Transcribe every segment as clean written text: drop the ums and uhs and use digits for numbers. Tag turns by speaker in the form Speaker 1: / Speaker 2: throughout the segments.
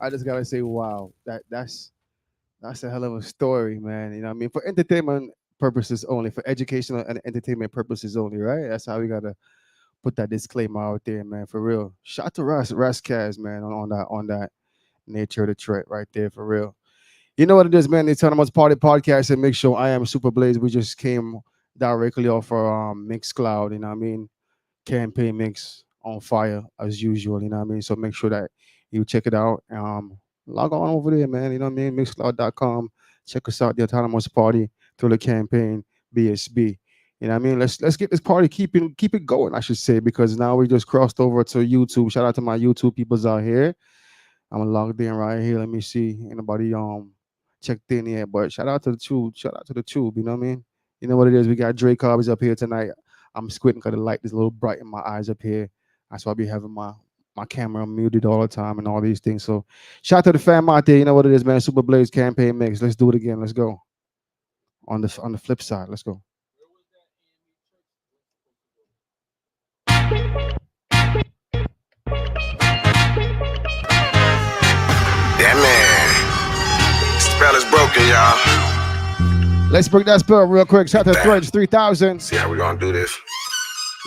Speaker 1: I just gotta say, wow, that's a hell of a story, man. You know what I mean? For entertainment purposes only, for educational and entertainment purposes only, right? That's how we gotta put that disclaimer out there, man. For real. Shout out to Russ Kaz, man, on that nature of the threat right there, for real. You know what it is, man? It's Animals Party Podcast and Mix Show. I am Super Blaze. We just came directly off our Mixcloud, you know what I mean? Campaign mix on fire as usual, you know what I mean? So make sure that you check it out. Log on over there, man. You know what I mean? Mixcloud.com. Check us out, the Autonomous Party through the campaign BSB. You know what I mean? Let's get this party keep it going, I should say, because now we just crossed over to YouTube. Shout out to my YouTube peoples out here. I'm logged in right here. Let me see. Anybody checked in yet? But shout out to the tube. Shout out to the tube. You know what I mean? You know what it is. We got Dre Cobbs up here tonight. I'm squinting because the light is a little bright in my eyes up here. That's why I be having my camera muted all the time and all these things. So shout out to the fam out there. You know what it is, man. Super Blaze campaign mix. Let's do it again. Let's go. On the flip side. Let's go.
Speaker 2: That man. Spell is broken, y'all.
Speaker 1: Let's break that spell real quick. Shout out to Threads 3000.
Speaker 2: See how we gonna do this.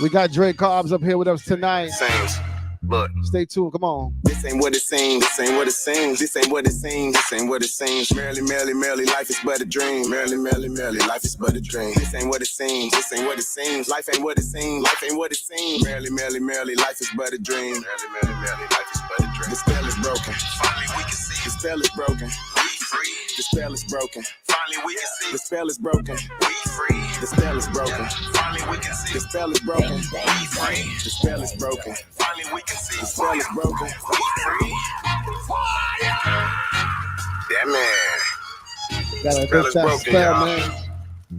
Speaker 1: We got Dre Cobbs up here with us tonight.
Speaker 2: Saints. Look.
Speaker 1: Stay tuned. Come on.
Speaker 2: This ain't what it seems. This ain't what it seems. This ain't what it seems. This ain't what it seems. Merrily, merrily, merrily, life is but a dream. Merrily, merrily, merrily, life is but a dream. This ain't what it seems. This ain't what it seems. Life ain't what it seems. Life ain't what it seems. Merrily, merrily, merrily, life is but a dream. Merrily, merrily, merrily, life is but a dream. The spell is broken. Finally, we can see. The spell is broken. We free. The spell is broken. Finally, we can see. The spell is broken. We free. The spell is broken. Finally, we can see. The spell is broken. We free. The spell is broken. Finally, we can see. The spell is broken. We free. Fire! That man.
Speaker 1: Gotta
Speaker 2: Spell
Speaker 1: get
Speaker 2: is
Speaker 1: that
Speaker 2: broken,
Speaker 1: spell,
Speaker 2: y'all.
Speaker 1: man.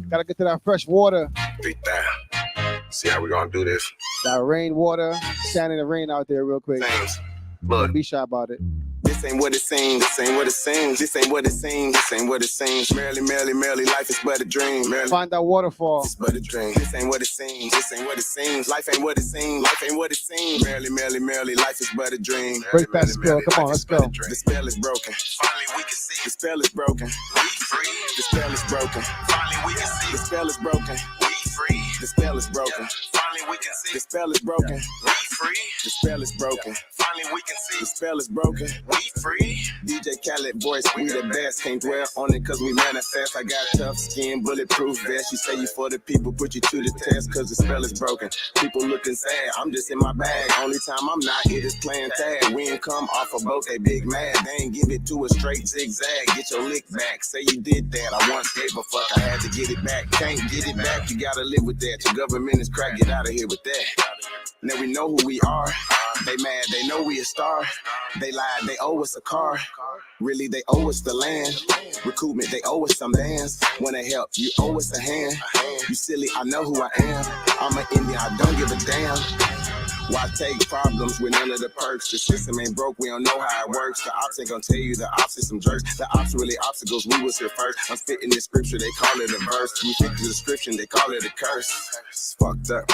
Speaker 1: Gotta get to that fresh water,
Speaker 2: Beat that. See how we gonna do this.
Speaker 1: that rain water, standing the rain out there real quick.
Speaker 2: Saints.
Speaker 1: Don't
Speaker 2: Look.
Speaker 1: be shy about it.
Speaker 2: This ain't what it seems. This ain't what it seems. This ain't what it seems. This ain't what it seems. Merrily, merrily, merrily, life is but a dream. Merrily,
Speaker 1: Find that waterfall.
Speaker 2: it's but a dream. This ain't what it seems. This ain't what it seems. Life ain't what it seems. Life ain't what it seems. Merrily, merrily, merrily, life is but a dream.
Speaker 1: Break that
Speaker 2: Merrily,
Speaker 1: spell.
Speaker 2: merrily,
Speaker 1: Come on,
Speaker 2: life
Speaker 1: let's
Speaker 2: is but
Speaker 1: go.
Speaker 2: a dream. The spell is broken. Finally, we can see. The spell is broken. We free. The spell is broken. Finally, we can see. The spell is broken. We free. The spell is broken. Finally, we can see. The spell is broken. We free. The spell is broken. Finally, we can see. The spell is broken. We free. DJ Khaled voice, we the best. Can't dwell on it cause we manifest. I got tough skin, bulletproof vest. You say you for the people, put you to the test cause the spell is broken. People looking sad, I'm just in my bag. Only time I'm not here is playing tag. We ain't come off a boat, they big mad. They ain't give it to a straight zigzag. Get your lick back, say you did that. I once gave a fuck, I had to get it back. Can't get it back, you gotta live with that. Your government is crack, get out of here with that. Now we know who we are. They mad, they know we a star. They lied, they owe us a car. Really, they owe us the land. Recruitment, they owe us some bands. Wanna help, you owe us a hand. You silly, I know who I am. I'm an Indian, I don't give a damn. Why take problems with none of the perks? The system ain't broke, we don't know how it works. The ops ain't gonna tell you the ops is some jerks. The ops really obstacles, we was here first. I'm spitting this scripture, they call it a verse. We fit the description, they call it a curse. It's fucked up.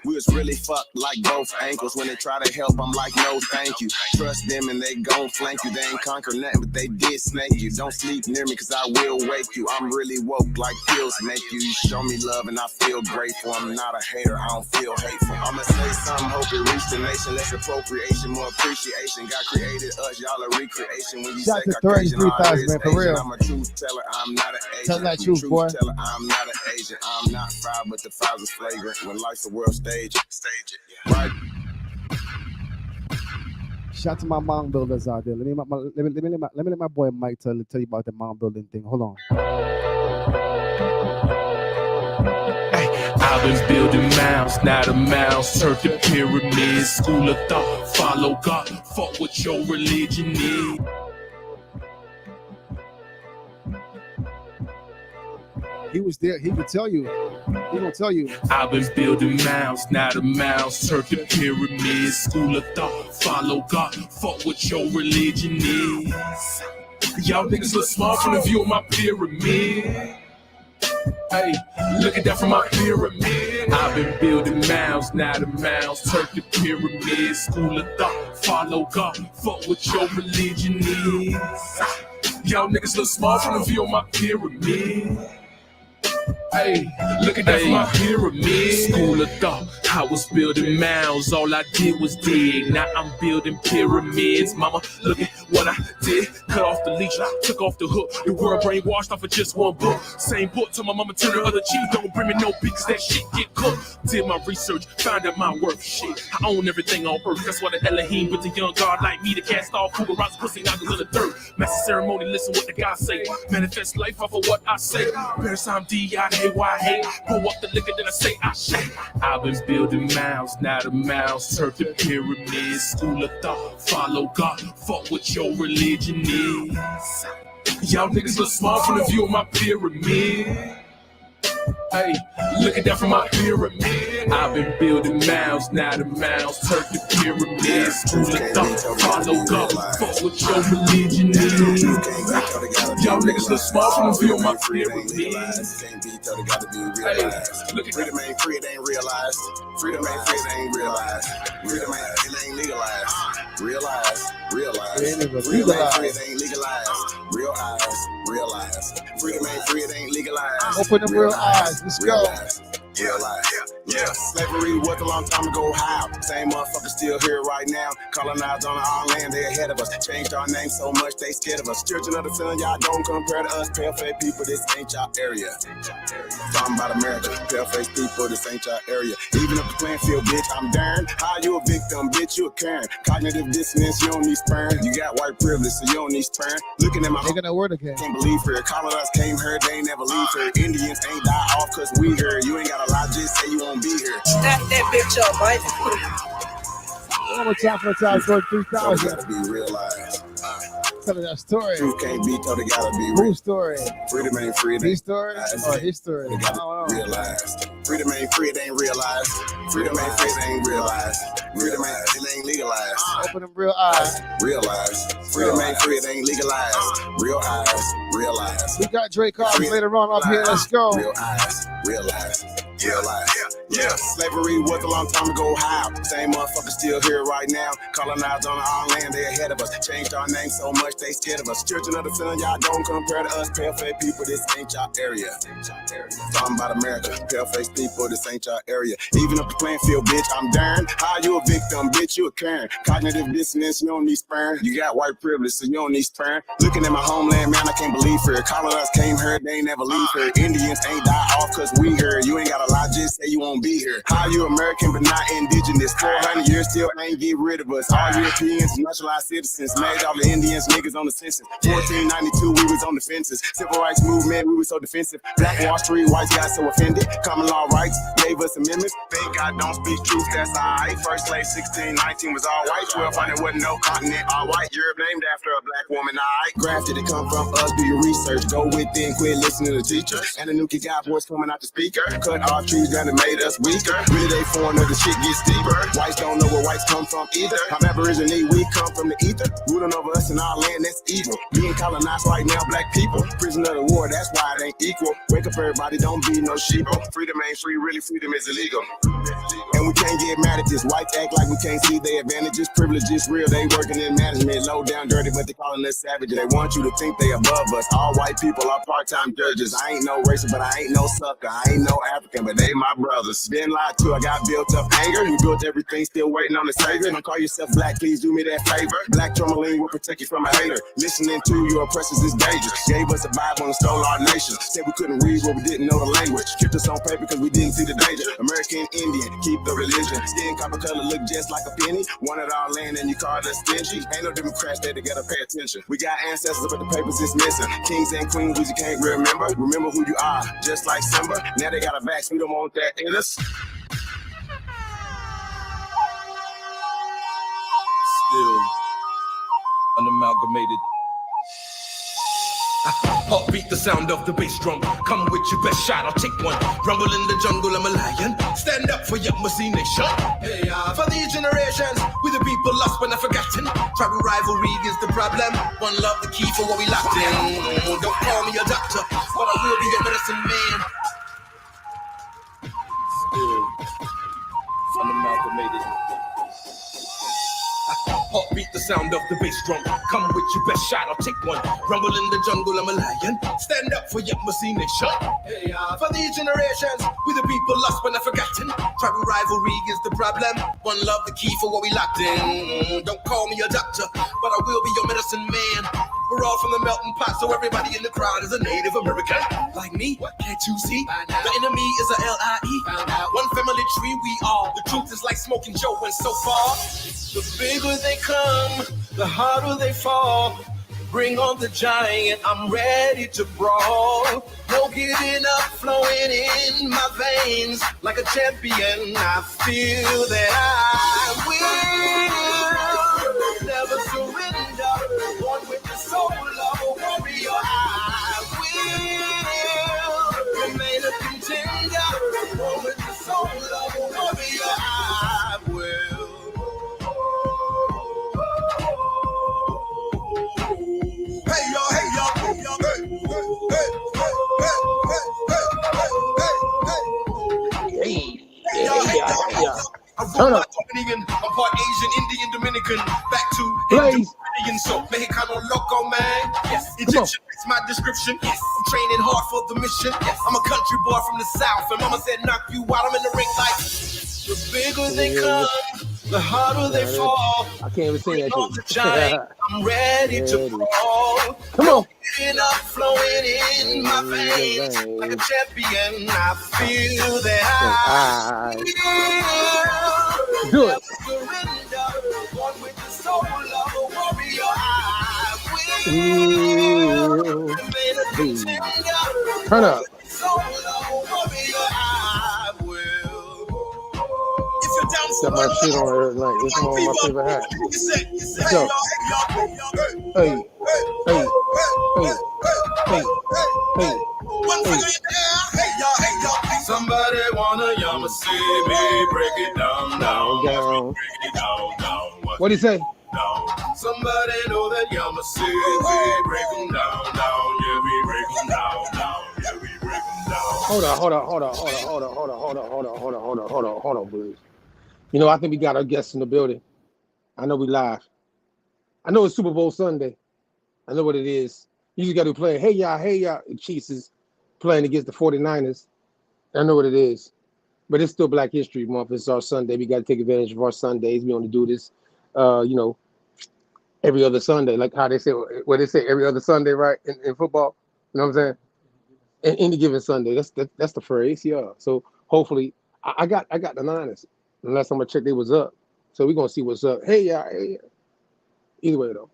Speaker 2: We was really fucked like both ankles. When they try to help, I'm like, no thank you. Trust them and they gon' flank you. They ain't conquer nothing, but they did snake you. Don't sleep near me cause I will wake you. I'm really woke like pills make you. You show me love and I feel grateful. I'm not a hater, I don't feel hateful. I'ma say something, hope it reach the nation. Less appropriation, more appreciation. God created us, y'all a recreation. When you
Speaker 1: Shout
Speaker 2: say
Speaker 1: to Threads
Speaker 2: Caucasian, all
Speaker 1: 3000,
Speaker 2: there is
Speaker 1: man, for
Speaker 2: Asian.
Speaker 1: real.
Speaker 2: I'm a truth teller, I'm not an Asian.
Speaker 1: Tell that
Speaker 2: I'm a
Speaker 1: truth, boy.
Speaker 2: teller, I'm not an Asian. I'm not proud, but the files is flagrant. When life's a world stage it. Yeah. Right.
Speaker 1: Shout to my mound builders out there. Let me let my boy Mike tell you about the mound building thing. Hold on.
Speaker 3: I've been building mounds, not a mouse. Turf the pyramids, school of thought. Follow God, fuck what your religion is.
Speaker 1: He was there. He could tell you. He gonna tell you.
Speaker 3: I've been building mounds, not a mouse. Turf the pyramids, school of thought. Follow God, fuck what your religion is. Y'all niggas look small from the view of my pyramid. Hey, look at that from my pyramid. I've been building mounds, now the mounds turn to pyramids. School of thought, follow God, fuck what your religion is. Y'all niggas look small from the view of my pyramid. Hey, look at that from my pyramid. School of thought, I was building mounds, all I did was dig. Now I'm building pyramids. Mama, look at what I did. Cut off the leash, took off the hook. The world brainwashed off of just one book. Same book, told my mama turn the other cheek. Don't bring me no beats, that shit get cooked. Did my research, found out my worth. Shit, I own everything on earth. That's why the Elohim with the young God like me to cast off Cougar Rock's pussy knockers in the dirt. Master ceremony, listen what the God say. Manifest life off of what I say. Parasite D-I-A-Y-A. Pour up the liquor, then I say I shake. I've been building mounds, now the mounds turn to pyramids. School of thought, follow God, fuck what your religion is. Y'all niggas look small from the view of my pyramid. Hey, look at that from my pyramid. I've been building mounds, now the mounds turn to pyramids. School of thought, follow God, fuck what your religion is. Y'all niggas look small from the view of my pyramid. Hey, look at
Speaker 2: freedom ain't free, it ain't realized. Freedom ain't free, it ain't realized. Freedom ain't, it ain't legalized. Realize. Freedom ain't free, it ain't legalized. Realize. Freedom ain't free, it ain't legalized.
Speaker 1: Open them real eyes. Let's go.
Speaker 2: Yeah. Slavery was a long time ago. How? Same motherfuckers still here right now. Colonized on our land, they ahead of us. Changed our name so much, they scared of us. Children of the sun, y'all don't compare to us. Pale-faced people, this ain't y'all area. Talking about America, pale-faced people, this ain't y'all area. Even if the playing field, bitch, I'm darn. How you a victim, bitch, you a Karen. Cognitive dissonance, you don't need sperm. You got white privilege, so you don't need sperm. Looking at my
Speaker 1: Taking that word again.
Speaker 2: can't believe her. Colonized came here, they ain't never leave her. Indians ain't die off cause we here. You ain't gotta lie, just say you won't be here.
Speaker 4: Stack that bitch up, right?
Speaker 1: One more time for the time, so
Speaker 2: So it
Speaker 1: 3,000.
Speaker 2: gotta be realized.
Speaker 1: Telling that story.
Speaker 2: Truth can't be told, it gotta be real.
Speaker 1: Whose story?
Speaker 2: Freedom ain't free, it
Speaker 1: His
Speaker 2: ain't
Speaker 1: story? Or his story?
Speaker 2: it
Speaker 1: I
Speaker 2: gotta
Speaker 1: don't
Speaker 2: be
Speaker 1: know.
Speaker 2: realized. Freedom ain't free, it ain't realized. Freedom ain't free, it ain't realized. Freedom ain't, it ain't legalized.
Speaker 1: Open them real eyes.
Speaker 2: Realize. Freedom ain't free, it ain't legalized. Real eyes, realize.
Speaker 1: We got Drake Cobbs later on up here. Let's go.
Speaker 2: Real eyes, realize. Yeah. Slavery was a long time ago. How? Same motherfuckers still here right now. Colonized on our land, they ahead of us. Changed our name so much, they scared of us. Children of the sun, y'all don't compare to us. Pale-faced people, this ain't y'all area. Talking about America, pale-faced people, this ain't y'all area. Even up the playing field, bitch, I'm darn. How you a victim, bitch, you a Karen. Cognitive dissonance, you don't need sperm. You got white privilege, so you don't need sperm. Looking at my homeland, man, I can't believe her. Colonized came here, they ain't never leave her. Indians ain't die off cause we here. You ain't gotta lie, just say you won't be here. How you American but not indigenous? 400 years still ain't get rid of us. All Europeans, naturalized citizens, made all the Indians niggas on the census. 1492, we was on the fences. Civil rights movement, we was so defensive. Black Wall Street, whites got so offended. Common law rights gave us amendments. Thank God don't speak truth, that's alright. First slave 1619 was all white. 1200 wasn't no continent, all white. Europe named after a black woman, alright. Grafted it come from us, do your research. Go within, quit listening to the teacher. And the new kid got voice coming out the speaker. Cut our trees down and made us weaker. Really they foreigner, the shit gets deeper. Whites don't know where whites come from either. I'm Aborigine, we come from the ether. Ruling over us in our land, that's evil. Being colonized right now, black people. Prisoner of the war, that's why it ain't equal. Wake up everybody, don't be no sheeple. Freedom ain't free, really freedom is illegal. And we can't get mad at this. Whites act like we can't see their advantages. Privilege is real, they working in management. Low down dirty, but they calling us savage. They want you to think they above us. All white people are part-time judges. I ain't no racist, but I ain't no sucker. I ain't no African, but they my brothers. Been lied to, I got built up anger. We built everything, still waiting on the savior. Don't call yourself black, please do me that favor. Black tourmaline will protect you from a hater. Listening to your oppressors is dangerous. Gave us a Bible and stole our nation. Said we couldn't read what we didn't know the language. Kept us on paper because we didn't see the danger. American Indian, keep the religion. Skin copper color look just like a penny. Wanted our land and you called us stingy. Ain't no Democrats there together, pay attention. We got ancestors, but the papers is missing. Kings and queens, we just can't remember. Remember who you are, just like Simba. Now they got a vax, we don't want that in us.
Speaker 3: Still unamalgamated. Heartbeat, the sound of the bass drum. Come with your best shot, I'll take one. Rumble in the jungle, I'm a lion. Stand up for your Muslim nation. Hey, for these generations, we the people lost but not forgotten. Tribal rivalry is the problem. One love, the key for what we locked in. Don't call me a doctor, but I will be your medicine man. Still Unamalgamated. Heartbeat, the sound of the bass drum. Come with your best shot, I'll take one. Rumble in the jungle, I'm a lion. Stand up for your Mercy Nation. Hey, for these generations, we the people lost but not forgotten. Tribal rivalry is the problem. One love, the key for what we locked in. Don't call me a doctor, but I will be your medicine man. We're all from the melting pot, so everybody in the crowd is a Native American. Like me, can't you see? The enemy is a L-I-E. One family tree, we all. The truth is like smoking Joe, and so far, the bigger they come, the harder they fall. Bring on the giant, I'm ready to brawl. No giving up, flowing in my veins. Like a champion, I feel that I will never surrender. One with the soul of a warrior, I will remain a contender. One with the soul of a warrior, I will. Hey y'all, hey y'all, hey y'all, hey,
Speaker 4: Turn up.
Speaker 3: I'm part Asian, Indian, Dominican, back to
Speaker 4: Blaze.
Speaker 3: Indian, so Mexicano loco, man. Yes, Egyptian is my description. Yes, I'm training hard for the mission. Yes, I'm a country boy from the south, and mama said knock you out. I'm in the ring like the bigger they come, the harder they fall.
Speaker 4: I can't even sing that
Speaker 3: shit. I'm ready to brawl.
Speaker 4: Come on.
Speaker 3: Getting up, flowing in my veins. Like a champion, I feel that I
Speaker 4: do it.
Speaker 3: Surrender. One with the soul of a warrior, I will. Remain a contender.
Speaker 4: Turn up.
Speaker 3: Soul of a warrior, I will. If you're down for
Speaker 4: Got my shit on her like this one of my favorite hats. Let's go. Hey, hey, hey, hey, hey.
Speaker 3: Somebody wanna y'all see me break it down.
Speaker 4: Down.
Speaker 3: Break it down.
Speaker 4: What'd he say?
Speaker 3: Down. Somebody know that y'all see me break them down. Yeah, we break them down. Yeah, we break them down.
Speaker 4: Hold on, please. You know, I think we got our guests in the building. I know we live. I know it's Super Bowl Sunday. I know what it is. You just got to play. Hey, y'all. Chiefs is playing against the 49ers. I know what it is. But it's still Black History Month. It's our Sunday. We got to take advantage of our Sundays. We want to do this, every other Sunday. Like how they say, every other Sunday, right, in football. You know what I'm saying? Any given Sunday. That's the phrase, yeah. So hopefully, I got the Niners. Unless I'm going to check they was up. So we're going to see what's up. Hey, y'all. Either way, though.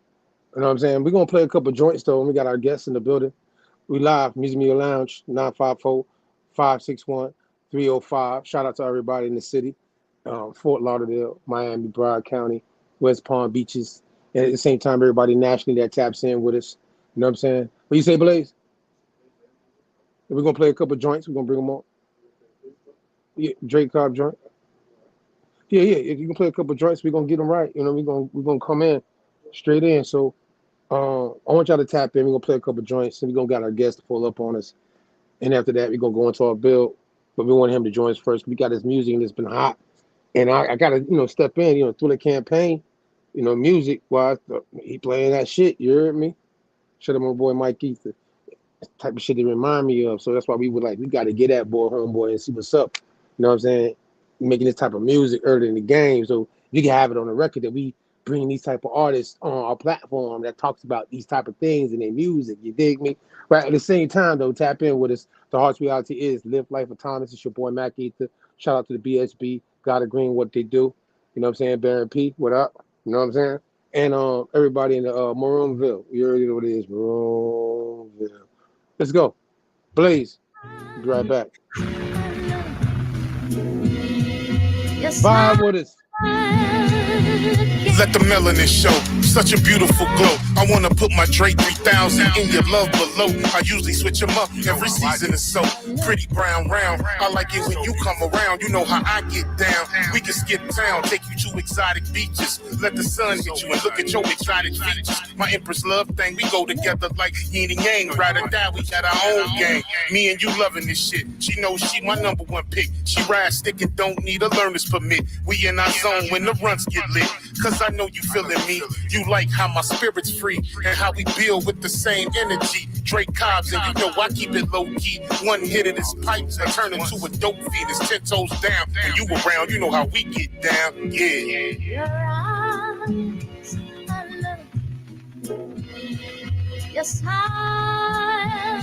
Speaker 4: You know what I'm saying? We're going to play a couple joints, though, and we got our guests in the building. We live, Music Media Lounge, 954-561-305. Shout out to everybody in the city. Fort Lauderdale, Miami, Broward County, West Palm Beaches. And at the same time, everybody nationally that taps in with us. You know what I'm saying? What you say, Blaze? We're going to play a couple joints. We're going to bring them on. Yeah, Drake Cobb joint. Yeah. If you can play a couple joints, we're gonna get them right. You know, we're gonna come in straight in. So I want y'all to tap in. We're gonna play a couple joints, and we're gonna get our guest to pull up on us. And after that, we're gonna go into our build. But we want him to join us first. We got his music, and it's been hot. And I gotta, step in, through the campaign, music wise, he playing that shit. You heard me? Shout out my boy Mike Ether. Type of shit they remind me of. So that's why we gotta get that boy, homeboy, and see what's up. You know what I'm saying? Making this type of music early in the game, so you can have it on the record that we bring these type of artists on our platform that talks about these type of things in their music. You dig me? But at the same time, though, tap in with us. The harsh reality is Live Life Autonomous. It's your boy Mac Ether. Shout out to the BSB, God Green, what they do. You know what I'm saying? Baron P, what up? You know what I'm saying? And everybody in the Maroonville. You already know what it is, Maroonville. Let's go. Blaze. Be right back. Vibe with us.
Speaker 2: Let the melanin show, such a beautiful glow. I wanna put my Dre 3000 in your love below. I usually switch them up, every season is so pretty brown round. I like it when you come around, you know how I get down. We can skip town, take you to exotic beaches. Let the sun hit you and look at your exotic features. My Empress love thing, we go together like yin and yang. Ride or die, we got our own gang. Me and you loving this shit. She knows she my number one pick. She ride stick and don't need a learner's permit. We in our zone when the runs get lit. Cause I know you feeling me. You like how my spirit's free and how we build with the same energy. Drake Cobbs, and you know I keep it low key. One hit of this pipe and turn into a dope feed. It's 10 toes down. When you around, you know how we get down. Yeah.
Speaker 5: Your eyes are looking, your smile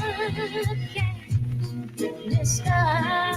Speaker 5: can't disguise.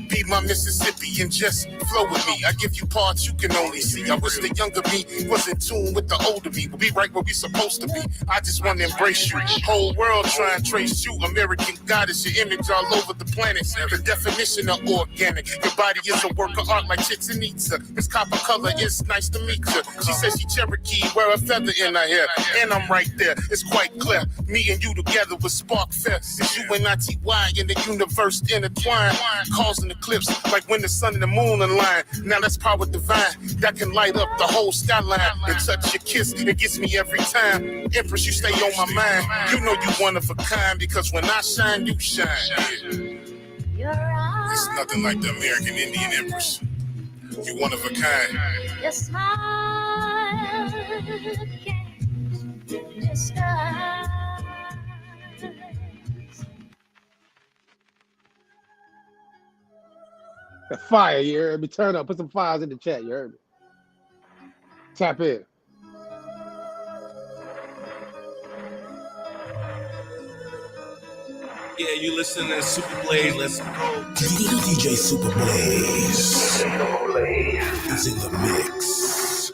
Speaker 2: Be my Mississippi and just flow with me. I give you parts you can only see. I wish the younger me was in tune with the older me. We'll be right where we supposed to be. I just want to embrace you. Whole world try and trace you. American goddess, your image all over the planet. The definition of organic. Your body is a work of art like Chichen Itza. This copper color, it's nice to meet you. She says she Cherokee, wear a feather in her hair. And I'm right there, it's quite clear. Me and you together with Spark Fest. It's you and ITY in the universe intertwined. Causing eclipse like when the sun and the moon align. Now that's power divine that can light up the whole skyline. And touch your kiss, it gets me every time. Empress, you stay on my mind. You know you one of a kind because when I shine, you shine. Yeah. It's nothing like the American Indian Empress. You one of a kind.
Speaker 5: Your smile can't disguise.
Speaker 4: The fire, you heard me? Turn up. Put some fires in the chat, you heard me? Tap in.
Speaker 3: Yeah, you listening to Super Blaze. Let's go.
Speaker 6: DJ Super Blaze is in the mix.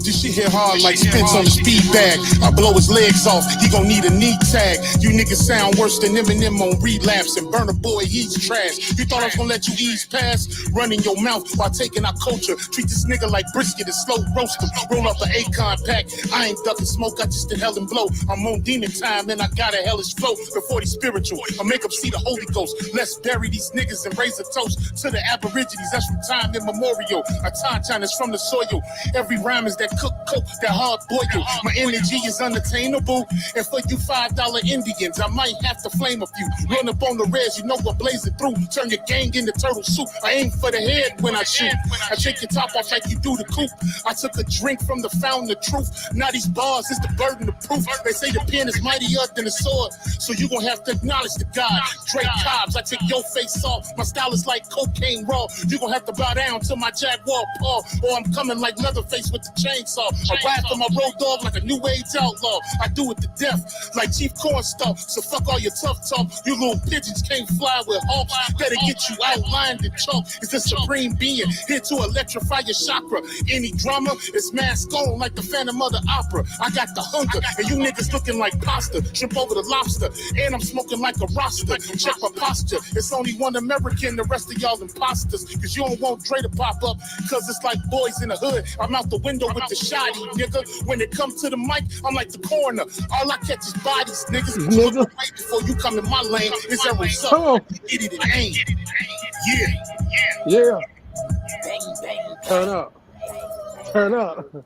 Speaker 2: This shit hit hard like Spence on the speed bag. I blow his legs off, he gon' need a knee tag. You niggas sound worse than Eminem on relapse. And Burna Boy, he's trash. You thought I was gonna let you ease past? Running your mouth while taking our culture. Treat this nigga like brisket and slow roast him. Roll up the Akon pack. I ain't ducking smoke, I just did hell and blow. I'm on demon time and I got a hellish flow. Before the spiritual, I make them see the Holy Ghost. Let's bury these niggas and raise a toast to the Aborigines. That's from time immemorial. A tauntaun is from the soil. Every rhyme is that cook coke, that hard boil. My energy is unattainable. And for you $5 Indians, I might have to flame a few. Run up on the reds, you know I'm blazing through. Turn your gang into turtle soup. I aim for the head when I shoot. I take your top off like you do the coop. I took a drink from the fountain of truth. Now these bars is the burden of proof. They say the pen is mightier than the sword, so you gon' have to acknowledge the God. Drake Cobbs, I take your face off. My style is like cocaine raw. You gon' have to bow down to my Jaguar paw, or I'm coming like Leatherface with the chainsaw. I ride for my road dog like a new age outlaw. I do it to death like Chief Cornstalk. So fuck all your tough talk. You little pigeons can't fly with hawks. Better get you outlined in chalk. It's the supreme being here to electrify your chakra. Any drama is mask on like the Phantom of the Opera. I got the hunger and you niggas looking like pasta. Shrimp over the lobster and I'm smoking like a roster. Check my posture. It's only one American, the rest of y'all imposters. Cause you don't want Dre to pop up. Cause it's like boys in the hood. I'm out the window with the shoddy, nigga. When it comes to the mic, I'm like the coroner. All I catch is bodies, niggas. So look right before you come in my lane. It's a result. Get it and aim.
Speaker 4: Yeah. Turn up. Turn up.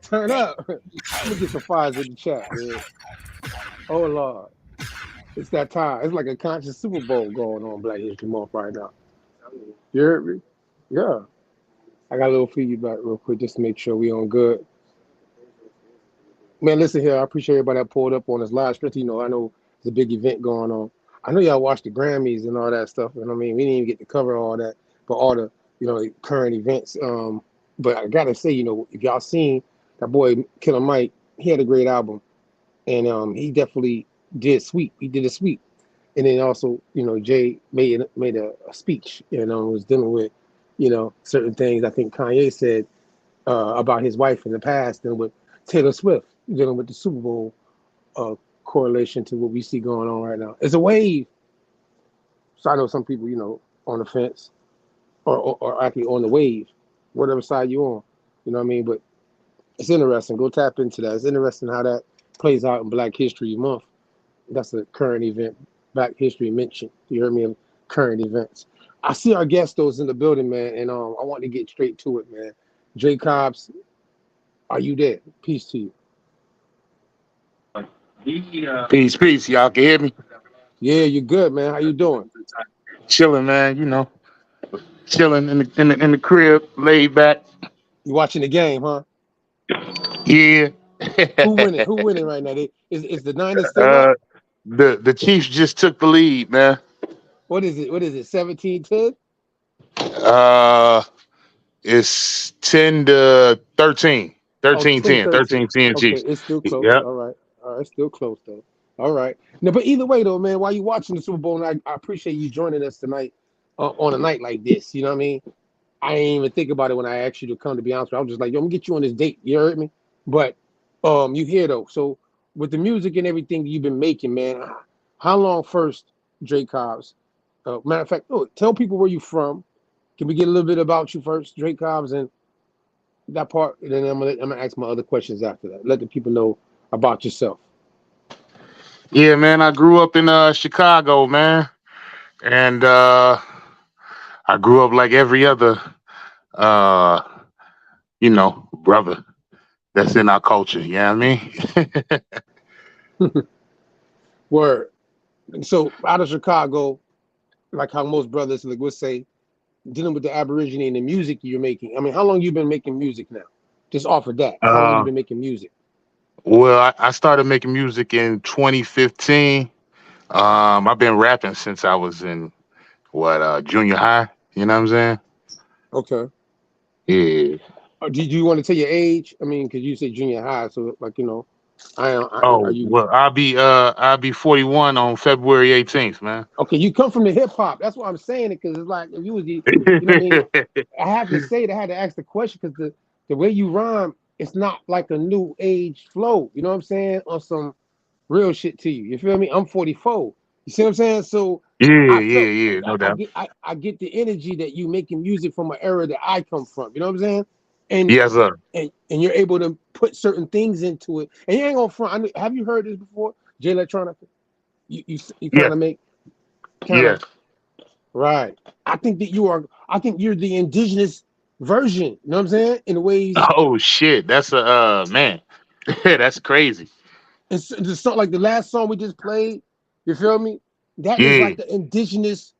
Speaker 4: Turn up. Let me get some fires in the chat, man. Oh, Lord. It's that time. It's like a conscious Super Bowl going on Black History Month right now. You heard me? Yeah. I got a little feedback real quick just to make sure we on good. Man, listen here. I appreciate everybody that pulled up on this live, especially, I know there's a big event going on. I know y'all watched the Grammys and all that stuff. And I mean, we didn't even get to cover all that, but all the, current events. But I got to say, if y'all seen that boy, Killer Mike, he had a great album. And he definitely did sweep. He did a sweep. And then also, Jay made a speech, was dealing with, certain things I think Kanye said about his wife in the past and with Taylor Swift dealing with the Super Bowl correlation to what we see going on right now. It's a wave. So I know some people, on the fence or actually on the wave, whatever side you're on, you know what I mean? But it's interesting. Go tap into that. It's interesting how that plays out in Black History Month. That's a current event, Black History mention. You heard me of current events. I see our guest those in the building, man, and I want to get straight to it, man. Dre Cobbs, are you there? Peace to you.
Speaker 7: Peace, peace. Y'all can hear me?
Speaker 4: Yeah, you're good, man. How you doing?
Speaker 7: Chilling, man. You know, chilling in the crib, laid back.
Speaker 4: You watching the game, huh?
Speaker 7: Yeah.
Speaker 4: Who winning? Who winning right now? Is the Niners still
Speaker 7: uh,
Speaker 4: up?
Speaker 7: the Chiefs just took the lead, man.
Speaker 4: What is it? What is it? 17-10?
Speaker 7: Uh, it's 10-13,
Speaker 4: Oh,
Speaker 7: 13-10,
Speaker 4: 10-13.
Speaker 7: 13-10
Speaker 4: Okay,
Speaker 7: Chiefs.
Speaker 4: it's still close.
Speaker 7: Yep.
Speaker 4: All right. All right, still close though. All right. No, but either way though, man, while you watching the Super Bowl, and I appreciate you joining us tonight on a night like this. You know what I mean? I ain't even think about it when I asked you to come. To be honest with you, I was just like, yo, I'm gonna get you on this date. You heard me? But you here though. So with the music and everything you've been making, man, how long first, Dre Cobbs? Matter of fact, tell people where you from. Can we get a little bit about you first, Dre Cobbs, and that part, and then I'm gonna ask my other questions after that. Let the people know about yourself.
Speaker 7: Yeah, man. I grew up in Chicago, man, and I grew up like every other uh, brother that's in our culture. You know what I mean?
Speaker 4: Word. So out of Chicago, like how most brothers like would say, dealing with the Aborigine and the music you're making. I mean, how long you been making music now? Just off of that, how long you
Speaker 7: Uh,
Speaker 4: been making music?
Speaker 7: well, I started making music in 2015. I've been rapping since I was in junior high. You know what I'm saying?
Speaker 4: Okay.
Speaker 7: Yeah.
Speaker 4: Did you want to tell your age? I mean, because you say junior high, so like are
Speaker 7: Oh
Speaker 4: you
Speaker 7: well, I'll be 41 on February 18th, man.
Speaker 4: okay? You come from the hip hop. That's why I'm saying it because it's like if you was the, you know what I mean. I have to say that I had to ask the question because the way you rhyme, it's not like a new age flow. You know what I'm saying? On some real shit to you. You feel me? I'm 44. You see what I'm saying? So
Speaker 7: Yeah,
Speaker 4: I
Speaker 7: yeah,
Speaker 4: felt
Speaker 7: yeah,
Speaker 4: I,
Speaker 7: no
Speaker 4: I
Speaker 7: doubt.
Speaker 4: get I get the energy that you making music from an era that I come from. You know what I'm saying? And
Speaker 7: Yes, sir.
Speaker 4: and you're able to put certain things into it. And you ain't gonna front. Have you heard this before? J Electronica. You kind
Speaker 7: Yes,
Speaker 4: of make kind of
Speaker 7: yes.
Speaker 4: right. I think that you are. I think you're the indigenous version. You know what I'm saying? In the ways
Speaker 7: Oh shit, that's a man. That's crazy.
Speaker 4: it's not like the last song we just played. You feel me? That is
Speaker 7: Yeah.
Speaker 4: like the indigenous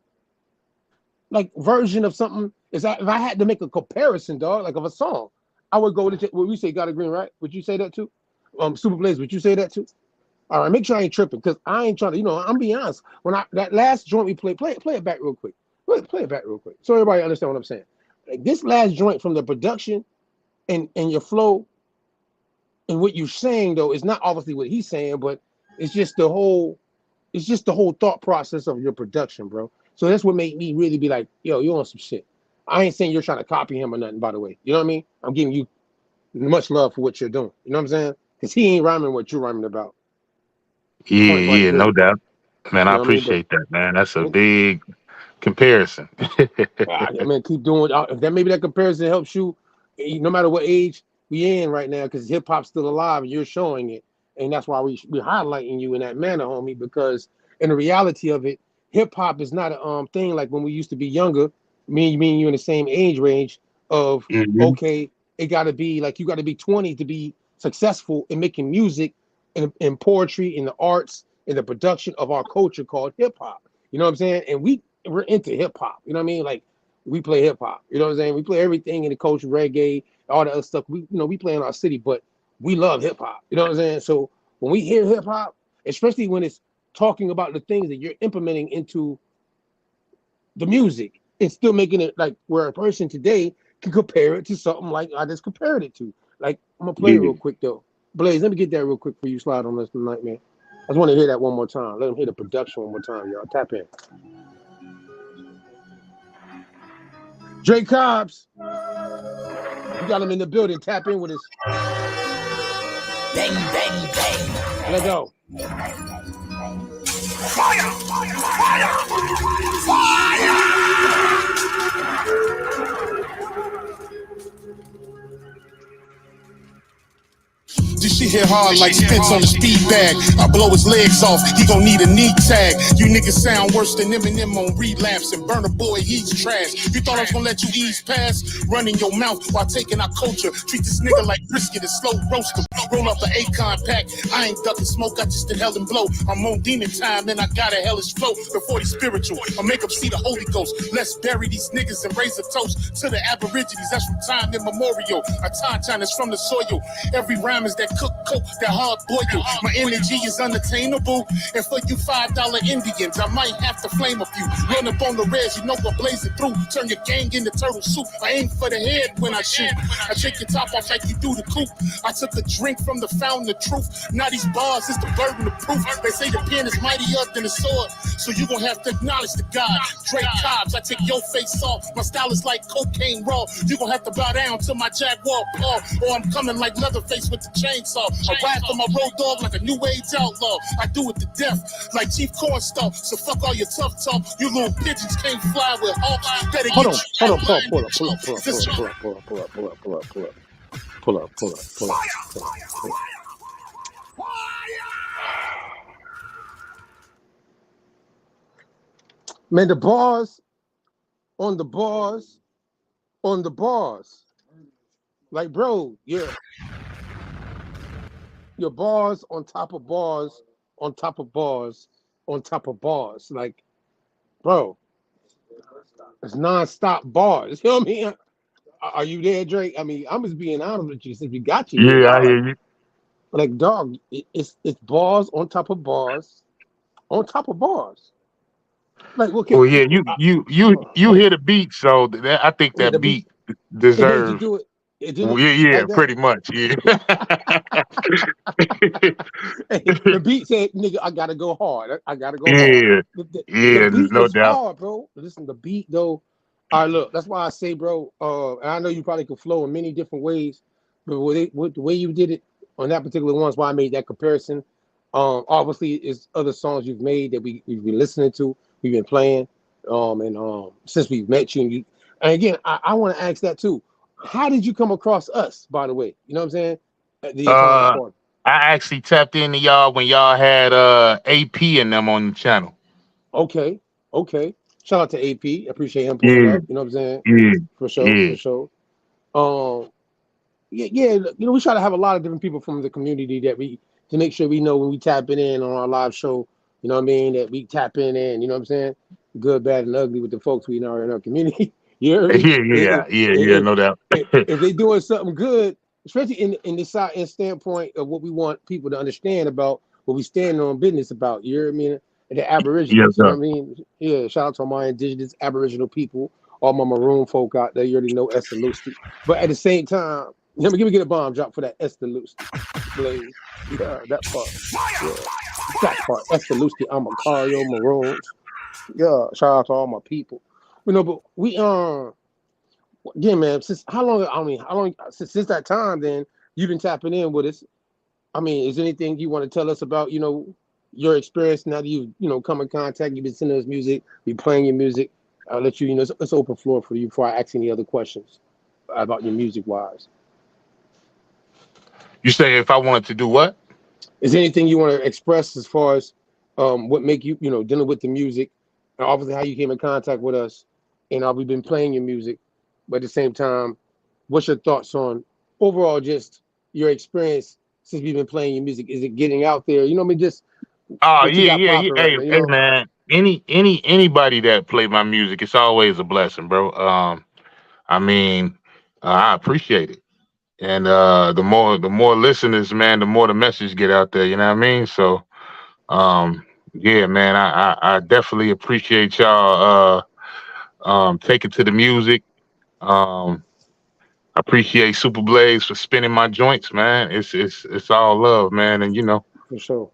Speaker 4: like version of something. Is that if I had to make a comparison, dog, like of a song, I would go to what we say, got a green, right? Would you say that too? Super Blaze, would you say that too? All right, make sure I ain't tripping because I ain't trying to, I'm being honest. When that last joint we played, play it back real quick. Play it back real quick. So everybody understand what I'm saying. Like this last joint from the production and your flow and what you're saying though is not obviously what he's saying, but it's just the whole thought process of your production, bro. So that's what made me really be like, yo, you on some shit. I ain't saying you're trying to copy him or nothing, by the way. You know what I mean? I'm giving you much love for what you're doing. You know what I'm saying? Because he ain't rhyming what you're rhyming about.
Speaker 7: Yeah,
Speaker 4: Point blank,
Speaker 7: yeah, no
Speaker 4: period.
Speaker 7: doubt. Man,
Speaker 4: You
Speaker 7: I
Speaker 4: know what I mean? But
Speaker 7: appreciate that, man. That's a big comparison.
Speaker 4: I mean, keep doing. If that maybe that comparison helps you, no matter what age we in right now, because hip hop's still alive and you're showing it, and that's why we're highlighting you in that manner, homie. Because in the reality of it, hip hop is not a thing like when we used to be younger. Me and you in the same age range of
Speaker 7: Hmm.
Speaker 4: okay, it got to be like you got to be 20 to be successful in making music and poetry in the arts in the production of our culture called hip hop. You know what I'm saying? And we're into hip hop. You know what I mean? Like we play hip hop. You know what I'm saying? We play everything in the culture, reggae, all that other stuff. We play in our city, but we love hip hop. You know what I'm saying? So when we hear hip hop, especially when it's talking about the things that you're implementing into the music, it's still making it like where a person today can compare it to something like I just compared it to. Like I'm gonna play it
Speaker 7: Yeah.
Speaker 4: real quick though. Blaze, let me get that real quick for you. Slide on this tonight, man. I just want to hear that one more time. Let them hear the production one more time, y'all. Tap in. Dre Cobbs, we got him in the building. Tap in with us.
Speaker 6: Bang, bang, bang.
Speaker 4: Let go.
Speaker 6: Do
Speaker 2: this shit hit hard like Spence on the speed bag. I blow his legs off, he gon' need a knee tag. You niggas sound worse than Eminem on relapse. And Burna Boy, he's trash. You thought I was gonna let you ease past? Running your mouth while taking our culture. Treat this nigga like brisket and slow roast him. Roll up the Akon pack. I ain't ducking smoke, I just inhale and blow. I'm on demon time and I got a hellish flow. The 40 spiritual, I make them see the Holy Ghost. Let's bury these niggas and raise a toast to the Aborigines. That's from time immemorial. Our time is from the soil. Every rhyme is that cook coke, that hard boil. My energy is unattainable. And for you $5 Indians, I might have to flame a few. Run up on the reds, you know what blazing through. Turn your gang into turtle soup. I aim for the head when I shoot. I take your top off like you do the coop. I took a drink from the fountain of truth. Now these bars is the burden of proof. They say the pen is mightier than the sword. So you gon' have to acknowledge the God. Drake Cobbs, I take your face off. My style is like cocaine raw. You gon' have to bow down to my Jaguar paw. Or I'm coming like Leatherface with the chainsaw. I ride for my road dog like a new age outlaw. I do it to death like Chief Cornstalk. So fuck all your tough talk. You little pigeons can't fly with hawks. Better
Speaker 4: Hold on,
Speaker 2: get
Speaker 4: pull up. Man, the bars on the bars on the bars. Like, bro, your bars on top of bars on top of bars on top of bars. Like, bro, it's non-stop bars. You know what I mean? Are you there, Drake? I mean, I'm just being honest with you since we got you here.
Speaker 7: Yeah, I hear you.
Speaker 4: Like, dog, it's bars on top of bars on top of bars. Like, okay,
Speaker 7: Well, yeah, you hear the beat, so I think
Speaker 4: yeah, the
Speaker 7: that
Speaker 4: beat,
Speaker 7: beat
Speaker 4: it made you
Speaker 7: deserves.
Speaker 4: do it. It did
Speaker 7: Well,
Speaker 4: it
Speaker 7: yeah,
Speaker 4: like that.
Speaker 7: pretty much, yeah.
Speaker 4: The beat said, "Nigga, I gotta go hard. I gotta go hard."
Speaker 7: Yeah,
Speaker 4: The
Speaker 7: yeah,
Speaker 4: beat
Speaker 7: no
Speaker 4: was
Speaker 7: doubt.
Speaker 4: hard, bro. Listen, the beat though. All right, look, that's why I say, bro. And I know you probably could flow in many different ways, but with the way you did it on that particular one is why I made that comparison. Obviously, it's other songs you've made that we've been listening to, we've been playing, and since we've met you, and again, I want to ask that too. How did you come across us? By the way, you know what I'm saying? The Atomic
Speaker 7: Uh,
Speaker 4: Party.
Speaker 7: I actually tapped into y'all when y'all had AP and them on the channel.
Speaker 4: Okay, okay. Shout out to AP. Appreciate him pulling
Speaker 7: Yeah,
Speaker 4: up. You know what I'm saying?
Speaker 7: yeah,
Speaker 4: For sure,
Speaker 7: yeah,
Speaker 4: for sure. Um, yeah. You know, we try to have a lot of different people from the community that we to make sure we know when we tapping in on our live show. You know what I mean? That we tap in. You know what I'm saying? Good, bad, and ugly with the folks we know in our community. You hear me?
Speaker 7: yeah, no doubt.
Speaker 4: If they doing something good, especially in the side and standpoint of what we want people to understand about what we stand on business about. You hear what I mean? The
Speaker 7: Yes,
Speaker 4: Aborigines, you know
Speaker 7: sir.
Speaker 4: what I mean? Yeah, shout out to my indigenous Aboriginal people, all my maroon folk out there. You already know Esther Lusty. But at the same time, let me get a bomb drop for that Esther Lusty. Blaze. Yeah, that part. Yeah. That part. Esther Lusty, I'm a Cario Maroons. Yeah, shout out to all my people. You know, but we again, man, since how long? I mean, how long since that time? Then you've been tapping in with us. I mean, is there anything you want to tell us about? You know, your experience now that you've come in contact. You've been sending us music. Be playing your music. I'll let you. You know, it's open floor for you before I ask any other questions about your music wise.
Speaker 7: You say if I wanted to do what?
Speaker 4: Is there anything you want to express as far as what make you dealing with the music, and obviously how you came in contact with us, and we've been playing your music, but at the same time, what's your thoughts on overall just your experience since we've been playing your music? Is it getting out there? You know, what I mean, just
Speaker 7: Oh
Speaker 4: what you
Speaker 7: yeah,
Speaker 4: got
Speaker 7: yeah, yeah.
Speaker 4: popping right
Speaker 7: Hey,
Speaker 4: now. You
Speaker 7: hey,
Speaker 4: know,
Speaker 7: man. Anybody that play my music, it's always a blessing, bro. I mean, I appreciate it. And the more listeners, man, the more the message get out there. You know what I mean? So, yeah, man, I definitely appreciate y'all taking to the music. Um, I appreciate Super Blaze for spinning my joints, man. It's all love, man. And
Speaker 4: for sure.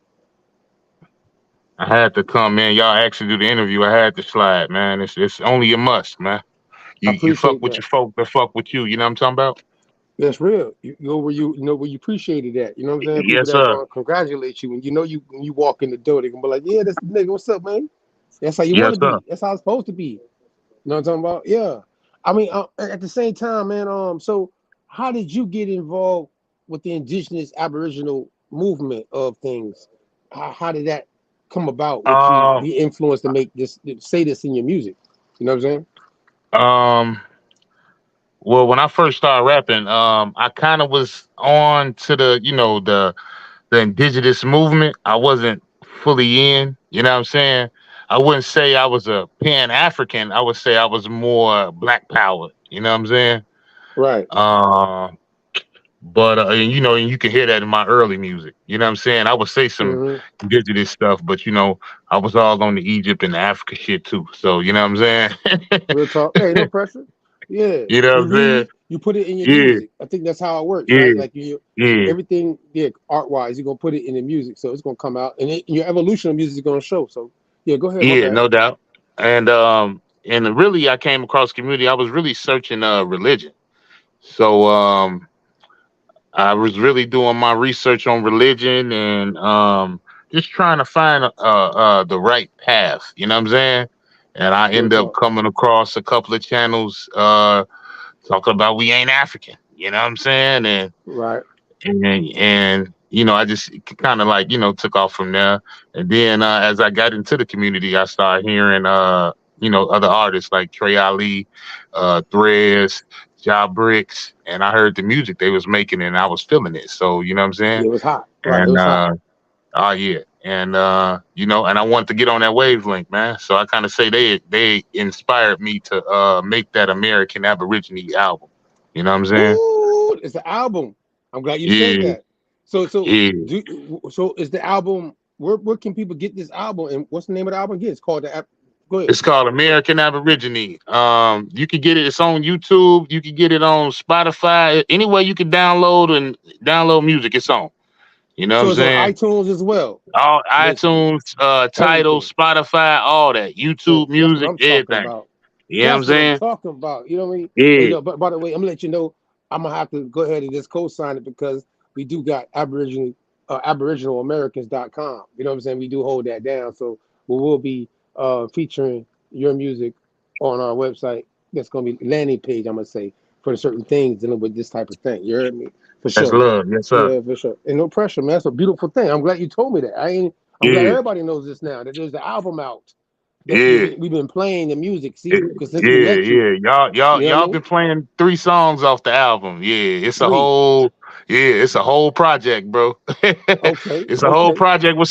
Speaker 7: I had to come, man. Y'all actually do the interview. I had to slide, man. It's only a must, man.
Speaker 4: I
Speaker 7: You fuck
Speaker 4: appreciate
Speaker 7: with your
Speaker 4: that.
Speaker 7: folk, they fuck with you. You know what I'm talking about?
Speaker 4: That's real. You know where you appreciated that. You know what I'm saying? People
Speaker 7: Yes,
Speaker 4: that's
Speaker 7: sir.
Speaker 4: gonna congratulate you, and you know you when you walk in the door, they gonna be like, "Yeah, that's the nigga. What's up, man? That's how you want
Speaker 7: Yes,
Speaker 4: to
Speaker 7: sir.
Speaker 4: be. That's how it's supposed to be." You know what I'm talking about? Yeah. I mean, at the same time, man. So how did you get involved with the indigenous Aboriginal movement of things? How did that come about with you
Speaker 7: Um,
Speaker 4: be influenced to make this say this in your music? You know what I'm saying?
Speaker 7: um, well, when I first started rapping, I kind of was on to the indigenous movement. I wasn't fully in. You know what I'm saying? I wouldn't say I was a Pan African. I would say I was more Black Power. You know what I'm saying?
Speaker 4: Right.
Speaker 7: Uh, but and, and you can hear that in my early music. You know what I'm saying? I would say some
Speaker 4: Hmm.
Speaker 7: indigenous stuff, but I was all on the Egypt and the Africa shit too. So you know what I'm saying?
Speaker 4: Real talk. Hey, no pressure. Yeah.
Speaker 7: You know
Speaker 4: You
Speaker 7: what I'm saying?
Speaker 4: read, you put it in your
Speaker 7: Yeah,
Speaker 4: music. I think that's how it works, right?
Speaker 7: yeah,
Speaker 4: Like you
Speaker 7: yeah,
Speaker 4: everything, yeah, art wise, you're gonna put it in the music, so it's gonna come out, and your evolution of music is gonna show. So, yeah, go ahead. My
Speaker 7: yeah,
Speaker 4: bad.
Speaker 7: no doubt. And really, I came across community. I was really searching religion. So I was really doing my research on religion and just trying to find the right path. You know what I'm saying? And I
Speaker 4: Real
Speaker 7: end up
Speaker 4: talk.
Speaker 7: coming across a couple of channels talking about we ain't African. You know what I'm saying?
Speaker 4: Right.
Speaker 7: And I just kind of like took off from there. And then as I got into the community, I started hearing other artists like Trey Ali, Threads, Ja Bricks, and I heard the music they was making and I was feeling it. So you know what I'm saying?
Speaker 4: Yeah, it was hot. Right. It
Speaker 7: And
Speaker 4: was hot.
Speaker 7: oh yeah. And and I wanted to get on that wavelength, man. So I kind of say they inspired me to make that American Aborigine album. You know what I'm saying?
Speaker 4: Ooh, it's the album. I'm glad you said
Speaker 7: Yeah,
Speaker 4: that. So
Speaker 7: yeah.
Speaker 4: so is the album? Where can people get this album? And what's the name of the album again? It's called the. Go ahead.
Speaker 7: It's called American Aborigine. You can get it. It's on YouTube. You can get it on Spotify. Anywhere you can download music, it's on. You know what
Speaker 4: So
Speaker 7: I'm
Speaker 4: it's on
Speaker 7: saying?
Speaker 4: iTunes as well,
Speaker 7: All
Speaker 4: basically
Speaker 7: iTunes, Tidal,
Speaker 4: everything.
Speaker 7: Spotify, all that.
Speaker 4: So
Speaker 7: YouTube
Speaker 4: that's what
Speaker 7: Music,
Speaker 4: I'm talking
Speaker 7: everything.
Speaker 4: about.
Speaker 7: You know what I'm
Speaker 4: That's what I'm
Speaker 7: saying?
Speaker 4: talking about. You know what I mean? And
Speaker 7: Yeah,
Speaker 4: but by the way, I'm gonna let you know I'm gonna have to go ahead and just co-sign it because we do got aboriginalamericans.com. You know what I'm saying? We do hold that down. So we will be featuring your music on our website. That's gonna be landing page, I'm gonna say, for certain things dealing with this type of thing. You heard me? For
Speaker 7: that's
Speaker 4: sure.
Speaker 7: love. Yes, sir.
Speaker 4: Yeah, for sure. And no pressure, man. That's a beautiful thing. I'm glad you told me that. I'm glad
Speaker 7: Yeah,
Speaker 4: everybody knows this now, that there's the album out that
Speaker 7: yeah.
Speaker 4: we've been playing the music.
Speaker 7: Yeah,
Speaker 4: See, because since we
Speaker 7: yeah,
Speaker 4: met you,
Speaker 7: yeah.
Speaker 4: you know what I
Speaker 7: Y'all
Speaker 4: mean?
Speaker 7: been playing 3 songs off the album.
Speaker 4: Three.
Speaker 7: It's a whole project, bro.
Speaker 4: Okay,
Speaker 7: It's a whole
Speaker 4: okay,
Speaker 7: project with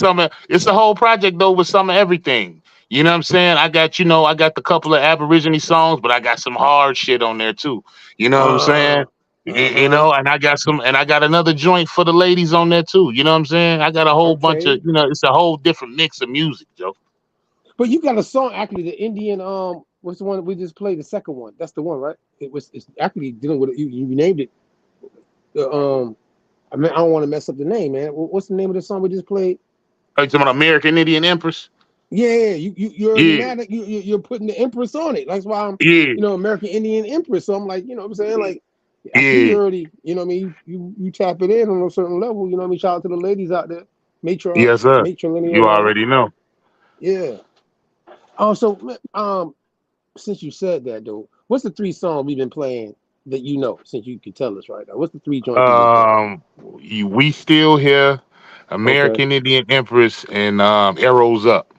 Speaker 7: it's a whole project though with some of everything. You know what I'm saying? I got the couple of Aborigine songs, but I got some hard shit on there too. You know what I'm saying?
Speaker 4: uh, uh-huh,
Speaker 7: And I got another joint for the ladies on there too. You know what I'm saying? I got a whole bunch
Speaker 4: okay.
Speaker 7: of, it's a whole different mix of music, Joe.
Speaker 4: But you got a song actually, the Indian what's the one that we just played? The second one. That's the one, right? It's actually dealing with it. You named it. The I mean, I don't want to mess up the name, man. What's the name of the song we just played?
Speaker 7: Are you talking about American Indian Empress?
Speaker 4: Yeah, you already
Speaker 7: Yeah,
Speaker 4: mad at you're putting the Empress on it. That's why I'm,
Speaker 7: yeah,
Speaker 4: American Indian Empress. So I'm like, you know what I'm saying? Like, I see you
Speaker 7: yeah.
Speaker 4: already, you know what I mean? You tap it in on a certain level, you know what I mean? Shout out to the ladies out there,
Speaker 7: Yes, sir. You
Speaker 4: matrilineal,
Speaker 7: already know.
Speaker 4: yeah. So since you said that though, what's the 3 songs we've been playing that you know, since you can tell us right now? What's the 3 joints we've been playing?
Speaker 7: We still here.
Speaker 4: Okay.
Speaker 7: American Indian Empress and Arrows Up.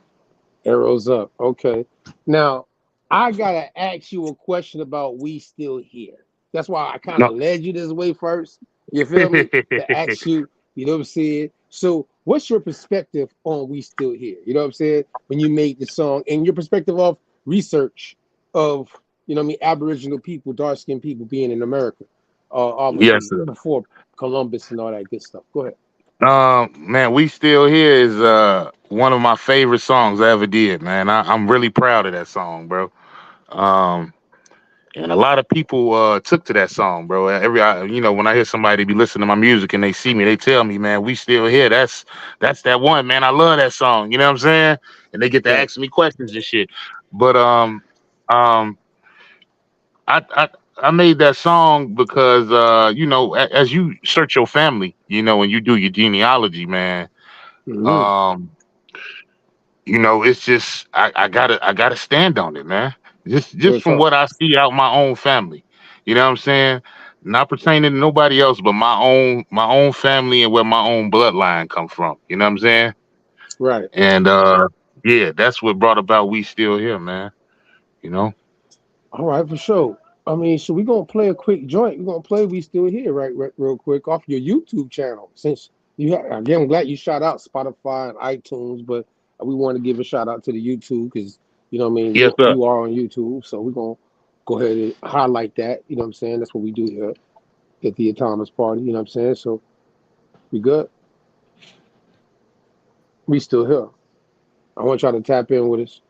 Speaker 4: Arrows up. Okay. Now, I gotta ask you a question about We Still Here. That's why I kind
Speaker 7: No.
Speaker 4: of led you this way first. You feel me? To ask you, you know what I'm saying? So, what's your perspective on We Still Here? You know what I'm saying? When you made the song and your perspective of research of, you know what I mean, Aboriginal people, dark skinned people being in America,
Speaker 7: Yes,
Speaker 4: obviously,
Speaker 7: sir.
Speaker 4: before Columbus and all that good stuff. Go ahead.
Speaker 7: Man, We Still Here is one of my favorite songs I ever did, man. I'm really proud of that song, bro. Um, and a lot of people took to that song, bro. When I hear somebody be listening to my music and they see me, they tell me, man, we still here. That's that one, man. I love that song. You know what I'm saying? And they get to
Speaker 4: Right.
Speaker 7: ask me questions and shit. But um, I made that song because as you search your family, and you do your genealogy, man.
Speaker 4: Hmm.
Speaker 7: Um, it's just I gotta stand on it, man. Just
Speaker 4: Real
Speaker 7: from
Speaker 4: talk.
Speaker 7: what I see out my own family. You know what I'm saying? not pertaining to nobody else, but my own family and where my own bloodline come from. You know what I'm saying?
Speaker 4: Right.
Speaker 7: And yeah, that's what brought about we still here, man. You know?
Speaker 4: All right, for sure. I mean, so we're gonna play a quick joint. We're gonna play "We Still Here" right, real quick off your YouTube channel. Since you have, again, I'm glad you shout out Spotify and iTunes, but we want to give a shout out to the YouTube because you know what I mean.
Speaker 7: Yes, sir.
Speaker 4: You are on YouTube, so we're gonna go ahead and highlight that. You know what I'm saying? That's what we do here at the Autonomous Party. You know what I'm saying? So we good. We still here. I want y'all to tap in with us.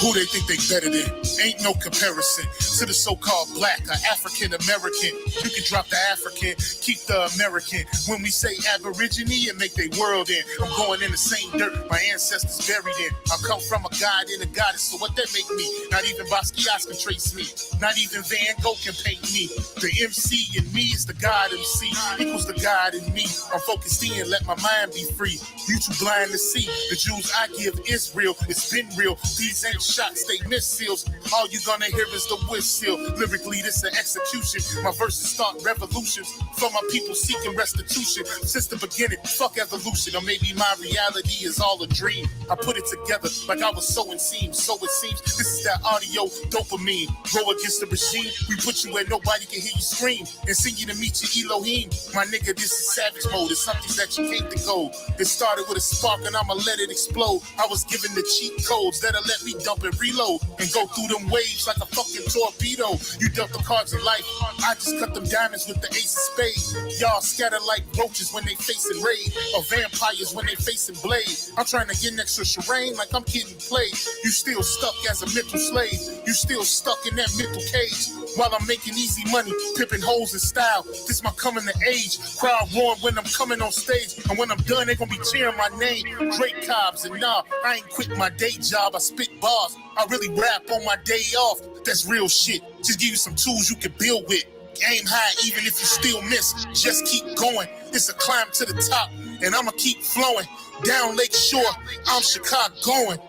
Speaker 2: Who they think they better than? Ain't no comparison to the so-called black or African American. You can drop the African, keep the American. When we say Aborigine and make they world in, I'm going in the same dirt my ancestors buried in. I come from a god and a goddess, so what that make me? Not even Basquiat can trace me. Not even Van Gogh can paint me. The MC in me is the God MC, equals the God in me. I'm focused in, let my mind be free. You too blind to see. The Jews I give is real, it's been real. These ain't shots, they missiles. All you gonna hear is the whistle. Lyrically, this an execution. My verses start revolutions for my people seeking restitution. Since the beginning, fuck evolution. Or maybe my reality is all a dream. I put it together like I was sowing seams. So it seems this is that audio dopamine. Go against the regime. We put you where nobody can hear you scream. And sing you to meet your Elohim. My nigga, this is savage mode. It's something that you can't decode. It started with a spark and I'ma let it explode. I was given the cheat codes that'll let me dump and reload and go through them waves like a fucking torpedo. You dealt the cards of life. I just cut them diamonds with the ace of spades. Y'all scatter like roaches when they facing raid, or vampires when they facing blade. I'm trying to get next to Shireen like I'm getting played. You still stuck as a mental slave. You still stuck in that mental cage. While I'm making easy money, pipping holes in style. This my coming to age. Crowd roaring when I'm coming on stage. And when I'm done, they gonna be cheering my name. Drake Cobbs, and nah, I ain't quit my day job. I spit bars. I really rap on my day off. That's real shit. Just give you some tools you can build with. Aim high even if you still miss. Just keep going. It's a climb to the top. And I'ma keep flowing. Down Lake Shore, I'm Chicago going.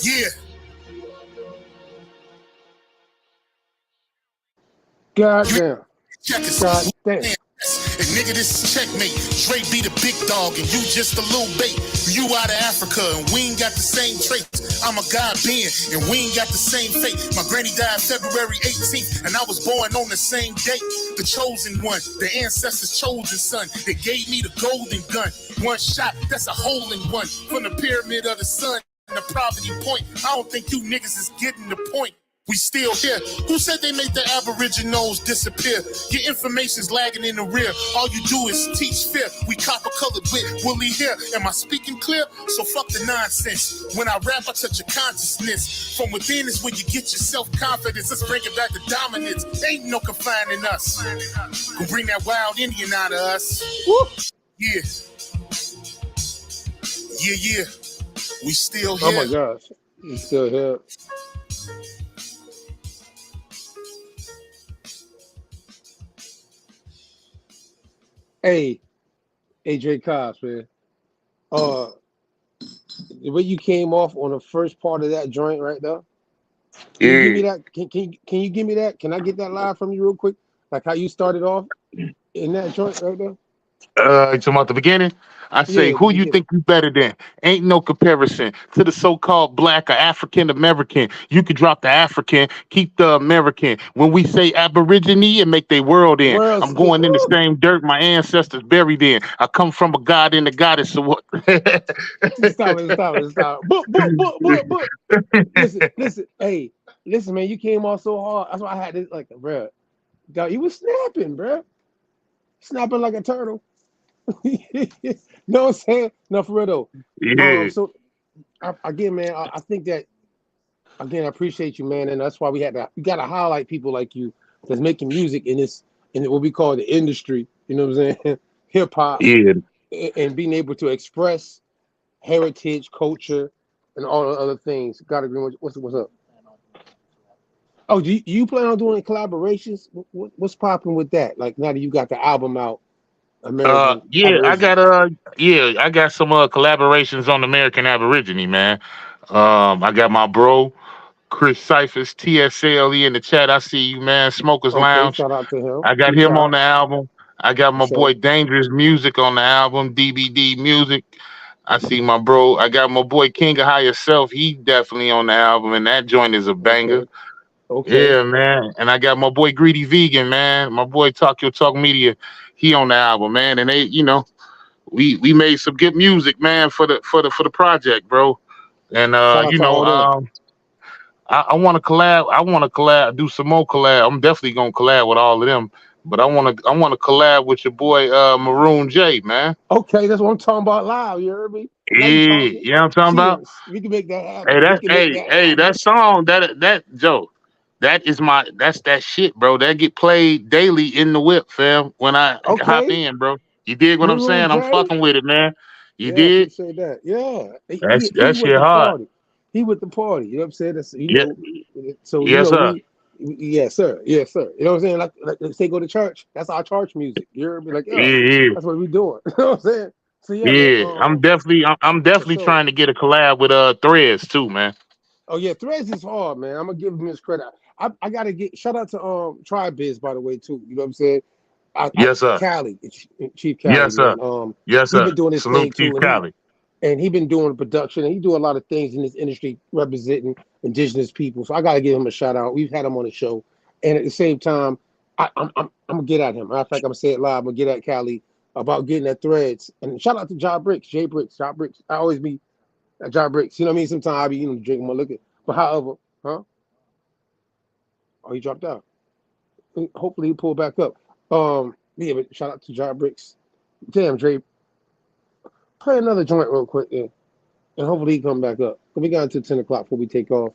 Speaker 2: Yeah.
Speaker 4: Goddamn.
Speaker 2: Check us.
Speaker 4: Goddamn.
Speaker 2: And nigga, this is checkmate. Dre be the big dog and you just a little bait. You out of Africa and we ain't got the same traits. I'm a God being and we ain't got the same fate. My granny died February 18th and I was born on the same date. The chosen one, the ancestors' chosen son. They gave me the golden gun. One shot, that's a hole in one. From the pyramid of the sun and the poverty point. I don't think you niggas is getting the point. We still here. Who said they made the Aboriginals disappear? Your information's lagging in the rear. All you do is teach fear. We copper-colored with woolly hair. Am I speaking clear? So fuck the nonsense. When I rap, I touch your consciousness. From within is where you get your self-confidence. Let's bring it back to dominance. Ain't no confining us. We'll bring that wild Indian out of us. Woo. Yeah. Yeah. We still here.
Speaker 4: Oh my gosh. You still here. Hey, AJ Cobbs, man. The way you came off on the first part of that joint right there. Can you give me
Speaker 7: Yeah.
Speaker 4: that? Can you give me that? Can I get that live from you real quick? Like how you started off in that joint right there?
Speaker 7: You talking about the beginning? I say,
Speaker 4: Yeah, the
Speaker 7: who you
Speaker 4: beginning.
Speaker 7: think you better than? Ain't no comparison to the so-called black or African American. You could drop the African, keep the American. When we say Aborigine and make they world in,
Speaker 4: Where else?
Speaker 7: I'm going in the same dirt my ancestors buried in. I come from a god and a goddess. So what?
Speaker 4: Stop. But. Listen. Hey, listen, man. You came off so hard. That's why I had this. Like, bro, God, you was snapping, bro. Snapping like a turtle. Know what I'm saying? No, for real though.
Speaker 7: Yeah,
Speaker 4: So again, man, I think that again, I appreciate you, man, and that's why we got to highlight people like you that's making music in what we call the industry. You know what I'm saying? Hip hop
Speaker 7: yeah.
Speaker 4: and being able to express heritage, culture, and all the other things. Got to agree with what's up? Oh, do you plan on doing collaborations? What's popping with that? Like now that you got the album out, American
Speaker 7: Yeah,
Speaker 4: Aborigine.
Speaker 7: I got some collaborations on American Aborigine, man. I got my bro Chris Cyphers, TSLE in the chat. I see you, man. Smokers
Speaker 4: Okay,
Speaker 7: Lounge.
Speaker 4: shout out to him.
Speaker 7: I got
Speaker 4: Big
Speaker 7: him on
Speaker 4: shout
Speaker 7: the album. I got
Speaker 4: for
Speaker 7: my
Speaker 4: sure.
Speaker 7: boy Dangerous Music on the album, DBD Music. I see my bro. I got my boy King of Higher Self. He definitely on the album, and that joint is a banger.
Speaker 4: Okay, okay.
Speaker 7: Yeah, man. And I got my boy Greedy Vegan, man. My boy Talk Your Talk Media. He on the album, man. And they, we made some good music, man, for the project, bro. And
Speaker 4: Shout out to all them.
Speaker 7: I want to collab. I want to collab, do some more collab. I'm definitely gonna collab with all of them. But I want to collab with your boy Maroon J, man.
Speaker 4: Okay, that's what I'm talking about live. You heard me?
Speaker 7: Yeah,
Speaker 4: Now you talking.
Speaker 7: you know what I'm talking about?
Speaker 4: Cheers. We can make that
Speaker 7: Hey,
Speaker 4: happen. We
Speaker 7: that's
Speaker 4: can make
Speaker 7: hey,
Speaker 4: that
Speaker 7: hey,
Speaker 4: happen.
Speaker 7: that song, that Joe, that's that shit, bro. That get played daily in the whip, fam. When I hop
Speaker 4: Okay,
Speaker 7: in, bro. You dig what I'm
Speaker 4: Maroon
Speaker 7: saying? I'm
Speaker 4: J.
Speaker 7: fucking with it, man. You
Speaker 4: Yeah, I
Speaker 7: dig?
Speaker 4: appreciate that. Yeah,
Speaker 7: That's
Speaker 4: he
Speaker 7: that
Speaker 4: with
Speaker 7: shit
Speaker 4: the
Speaker 7: hard.
Speaker 4: party. He with the party. You know what I'm saying? That's
Speaker 7: Yeah,
Speaker 4: So
Speaker 7: yes, sir.
Speaker 4: yes sir, yes sir. You know what I'm saying? Like say go to church. That's our church music. You're be like,
Speaker 7: Yeah,
Speaker 4: yeah,
Speaker 7: yeah.
Speaker 4: that's what we doing. You know what I'm saying? So yeah, man.
Speaker 7: Yeah, I'm
Speaker 4: For
Speaker 7: definitely
Speaker 4: sure.
Speaker 7: trying to get a collab with Threads too, man.
Speaker 4: Oh yeah, Threads is hard, man. I'm gonna give him his credit. I gotta get shout out to Try Biz by the way too. You know what I'm saying? I
Speaker 7: Yes, sir.
Speaker 4: Cali, Chief Cali,
Speaker 7: Yes, sir.
Speaker 4: man.
Speaker 7: Yes,
Speaker 4: He
Speaker 7: sir.
Speaker 4: been doing his thing
Speaker 7: Salute Chief
Speaker 4: too,
Speaker 7: Cali.
Speaker 4: and he been doing production and he do a lot of things in this industry representing indigenous people. So I gotta give him a shout out. We've had him on the show, and at the same time, I'm gonna get at him. Matter of fact, I'm gonna say it live. I'm gonna get at Cali about getting that Threads. And shout out to Job Bricks, Jay Bricks, Job Bricks. I always be at Job Bricks. You know what I mean? Sometimes I be drinking my liquor, but however, huh? Oh, he dropped out. Hopefully he pull back up. Yeah, but shout out to Job Bricks. Damn, Dre, play another joint real quick, yeah, and hopefully he come back up. We got until 10 o'clock before we take off.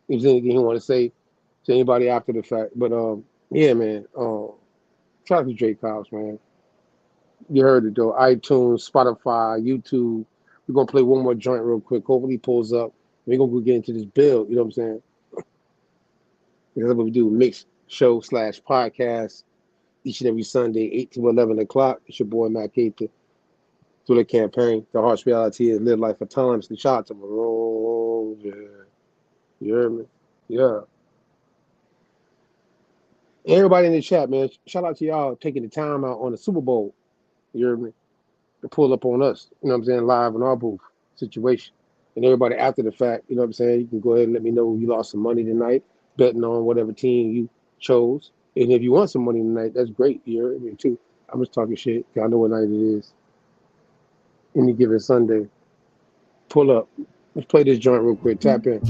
Speaker 4: If there's anything he want to say to anybody after the fact, but yeah, man. Shout out to Drake Cobbs, man. You heard it though. iTunes, Spotify, YouTube. We're gonna play one more joint real quick. Hopefully he pulls up. We're gonna go get into this build. You know what I'm saying? That's what we do. Mix show / podcast each and every Sunday, 8 to 11 o'clock. It's your boy Matt Gaither. Through the campaign, the harsh reality is live life for times. The shout out to Marone, yeah. You heard me? Yeah. Everybody in the chat, man. Shout out to y'all taking the time out on the Super Bowl. You heard me? To pull up on us. You know what I'm saying? Live in our booth situation. And everybody after the fact, you know what I'm saying? You can go ahead and let me know you lost some money tonight, betting on whatever team you chose. And if you want some money tonight, that's great. You heard me too. I'm just talking shit. 'Cause I know what night it is. Any given Sunday. Pull up. Let's play this joint real quick. Tap in.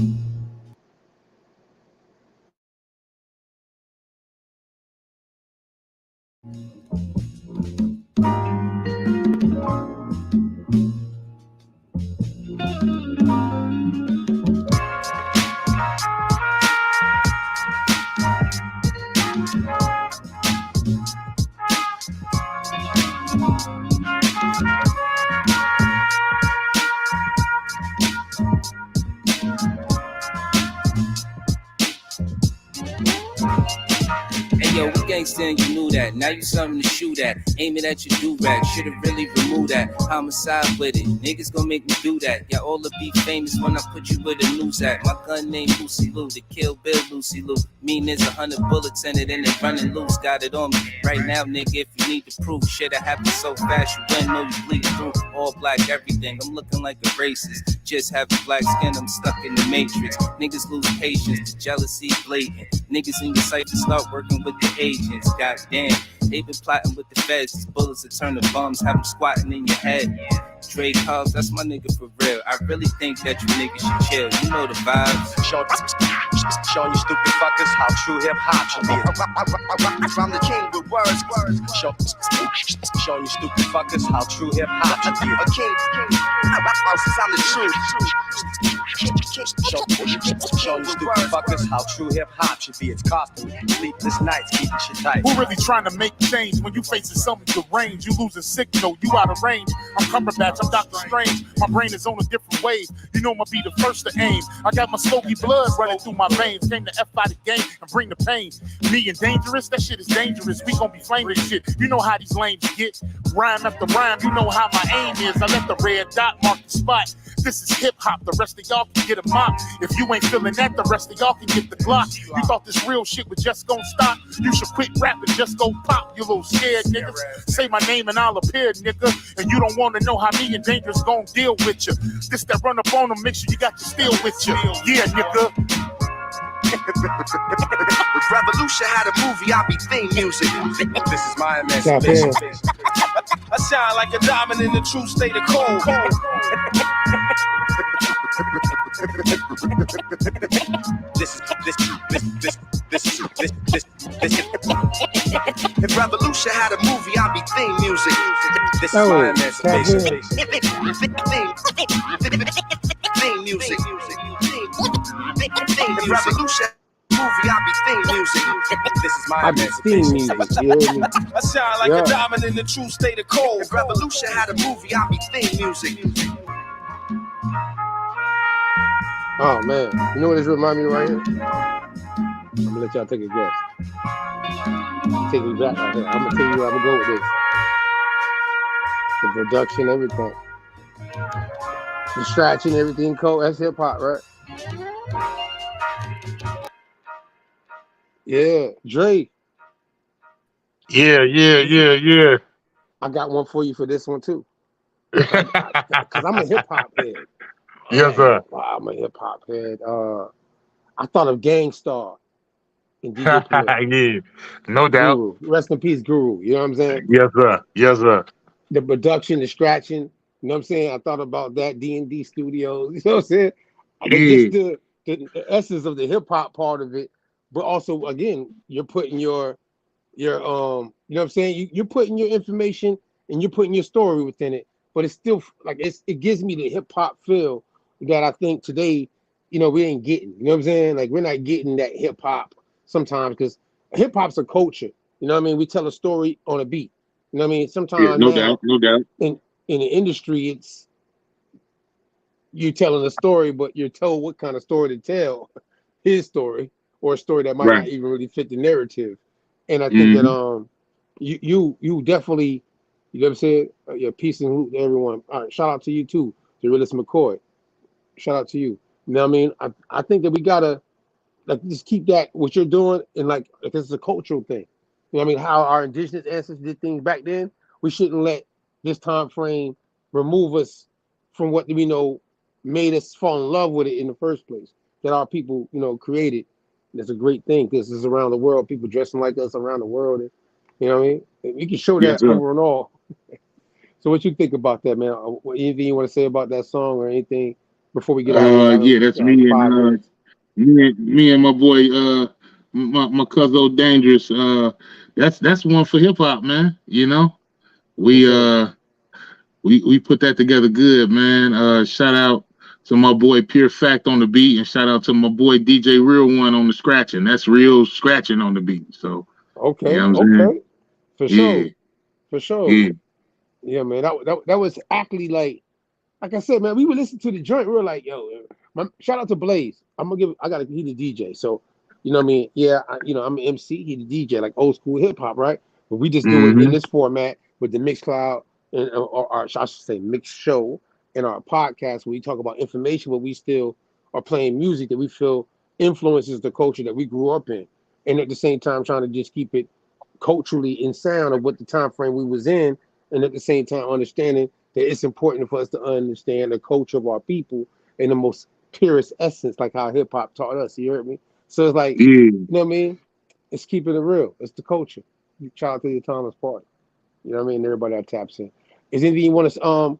Speaker 6: Hey yo, we gangsta and you knew that. Now you something to shoot at. Aiming at your do-rag. Should've really removed that. Homicide with it. Niggas gon' make me do that. Yeah, all the be famous when I put you with a news act. My gun named Lucy Lou. The Kill Bill Lucy Lou. Mean there's 100 bullets in it and it running loose. Got it on me. Right now, nigga, if you need the proof. Shit, that happened so fast you didn't know you bleed through. All black everything. I'm looking like a racist. Just having black skin, I'm stuck in the matrix. Niggas lose patience. The jealousy blatant. Niggas in your sight to start working with the agents. Goddamn, they been plotting with the feds. These bullets that turn to bombs, have them squatting in your head. Dre Cobbs, that's my nigga for real. I really think that you niggas should chill. You know the vibes.
Speaker 8: Showing you stupid fuckers how true hip hop should be. I'm the king with words. Showing you stupid fuckers how true hip hop should be. A king. I'm the truth. Showing you stupid fuckers how true hip hop should be. It's costly. Sleepless nights, keeping shit tight.
Speaker 7: Who really trying to make change when you facing something deranged? You losing signal, you out of range. I'm Cumberbatch, I'm Doctor Strange. My brain is on a different wave. You know I'ma be the first to aim. I got my smoky blood running through my veins. Came to F out the game and bring the pain. Me and dangerous, that shit is dangerous. We gon' be flaming shit. You know how these lames get. Rhyme after rhyme, you know how my aim is. I let the red dot mark the spot. This is hip hop, the rest of y'all can get a mop. If you ain't feeling that, the rest of y'all can get the Glock. You thought this real shit was just gonna stop? You should quit rapping, just go pop, you little scared niggas. Say my name and I'll appear, nigga. And you don't wanna know how me and Dangerous gon' deal with you. This that run up on them, make sure you got your steel with you. Yeah, nigga.
Speaker 8: If Revolution had a movie, I'd be theme music. This is my emancipation. I sound like a diamond in the true state of cold. If Revolution had a movie, I'd be theme music. This is my emancipation. Theme music. If Revolution movie, I'll be theme music. This is my emancipation. I sound like a diamond in the true state of cold. If Revolution had a movie, I'll be theme music.
Speaker 4: Oh man, you know what this remind me of right here? I'm gonna let y'all take a guess. Take me back right here. I'm gonna tell you where I'm gonna go with this. The production, everything. The scratching, everything cold. That's hip hop, right? Yeah, Dre.
Speaker 7: Yeah.
Speaker 4: I got one for you for this one too. Cause I'm a hip hop head.
Speaker 7: Yes, sir.
Speaker 4: Wow, I'm a hip hop head. I thought of Gangstar in DJ Premier.
Speaker 7: Yeah, no doubt.
Speaker 4: Guru. Rest in peace, Guru. You know what I'm saying?
Speaker 7: Yes, sir. Yes, sir.
Speaker 4: The production, the scratching. You know what I'm saying? I thought about that D&D Studios. You know what I'm saying? Just the essence of the hip hop part of it, but also again, you're putting your you know what I'm saying? You're putting your information and you're putting your story within it, but it's still like it gives me the hip hop feel that I think today, you know, we ain't getting. You know what I'm saying? Like we're not getting that hip hop sometimes because hip hop's a culture. You know what I mean? We tell a story on a beat. You know what I mean? Sometimes
Speaker 7: no doubt.
Speaker 4: In the industry, it's you telling a story, but you're told what kind of story to tell, his story, or a story that might not even really fit the narrative. And I think that you definitely, you know what I'm saying? Yeah, peace and root to everyone. All right, shout out to you too, to Realist McCoy. Shout out to you. You know what I mean? I think that we gotta like just keep that what you're doing and like this is a cultural thing. You know what I mean? How our indigenous ancestors did things back then. We shouldn't let this time frame remove us from what we know made us fall in love with it in the first place. That our people, you know, created. That's a great thing because it's around the world. People dressing like us around the world. And, you know what I mean? We can show that over and all. So what you think about that, man? Anything you want to say about that song or anything before we get out?
Speaker 7: Yeah, that's me and me and my boy, my cousin Dangerous. That's one for hip hop, man. You know, we put that together good, man. Shout out to my boy Pure Fact on the beat, and shout out to my boy DJ Real One on the scratching. That's real scratching on the beat. So
Speaker 4: okay,
Speaker 7: you know what I'm saying?
Speaker 4: For sure. Yeah, man. That was actually like I said, man. We would listen to the joint. We were like, yo, shout out to Blaze. He the DJ. So you know what I mean? Yeah, I'm an MC. He the DJ, like old school hip hop, right? But we just do it in this format with the Mixcloud and or I should say mixed show. In our podcast, where we talk about information, but we still are playing music that we feel influences the culture that we grew up in, and at the same time trying to just keep it culturally in sound of what the time frame we was in, and at the same time understanding that it's important for us to understand the culture of our people in the most purest essence, like how hip hop taught us. You heard me? So it's like, you know what I mean? It's keeping it real. It's the culture. You shout out to the Thomas Party. You know what I mean? Everybody that taps in. Is anything you want to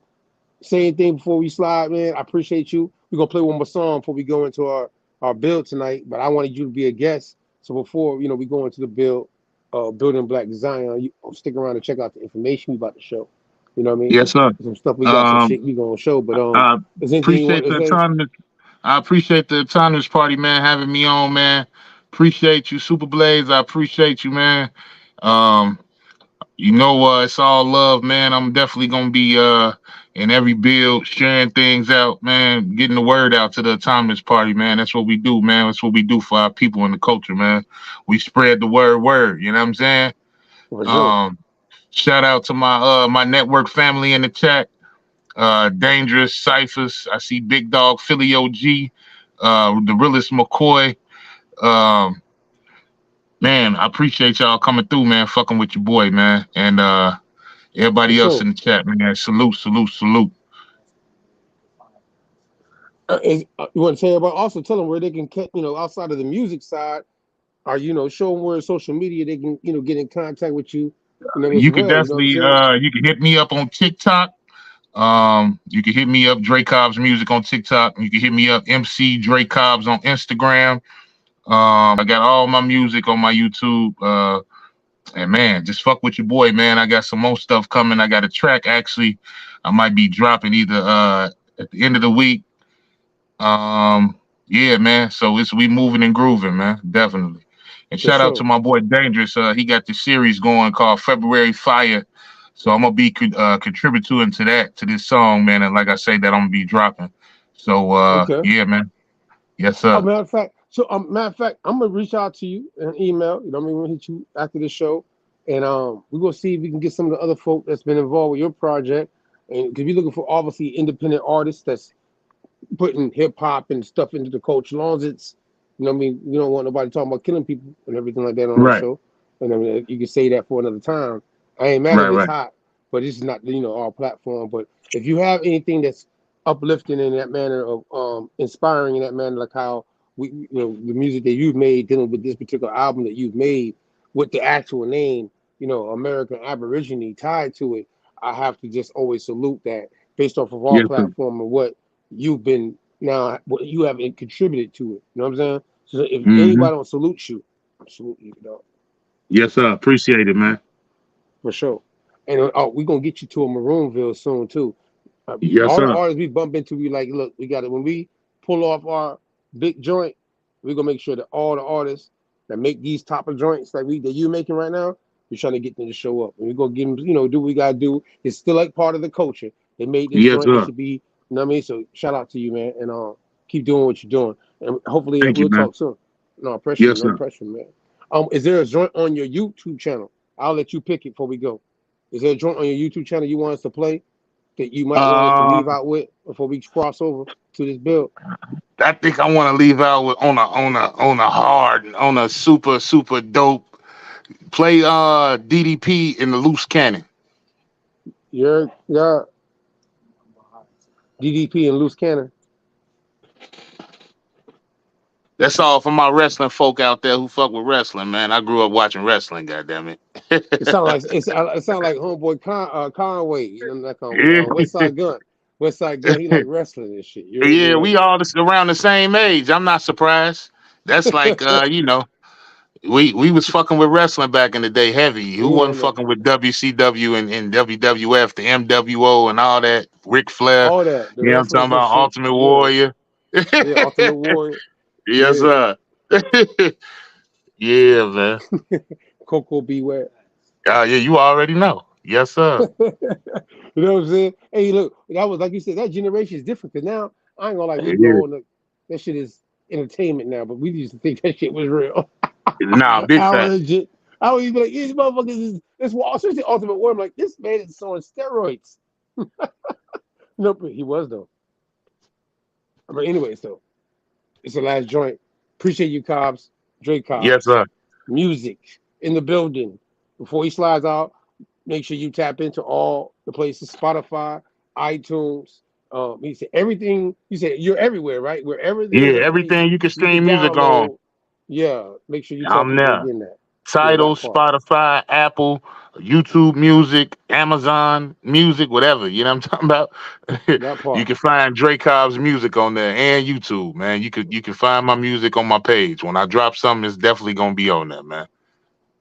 Speaker 4: say anything before we slide, man? I appreciate you. We're gonna play one more song before we go into our build tonight, but I wanted you to be a guest. So before we go into the build, building Black Zion, you stick around and check out the information we about to show. You know what I mean?
Speaker 7: Yes, sir.
Speaker 4: Some stuff we got, some shit we gonna show. But is anything you want to say?
Speaker 7: I appreciate the autonomous party, man, having me on, man. Appreciate you, Super Blades. I appreciate you, man. Um, it's all love, man. I'm definitely gonna be in every build, sharing things out, man, getting the word out to the autonomous party, man. That's what we do, man. That's what we do for our people in the culture, man. We spread the word. You know what I'm saying?
Speaker 4: For sure.
Speaker 7: Um, Shout out to my network family in the chat. Dangerous Cyphers. I see Big Dog Philly OG, the realest McCoy. Um, man, I appreciate y'all coming through, man, fucking with your boy, man. And
Speaker 4: For
Speaker 7: everybody else
Speaker 4: sure.
Speaker 7: in the chat, man. Salute, salute, salute.
Speaker 4: You want to tell everybody, also tell them where they can get, outside of the music side, or, show them where social media they can, get in contact with you, as
Speaker 7: You could
Speaker 4: well. You know what I'm
Speaker 7: definitely
Speaker 4: saying?
Speaker 7: you can hit me up on TikTok. You can hit me up Dre Cobbs Music on TikTok. You can hit me up MC Dre Cobbs on Instagram. I got all my music on my YouTube. And man, just fuck with your boy, man. I got some more stuff coming. I got a track actually. I might be dropping either at the end of the week. Yeah, man. So we moving and grooving, man. Definitely. And
Speaker 4: For
Speaker 7: shout out to
Speaker 4: sure.
Speaker 7: my boy Dangerous. He got the series going called February Fire. So I'm gonna be contributing to this song, man. And like I say, that I'm gonna be dropping. So
Speaker 4: Okay.
Speaker 7: yeah, man. Yes,
Speaker 4: Oh,
Speaker 7: sir.
Speaker 4: matter of fact, I'm gonna reach out to you in an email. You know what I mean? We'll hit you after the show, and we're gonna see if we can get some of the other folk that's been involved with your project, and because we're looking for obviously independent artists that's putting hip hop and stuff into the culture. As long as it's, what I mean, we don't want nobody talking about killing people and everything like that on our
Speaker 7: Right,
Speaker 4: show. And I mean, you can say that for another time. I ain't mad
Speaker 7: right,
Speaker 4: if it's
Speaker 7: right.
Speaker 4: hot, but it's not, our platform. But if you have anything that's uplifting in that manner of inspiring in that manner, like how the music that you've made dealing with this particular album that you've made with the actual name, American Aborigine tied to it, I have to just always salute that based off of our
Speaker 7: Yes, sir.
Speaker 4: platform and what you have contributed to it. You know what I'm saying? So if
Speaker 7: Hmm.
Speaker 4: anybody don't salute you, I salute you, dog,
Speaker 7: Yes, sir. Appreciate it, man.
Speaker 4: for sure. And we're gonna get you to a Maroonville soon too.
Speaker 7: Yes,
Speaker 4: All the
Speaker 7: sir.
Speaker 4: artists we bump into, we like, look, we got it. When we pull off our big joint, we're gonna make sure that all the artists that make these type of joints that you making right now, we're trying to get them to show up. And we're gonna give them, do what we gotta do. It's still like part of the culture. They made this
Speaker 7: Yes,
Speaker 4: joint, it
Speaker 7: sir.
Speaker 4: should be, you know what I mean? So shout out to you, man, and keep doing what you're doing. And hopefully
Speaker 7: Thank you,
Speaker 4: we'll
Speaker 7: man.
Speaker 4: talk soon. No pressure,
Speaker 7: Yes,
Speaker 4: no
Speaker 7: sir.
Speaker 4: pressure, man. Is there a joint on your YouTube channel? I'll let you pick it before we go. Is there a joint on your YouTube channel you want us to play that you might want us to
Speaker 7: Uh,
Speaker 4: leave out with before we cross over to this build?
Speaker 7: I think I want to leave out with on a super dope play. DDP in the loose cannon.
Speaker 4: Yeah, DDP and Loose Cannon.
Speaker 7: That's all for my wrestling folk out there who fuck with wrestling, man. I grew up watching wrestling. Goddamn it.
Speaker 4: It sound like homeboy Conway. Not Conway.
Speaker 7: Yeah,
Speaker 4: West Side Gun. West Side Gun. He like wrestling and shit. You heard me
Speaker 7: yeah.
Speaker 4: right?
Speaker 7: We all around the same age. I'm not surprised. That's like we was fucking with wrestling back in the day, heavy. Who
Speaker 4: Yeah,
Speaker 7: wasn't
Speaker 4: man.
Speaker 7: fucking with WCW and WWF, the MWO and all that? Ric Flair.
Speaker 4: All that the
Speaker 7: You know what I'm talking
Speaker 4: wrestlers and
Speaker 7: about?
Speaker 4: shit.
Speaker 7: Ultimate
Speaker 4: Yeah,
Speaker 7: Warrior.
Speaker 4: yeah. Ultimate Warrior.
Speaker 7: Yes,
Speaker 4: Yeah.
Speaker 7: sir. Yeah, man.
Speaker 4: Coco Beware.
Speaker 7: Yeah, you already know. Yes, sir.
Speaker 4: You know what I'm saying? Hey, look, that was like you said. That generation is different. Cause now I ain't gonna like we
Speaker 7: Yeah.
Speaker 4: go on that shit is entertainment now, but we used to think that shit was real.
Speaker 7: Nah, big
Speaker 4: I
Speaker 7: fact.
Speaker 4: was legit. I would be like, these motherfuckers is this wall, especially Ultimate Warrior. I'm like, this man is on steroids. Nope, he was though. But anyways, though, it's the last joint. Appreciate you, Cobbs, Dre
Speaker 7: Yes,
Speaker 4: Cobbs.
Speaker 7: sir.
Speaker 4: Music in the building. Before he slides out, make sure you tap into all the places: Spotify, iTunes. He said everything. You said you're everywhere, right? Wherever there's
Speaker 7: Yeah,
Speaker 4: a place
Speaker 7: everything you can
Speaker 4: you can
Speaker 7: stream music on,
Speaker 4: download. Yeah, make sure you tap
Speaker 7: I'm
Speaker 4: into
Speaker 7: there.
Speaker 4: getting that. Yeah,
Speaker 7: Tidal,
Speaker 4: that part.
Speaker 7: Spotify, Apple, YouTube Music, Amazon Music, whatever. You know what I'm talking about?
Speaker 4: That
Speaker 7: You
Speaker 4: part.
Speaker 7: can find Dre Cobb's music on there and YouTube, man. You can find my music on my page. When I drop something, it's definitely gonna be on there, man.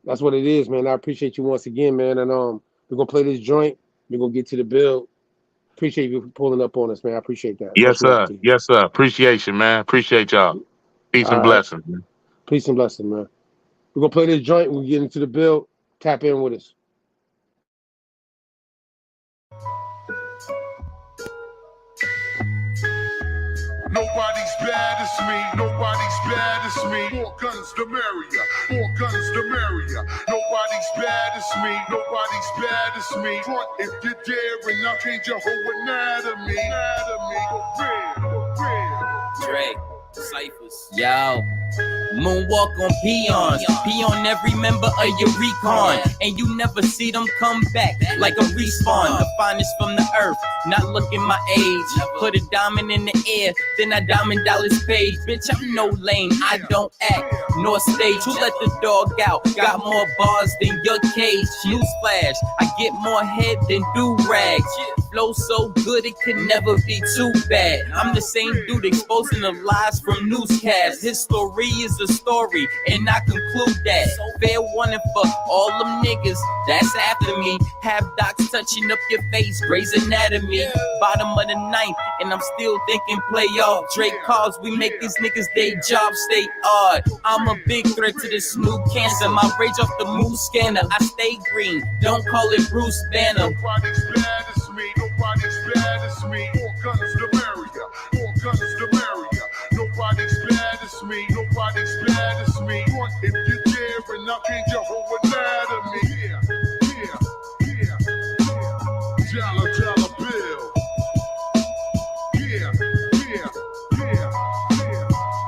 Speaker 4: That's what it is, man. I appreciate you once again, man. And we're gonna play this joint. We're gonna get to the build. Appreciate you pulling up on us, man. I appreciate that.
Speaker 7: Yes,
Speaker 4: Much love
Speaker 7: sir.
Speaker 4: to you.
Speaker 7: Yes, sir. Appreciation, man. Appreciate y'all. Peace
Speaker 4: All
Speaker 7: and
Speaker 4: right.
Speaker 7: blessings, man.
Speaker 4: Peace and blessing, man. We're gonna play this joint. We'll get into the build. Tap in with us.
Speaker 9: Nobody's bad as me, nobody's bad as me. More guns, the merrier, more guns, the merrier. Nobody's bad as me, nobody's bad as me. Front if you dare, and I'll change your whole anatomy. For real.
Speaker 6: Dre, Cyphers. Yo. Moonwalk on peons, peon every member of your recon, and you never see them come back like a respawn. The finest from the earth, not looking my age. Put a diamond in the air, then I diamond dollars paid. Bitch, I'm no lame, I don't act nor stage. Who let the dog out? Got more bars than your cage. Newsflash, I get more head than do-rags. Flow so good it could never be too bad. I'm the same dude exposing the lies from newscasts. His story is a story, and I conclude that. Fair warning for all them niggas that's after me. Have docs touching up your face, Grey's Anatomy. Bottom of the ninth, and I'm still thinking playoff. Drake Cobbs, we make these niggas day job stay odd. I'm a big threat to this new cancer. My rage off the mood scanner. I stay green, don't call it Bruce Banner.
Speaker 9: Nobody's bad as me, nobody's bad as me. More guns, the merrier, more guns, the merrier. Nobody's bad as me, nobody's bad as me. Front if you dare, and I'll change your whole anatomy. Yeah. Dollar bill. Yeah.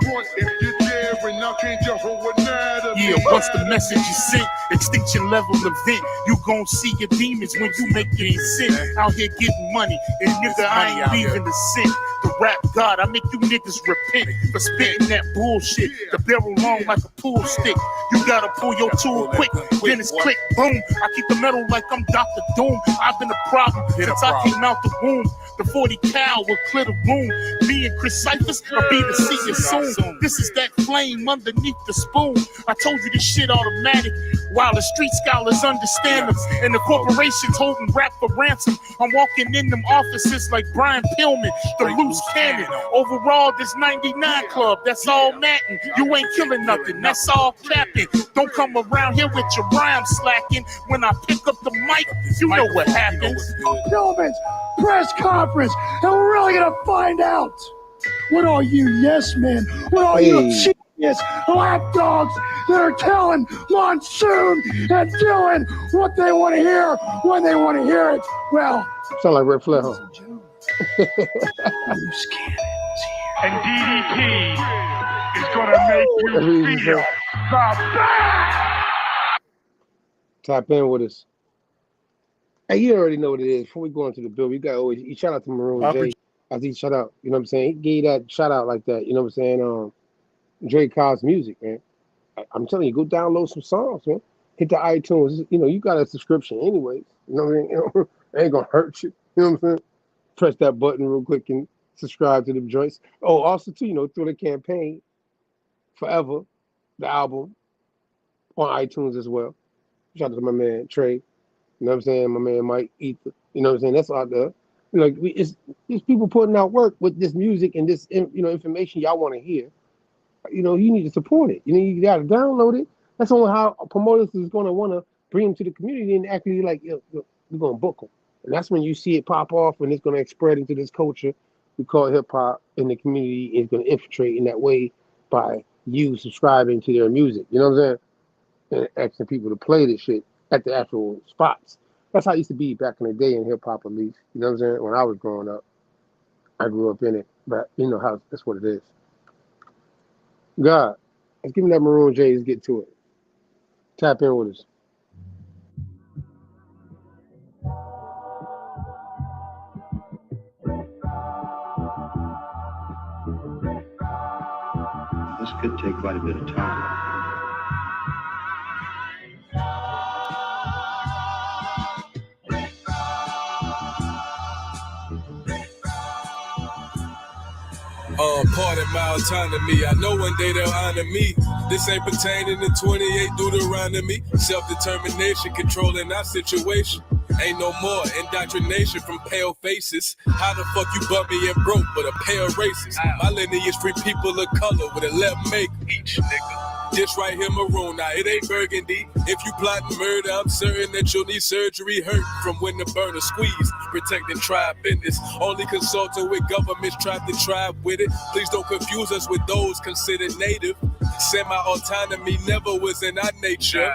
Speaker 9: Front if you dare, and I'll change your whole anatomy.
Speaker 10: Yeah, once the message is sent, extinction level event, you gon' see your demons when you make it sin. Out here getting money, and nigga, I ain't leaving the sin. The rap god, I make you niggas repent for spitting that bullshit. The barrel long like a pool stick. You gotta pull your tool quick, then it's click, boom. I keep the metal like I'm Dr. Doom. I've been a problem since I came out the womb. The 40 cal will clear the room. Me and Chris Cyphers will be the seeing soon. This is that flame underneath the spoon. I told you this shit automatic. While the street scholars understand them, and the corporations holding rap for ransom. I'm walking in them offices like Brian Pillman, the loose cannon. Overall, this 99 club, that's all matting. You ain't killing nothing, that's all capping. Don't come around here with your rhymes slacking. When I pick up the mic, you know what happens.
Speaker 11: Pillman's press conference, and we're really gonna find out what all you yes men, what all you genius lapdogs that are telling Monsoon and Dylan what they want to hear when they want to hear it. Well,
Speaker 4: sound like Red Flair, huh?
Speaker 9: And DDP is gonna make you feel the best.
Speaker 4: Tap in with us. Hey, you already know what it is. Before we go into the bill, you got always you shout out to Maroon J. I think shout out, you know what I'm saying? He gave that shout out like that, you know what I'm saying? Dre Cobbs music, man. I'm telling you, go download some songs, man. Hit the iTunes. You know, you got a subscription anyways. You know what I mean? You know, it ain't gonna hurt you. You know what I'm saying? Press that button real quick and subscribe to the joints. Oh, also too, you know, through the campaign, Forever, the album on iTunes as well. Shout out to my man Trey. You know what I'm saying? My man Mike Ether. You know what I'm saying? That's out there. You know, it's people putting out work with this music and this, you know, information y'all want to hear. You know, you need to support it. You know, you got to download it. That's only how promoters is going to want to bring them to the community and actually like, we're going to book them. And that's when you see it pop off and it's going to spread into this culture we call hip hop in the community. Is going to infiltrate in that way by you subscribing to their music. You know what I'm saying? And asking people to play this shit at the actual spots. That's how it used to be back in the day in hip hop, at least. You know what I'm saying? When I was growing up, I grew up in it, but you know how that's what it is. God, let's give me that Maroon J. Let's get to it. Tap in with us.
Speaker 12: This could take quite a bit of time.
Speaker 3: Pardon my autonomy. I know one day they'll honor me. This ain't pertaining to 28 Deuteronomy. Self-determination, controlling our situation. Ain't no more indoctrination from pale faces. How the fuck you bummy and broke but a pair of races? My lineage free people of color with a left make each nigga. This right here maroon, now it ain't burgundy. If you plotting murder, I'm certain that you'll need surgery. Hurt from when the burner squeeze. Protecting tribe business. Only consulting with governments, tribe to tribe with it. Please don't confuse us with those considered native. Semi-autonomy never was in our nature.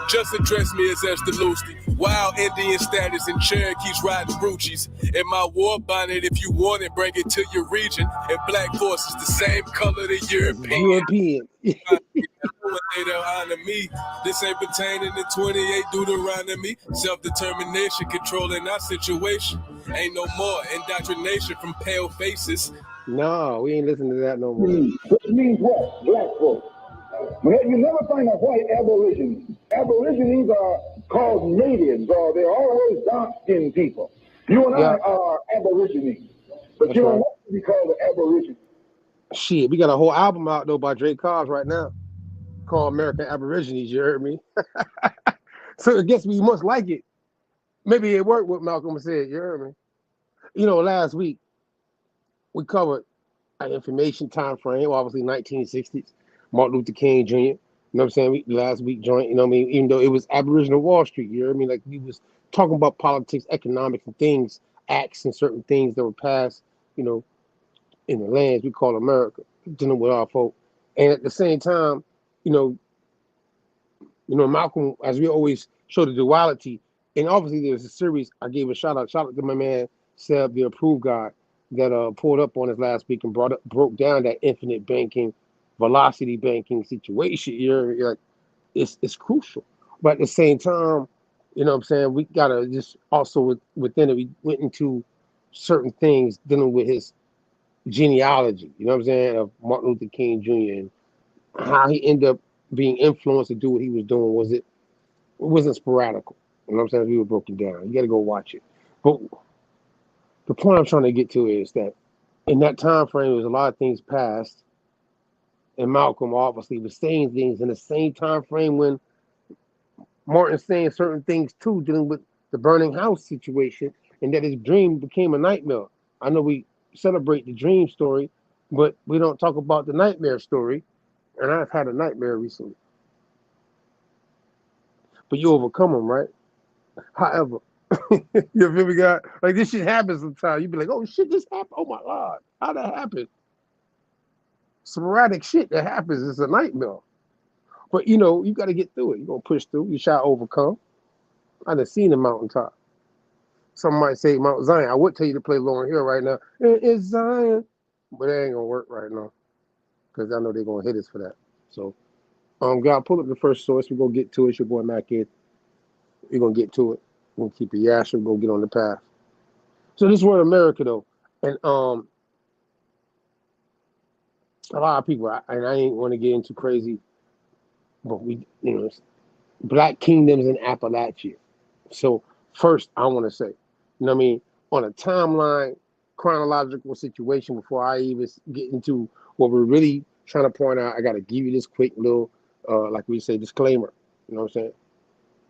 Speaker 3: Just address me as Esther Lucy. Wild Indian status and Cherokees riding Ruchis. In my war bonnet, if you want it, bring it to your region. And black forces the same color the European. They don't honor me. This ain't pertaining to 28 Deuteronomy. Self-determination, controlling our situation. Ain't no more indoctrination from pale faces.
Speaker 4: No, we ain't listening to that no more.
Speaker 11: Which means what? Black folks. You never find a white aborigines. Aborigines are called natives, or they're always dark-skinned people. You and I are aborigines, but you don't want to be called an aborigine.
Speaker 4: Shit, we got a whole album out though by Cobbs right now called American Aborigines. You heard me? So I guess we must like it. Maybe it worked what Malcolm said. You heard me? You know, last week we covered an information time frame, obviously 1960s. Martin Luther King Jr. You know what I'm saying? Last week joint, you know what I mean? Even though it was Aboriginal Wall Street, you know what I mean? Like we was talking about politics, economics, and things, acts, and certain things that were passed, you know, in the lands we call America, dealing with our folk. And at the same time, you know, Malcolm, as we always show the duality, and obviously there's a series I gave a shout out to my man Seb, the approved guy, that pulled up on us last week and broke down that infinite banking, velocity banking situation. You're like, it's crucial. But at the same time, you know what I'm saying, we gotta just also within it, we went into certain things dealing with his genealogy, you know what I'm saying, of Martin Luther King Jr. and how he ended up being influenced to do what he was doing. It wasn't sporadical. You know what I'm saying? We were broken down. You got to go watch it. But the point I'm trying to get to is that in that time frame, there was a lot of things passed, and Malcolm obviously was saying things in the same time frame when Martin's saying certain things too, dealing with the burning house situation, and that his dream became a nightmare. I know we celebrate the dream story, but we don't talk about the nightmare story. And I've had a nightmare recently. But you overcome them, right? However, you feel me, God? Like this shit happens sometimes. You be like, oh shit, this happened. Oh my God, how'd that happen? Sporadic shit that happens is a nightmare. But you know, you got to get through it. You're going to push through. You shall overcome. I done seen the mountaintop. Some might say Mount Zion. I would tell you to play Lauryn Hill right now. It's Zion. But it ain't going to work right now. Because I know they're going to hit us for that. So, God, pull up the first source. We're going to get to it. It's your boy Mac Ed. We're going to get to it. We're going to keep it yasher. We're going to get on the path. So this word America, though. And a lot of people, and I ain't want to get into crazy, but Black kingdoms in Appalachia. So first, I want to say, you know what I mean, on a timeline, chronological situation, before I even get into what we're really trying to point out, I got to give you this quick little, like we say, disclaimer. You know what I'm saying?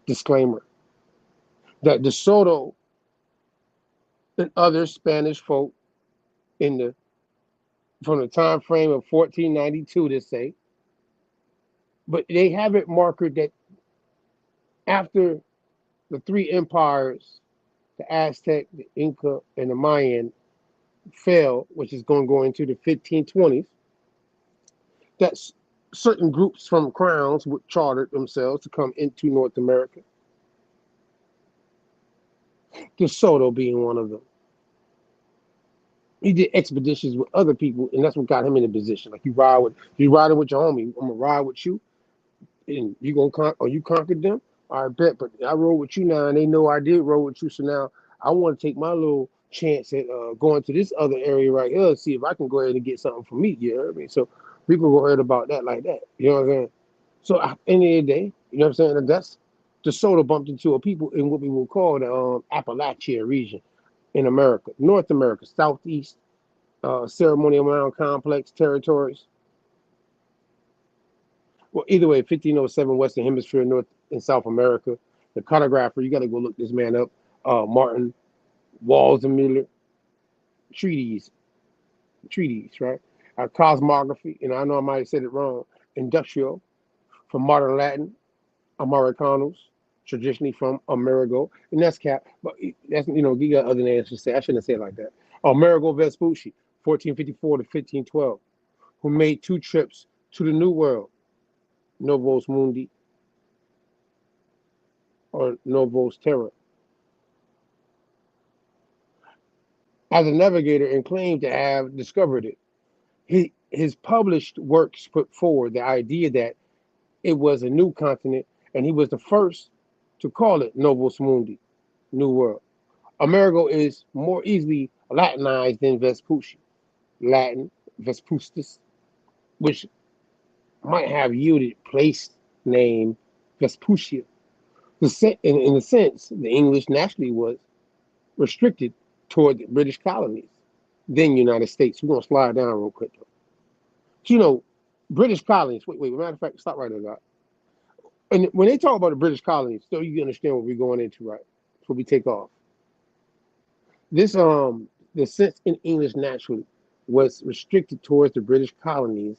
Speaker 4: Disclaimer. That De Soto and other Spanish folk from the time frame of 1492, to say, but they have it marked that after the three empires, the Aztec, the Inca, and the Mayan, fell, which is going to go into the 1520s, that certain groups from crowns would charter themselves to come into North America. De Soto being one of them. He did expeditions with other people, and that's what got him in a position. Like you riding with your homie. I'm gonna ride with you, and you conquered them. I bet, but I rode with you now, and they know I did roll with you. So now I want to take my little chance at going to this other area right here and see if I can go ahead and get something for me. You know what I mean? So people go ahead about that like that. You know what I'm saying? So at the end of the day, you know what I'm saying? And that's De Soto bumped into a people in what we will call the Appalachia region in America, North America, Southeast, ceremonial mound complex territories. Well, either way, 1507 Western Hemisphere, North and South America, the cartographer. You got to go look this man up. Martin Walsmiller treatise, right? Cosmography, and I know I might have said it wrong. Industrial from modern Latin, Americanus, traditionally from Amerigo, and that's cap. But that's you got other names to say. I shouldn't have said it like that. Amerigo Vespucci, 1454 to 1512, who made two trips to the New World, Novos Mundi or Novos Terra, as a navigator and claimed to have discovered it. His published works put forward the idea that it was a new continent, and he was the first to call it Novus Mundi, New World. Amerigo is more easily Latinized than Vespucci, Latin Vespustus, which might have yielded place name Vespucia. In a sense, the English naturally was restricted toward the British colonies, then United States. We're going to slide down real quick, though. So, British colonies, matter of fact, stop right there, God. And when they talk about the British colonies, so you understand what we're going into, right? So we take off. This the sense in English naturally was restricted towards the British colonies,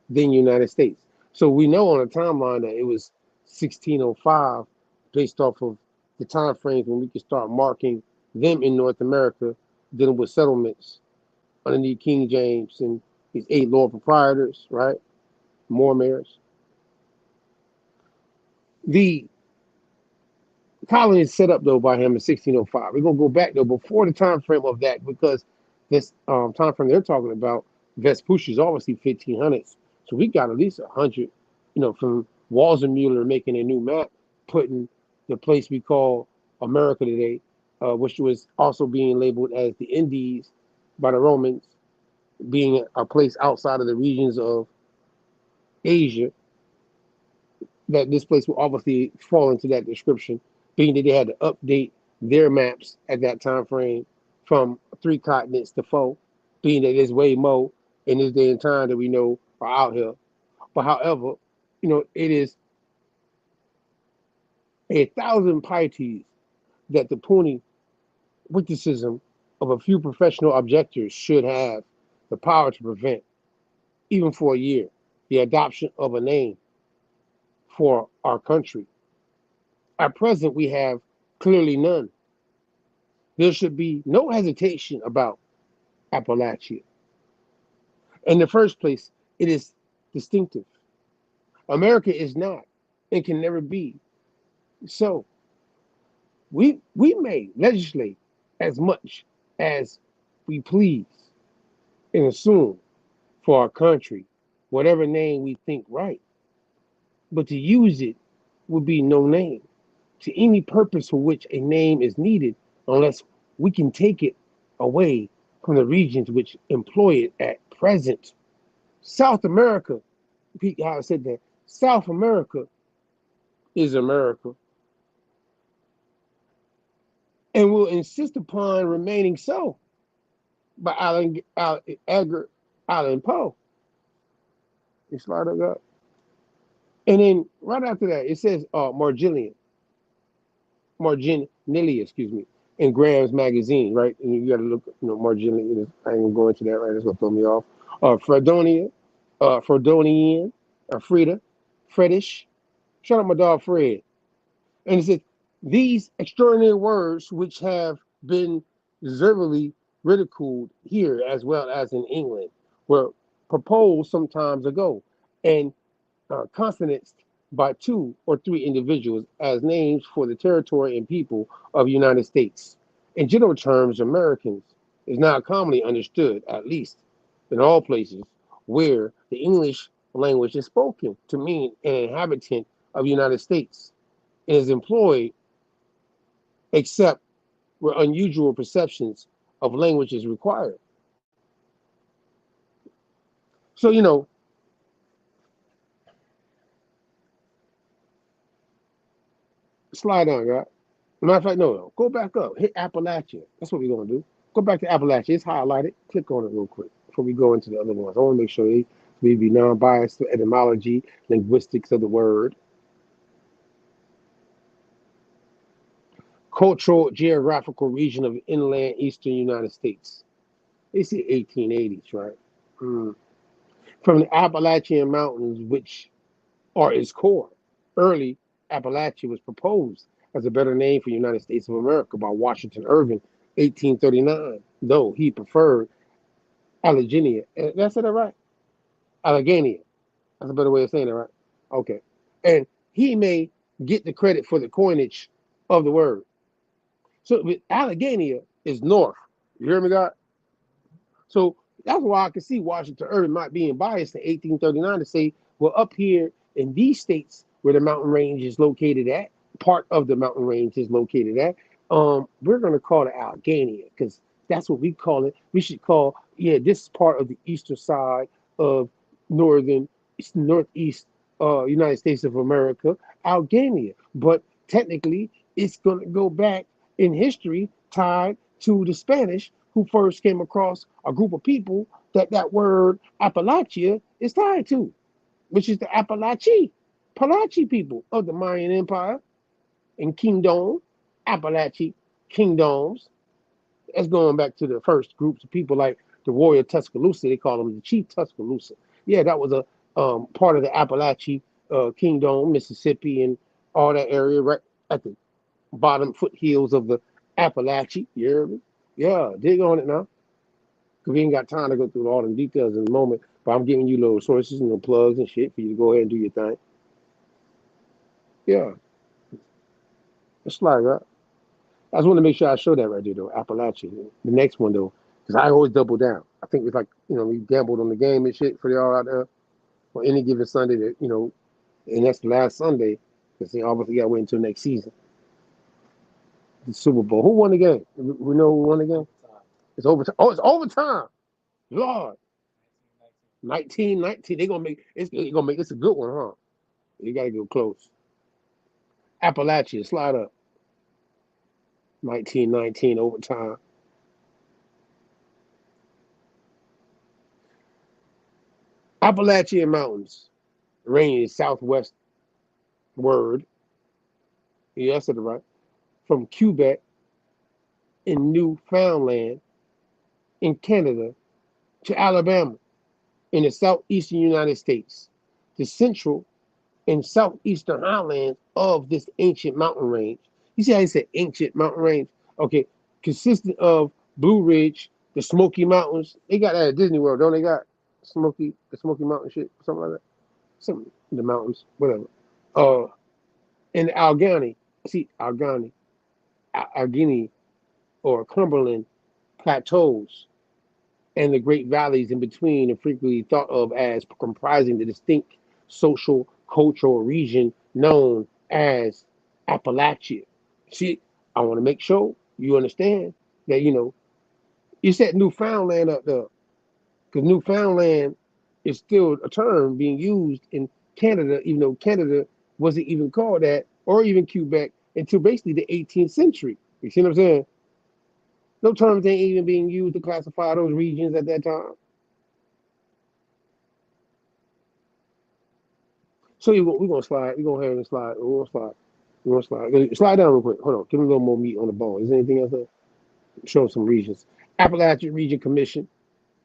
Speaker 4: then United States. So we know on the timeline that it was 1605, based off of the time frames when we can start marking them in North America, dealing with settlements underneath King James and his 8 Lord Proprietors, right? More mayors. The colony is set up though by him in 1605. We're gonna go back though before the time frame of that, because this time frame they're talking about, Vespucci is obviously 1500s. So we got at least 100, from Walsenmuller making a new map, putting the place we call America today, which was also being labeled as the Indies by the Romans, being a place outside of the regions of Asia, that this place will obviously fall into that description, being that they had to update their maps at that time frame from 3 continents to 4, being that there's way more in this day and time that we know are out here. But however, it is 1,000 pieties that the puny witticism of a few professional objectors should have the power to prevent, even for a year, the adoption of a name for our country. At present, we have clearly none. There should be no hesitation about Appalachia. In the first place, it is distinctive. America is not and can never be. So we may legislate as much as we please and assume for our country whatever name we think right. But to use it would be no name to any purpose for which a name is needed, unless we can take it away from the regions which employ it at present. South America, Pete Howard said that, South America is America and will insist upon remaining so by Edgar Allan Poe. You slide up. And then right after that, it says Marginilia, excuse me, in Graham's magazine, right? And you got to look, Marginilia. I ain't gonna go into that, right? That's gonna throw me off. Fredonian, Frida, Fredish. Shout out my dog Fred. And it says these extraordinary words, which have been deservedly ridiculed here as well as in England, were proposed some times ago, and consonants by 2 or 3 individuals as names for the territory and people of the United States. In general terms, Americans is now commonly understood, at least in all places where the English language is spoken, to mean an inhabitant of the United States. It is employed except where unusual perceptions of language is required. So, slide on, right? Matter of fact, no. Go back up. Hit Appalachia. That's what we're going to do. Go back to Appalachia. It's highlighted. Click on it real quick before we go into the other ones. I want to make sure we be non-biased to etymology, linguistics of the word. cultural geographical region of inland eastern United States. They say 1880s, right? Mm. From the Appalachian Mountains, which are its core. Early Appalachia was proposed as a better name for United States of America by Washington Irving, 1839, though he preferred Allegheny. Did I say that right? Allegheny. That's a better way of saying it, right? Okay. And he may get the credit for the coinage of the word. So Allegheny is north. You hear me, God? So that's why I can see Washington Irving might be biased in 1839 to say, well, up here in these states where the mountain range is located at, part of the mountain range is located at, we're going to call it Allegheny because that's what we call it. We should call, this is part of the eastern side of northern, northeast United States of America, Allegheny. But technically, it's going to go back in history tied to the Spanish who first came across a group of people that word Appalachia is tied to, which is the Appalachi people of the Mayan Empire and Kingdom, Appalachi kingdoms. That's going back to the first groups of people like the warrior Tuscaloosa. They call them the Chief Tuscaloosa. Yeah, that was a part of the Appalachi Kingdom, Mississippi, and all that area right at the bottom foothills of the Appalachia. You hear me? Yeah, dig on it now. Because we ain't got time to go through all the details in a moment. But I'm giving you little sources and little plugs and shit for you to go ahead and do your thing. Yeah. It's like that. I just want to make sure I show that right there, though. Appalachia. The next one, though, because I always double down. I think it's like, we gambled on the game and shit for y'all out there on any given Sunday that, and that's the last Sunday because they obviously got to wait until next season. The Super Bowl. Who won the game? We know who won the game? It's overtime. Oh, it's overtime. Lord. 1919. They're gonna make it's a good one, huh? You gotta go close. Appalachia, slide up. 1919 overtime. Appalachian Mountains range southwestward. Yeah, I said it right. From Quebec in Newfoundland in Canada to Alabama in the southeastern United States, the central and southeastern highlands of this ancient mountain range. You see how he said ancient mountain range? Okay, consisting of Blue Ridge, the Smoky Mountains. They got that at Disney World, don't they? Got the Smoky Mountain shit, something like that. Some the mountains, whatever. And Allegheny, Allegheny, or Cumberland plateaus and the great valleys in between are frequently thought of as comprising the distinct social cultural region known as Appalachia. See, I want to make sure you understand that, you said Newfoundland up there, because Newfoundland is still a term being used in Canada, even though Canada wasn't even called that, or even Quebec, until basically the 18th century. You see what I'm saying? No terms ain't even being used to classify those regions at that time. So we're gonna slide. We're gonna have and slide. We're gonna slide. We're gonna slide. Slide down real quick. Hold on. Give me a little more meat on the bone. Is there anything else? Show some regions. Appalachian Region Commission,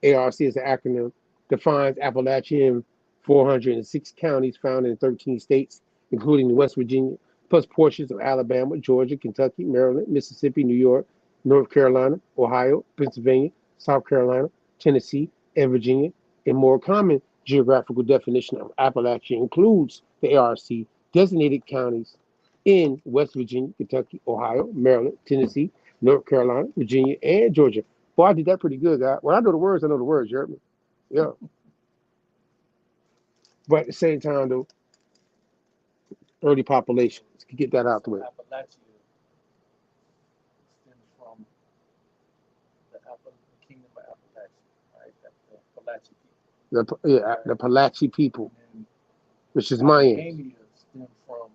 Speaker 4: ARC is the acronym, defines Appalachian 406 counties found in 13 states, including West Virginia, plus portions of Alabama, Georgia, Kentucky, Maryland, Mississippi, New York, North Carolina, Ohio, Pennsylvania, South Carolina, Tennessee, and Virginia. A more common geographical definition of Appalachia includes the ARC designated counties in West Virginia, Kentucky, Ohio, Maryland, Tennessee, North Carolina, Virginia, and Georgia. Boy, I did that pretty good, guy. When I know the words, I know the words, you heard me? Yeah. But at the same time, though, early populations. Get that out the way.
Speaker 13: Appalachia stems from the kingdom of Appalachia, right? The Appalachian people.
Speaker 4: The Appalachian people,
Speaker 13: And
Speaker 4: which is Mayan.
Speaker 13: Allegheny stem from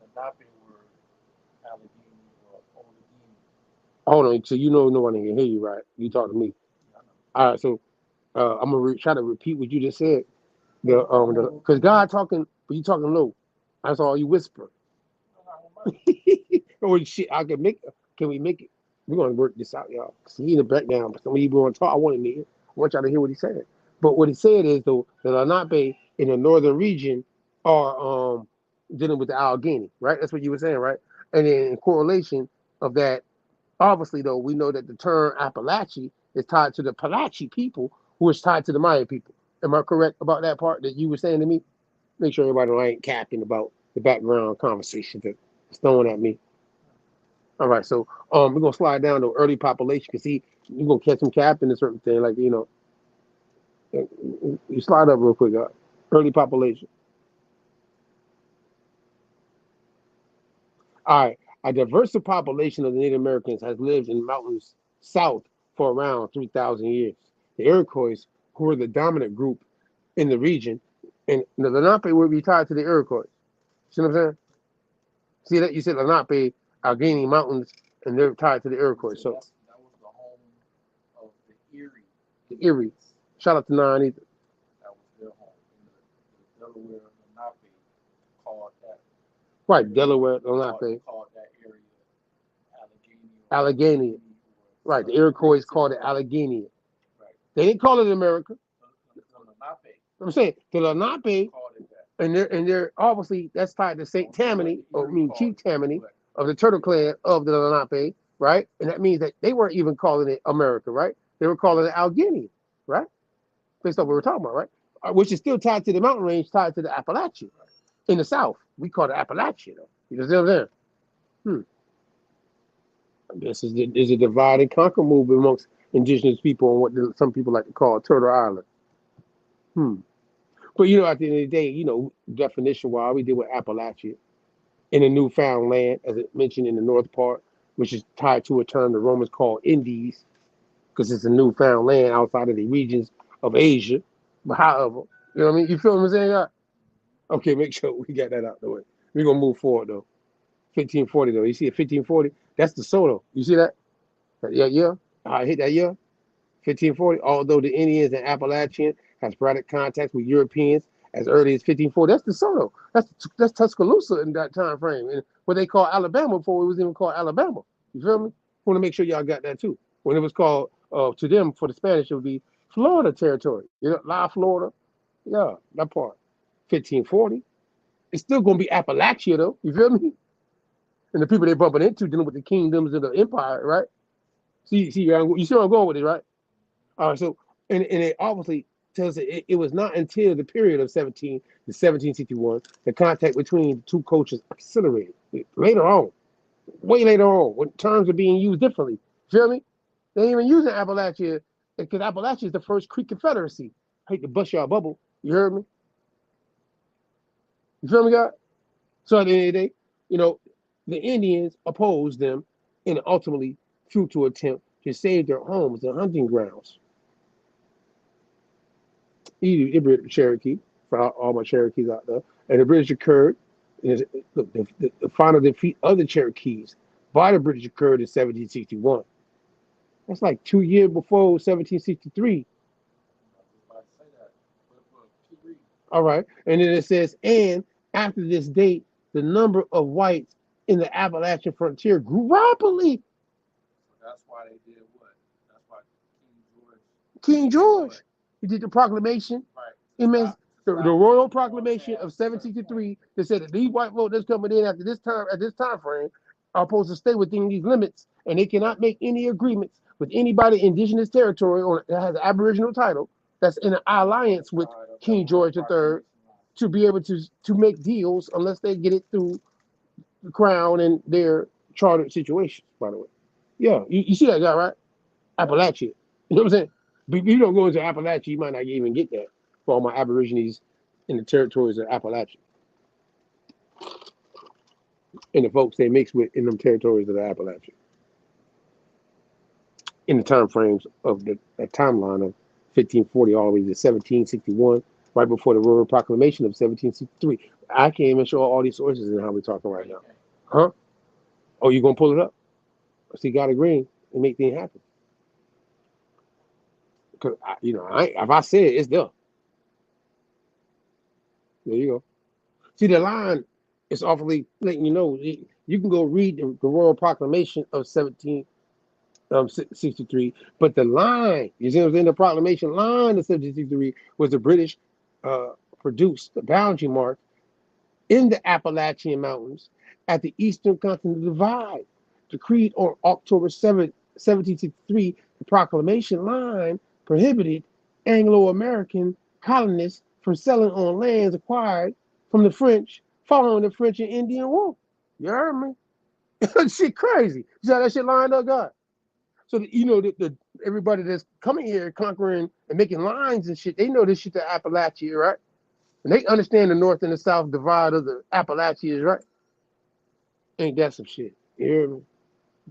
Speaker 13: the Nape word Allegheny or Olegheny.
Speaker 4: Hold on, so no one can hear you, right? You talk to me. All right, so I'm gonna try to repeat what you just said. Because God talking, but you talking low. That's all you whisper. Oh shit! I can make. Can we make it? We're gonna work this out, y'all. See in the background. Some of you want to talk. I want to hear. I want y'all to hear what he said. But what he said is though the Lenape in the northern region are dealing with the Allegheny, right? That's what you were saying, right? And then in correlation of that, obviously though we know that the term Appalachia is tied to the Appalachian people, who is tied to the Maya people. Am I correct about that part that you were saying to me? Make sure everybody know I ain't capping about the background conversation that's thrown at me. All right, so we're gonna slide down to early population because see you're gonna catch some cap in a certain thing, like you slide up real quick, early population. All right, a diverse population of the Native Americans has lived in mountains south for around 3,000 years. The Iroquois, who were the dominant group in the region, and the Lenape would be tied to the Iroquois. See what I'm saying? See that you said Lenape, Allegheny Mountains, and they're tied to the Iroquois. So
Speaker 13: that was the home of the Erie.
Speaker 4: the Erie. Shout out to Nine Ether.
Speaker 13: That was their home. And the Delaware Lenape called that.
Speaker 4: Right, Delaware Lenape.
Speaker 13: Called that area
Speaker 4: Allegheny. Right, the Iroquois called it Allegheny.
Speaker 13: Right.
Speaker 4: They didn't call it America.
Speaker 13: The Lenape.
Speaker 4: I'm saying the Lenape,
Speaker 13: Called it that.
Speaker 4: and they're obviously that's tied to Saint Tammany, or I mean Chief Tammany of the Turtle Clan of the Lenape, right? And that means that they weren't even calling it America, right? They were calling it Allegheny, right? Based on what we're talking about, right? Which is still tied to the mountain range, tied to the Appalachia. In the South, we call it Appalachia, though. You know what I'm saying? I guess there's a divide and conquer movement amongst indigenous people on what some people like to call Turtle Island. But at the end of the day, definition wise, we deal with Appalachia in the newfound land, as it mentioned in the north part, which is tied to a term the Romans called Indies, because it's a newfound land outside of the regions of Asia. But however, you know what I mean? You feel what I'm saying? Okay, make sure we got that out the way. We're gonna move forward though. 1540 though. You see a 1540? That's the Soto. You see that? Yeah. I hit that year. 1540. Although the Indians and Appalachian has sporadic contacts with Europeans as early as 1540. That's the Soto. That's Tuscaloosa in that time frame. And what they call Alabama before it was even called Alabama. You feel me? Want to make sure y'all got that too. When it was called to them for the Spanish, it would be Florida territory. La Florida. Yeah, that part. 1540. It's still gonna be Appalachia though. You feel me? And the people they bumping into dealing with the kingdoms of the empire, right? You see where I'm going with it, right? All right, so and it obviously tells it was not until the period of 1761 the contact between the two cultures accelerated. Later on, way later on, when terms are being used differently. Feel me? They ain't even using Appalachia because Appalachia is the first Creek Confederacy. I hate to bust y'all bubble. You heard me? You feel me, God? So at the end of the day, the Indians opposed them in an ultimately futile attempt to save their homes and hunting grounds. The British Cherokee, for all my Cherokees out there, and the British occurred. Look, the final defeat of the Cherokees by the British occurred in 1761. That's like 2 years before 1763. All right, and then it says, and after this date, the number of whites in the Appalachian frontier grew rapidly.
Speaker 13: That's why they did what? That's why
Speaker 4: King George. He did the proclamation.
Speaker 13: Right.
Speaker 4: It means the royal proclamation of 1763 that said that these white voters coming in at this time frame are supposed to stay within these limits, and they cannot make any agreements with anybody in indigenous territory or that has an aboriginal title that's in an alliance with King George III to be able to make deals unless they get it through the crown and their chartered situations, by the way. Yeah, you see that guy, right? Appalachia. You know what I'm saying? But if you don't go into Appalachia, you might not even get that for all my Aborigines in the territories of Appalachia. And the folks they mix with in them territories of the Appalachia. In the time frames of the timeline of 1540 all the way to 1761, right before the Royal Proclamation of 1763. I can't even show all these sources in how we're talking right now. Huh? Oh, you gonna pull it up? See, God agreeing and make things happen. Because if I say it, it's there. There you go. See, the line is awfully letting you know You can go read the Royal Proclamation of 1763, but the line, you see what I'm saying? The proclamation line of 1763 was the British produced the boundary mark in the Appalachian Mountains at the Eastern Continental Divide. Decreed on October 7th, 1763, the proclamation line prohibited Anglo-American colonists from selling on lands acquired from the French following the French and Indian War. You heard me? That shit crazy. You see how that shit lined up, God? So, the everybody that's coming here conquering and making lines and shit, they know this shit to Appalachia, right? And they understand the north and the south divide of the Appalachians, right? Ain't that some shit? You hear me?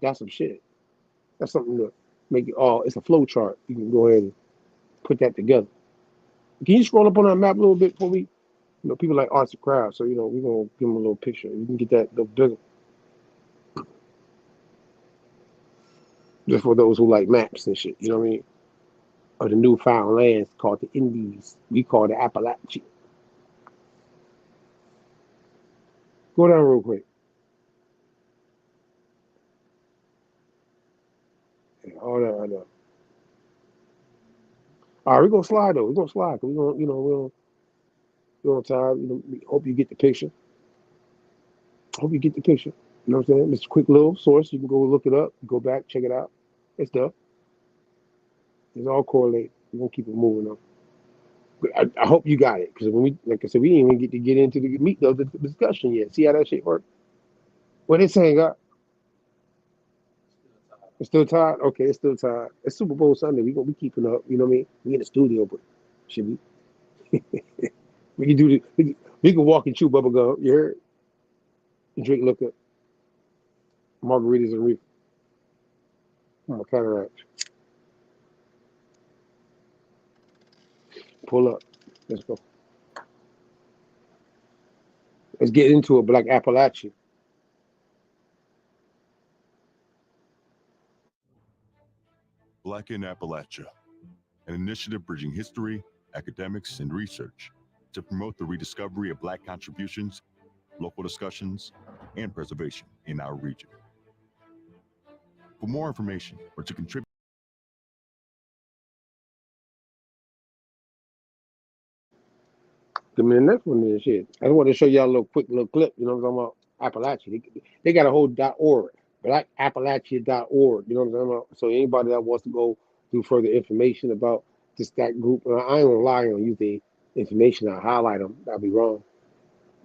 Speaker 4: That's some shit. That's something to make it all. It's a flow chart. You can go ahead and put that together. Can you scroll up on our map a little bit for me? People like arts and crafts, so we're gonna give them a little picture. You can get that little bigger. Just for those who like maps and shit, you know what I mean? Or the newfound lands called the Indies. We call the Appalachia. Go down real quick. Yeah, all that right now. All right, we're gonna slide though. We're gonna slide. Cause we're gonna, we're on time. We hope you get the picture. Hope you get the picture. You know what I'm saying? It's a quick little source. You can go look it up, go back, check it out. It's there. It's all correlated. We're gonna keep it moving on. But I hope you got it. Because when like I said, we didn't even get into the meat of the discussion yet. See how that shit works? What they saying, God? It's still tied? Okay, it's still tied. It's Super Bowl Sunday. We gonna be keeping up, you know what I mean? We in the studio, but should we? We can do we can walk and chew bubble gum, you heard? And drink liquor, margaritas and reef. Cataract. Pull up. Let's go. Let's get into it, Black Appalachia.
Speaker 9: Black in Appalachia, an initiative bridging history, academics, and research to promote the rediscovery of Black contributions, local discussions, and preservation in our region. For more information or to contribute,
Speaker 4: Give me the next one then, shit. I just want to show y'all a quick little clip, you know what I'm talking about? Appalachia. They got a whole .org, blackappalachia.org, you know what I'm talking about? So anybody that wants to go do further information about that group, and I ain't gonna lie on you, the information I highlight them, I'll be wrong.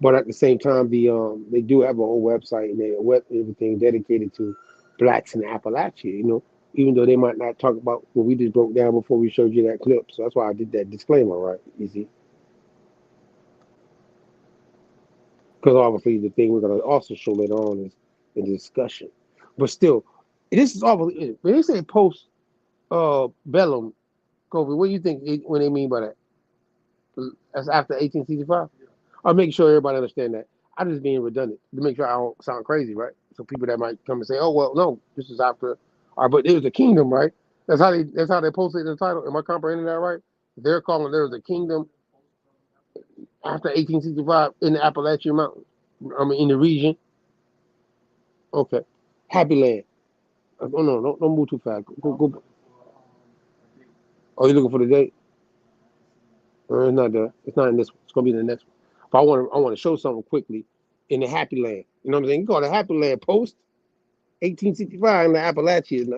Speaker 4: But at the same time, they do have a whole website and everything dedicated to blacks in Appalachia, even though they might not talk about what we just broke down before we showed you that clip. So that's why I did that disclaimer, right? You see? Because obviously the thing we're gonna also show later on is in the discussion. But still, this is obviously when they say post bellum, Kobe, what do you think when they mean by that? That's after 1865? I'll make sure everybody understand that. I'm just being redundant to make sure I don't sound crazy, right? So people that might come and say, "Oh well, no, this is after." All right, but it was a kingdom, right? That's how they posted in the title. Am I comprehending that right? They're calling there was a kingdom after 1865 in the Appalachian Mountains. I mean, in the region. Okay, Happy Land. Oh no, don't move too fast. Go. Oh, you looking for the date? It's not there. It's not in this one. It's gonna be in the next one. But I want to show something quickly in the Happy Land. You know what I'm saying? You call it Happy Land post 1865 in the Appalachians.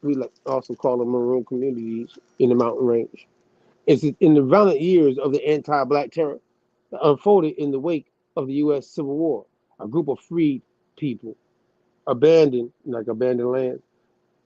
Speaker 4: We like also call them maroon communities in the mountain range. It's in the violent years of the anti-black terror that unfolded in the wake of the U.S. Civil War. A group of freed people abandoned land,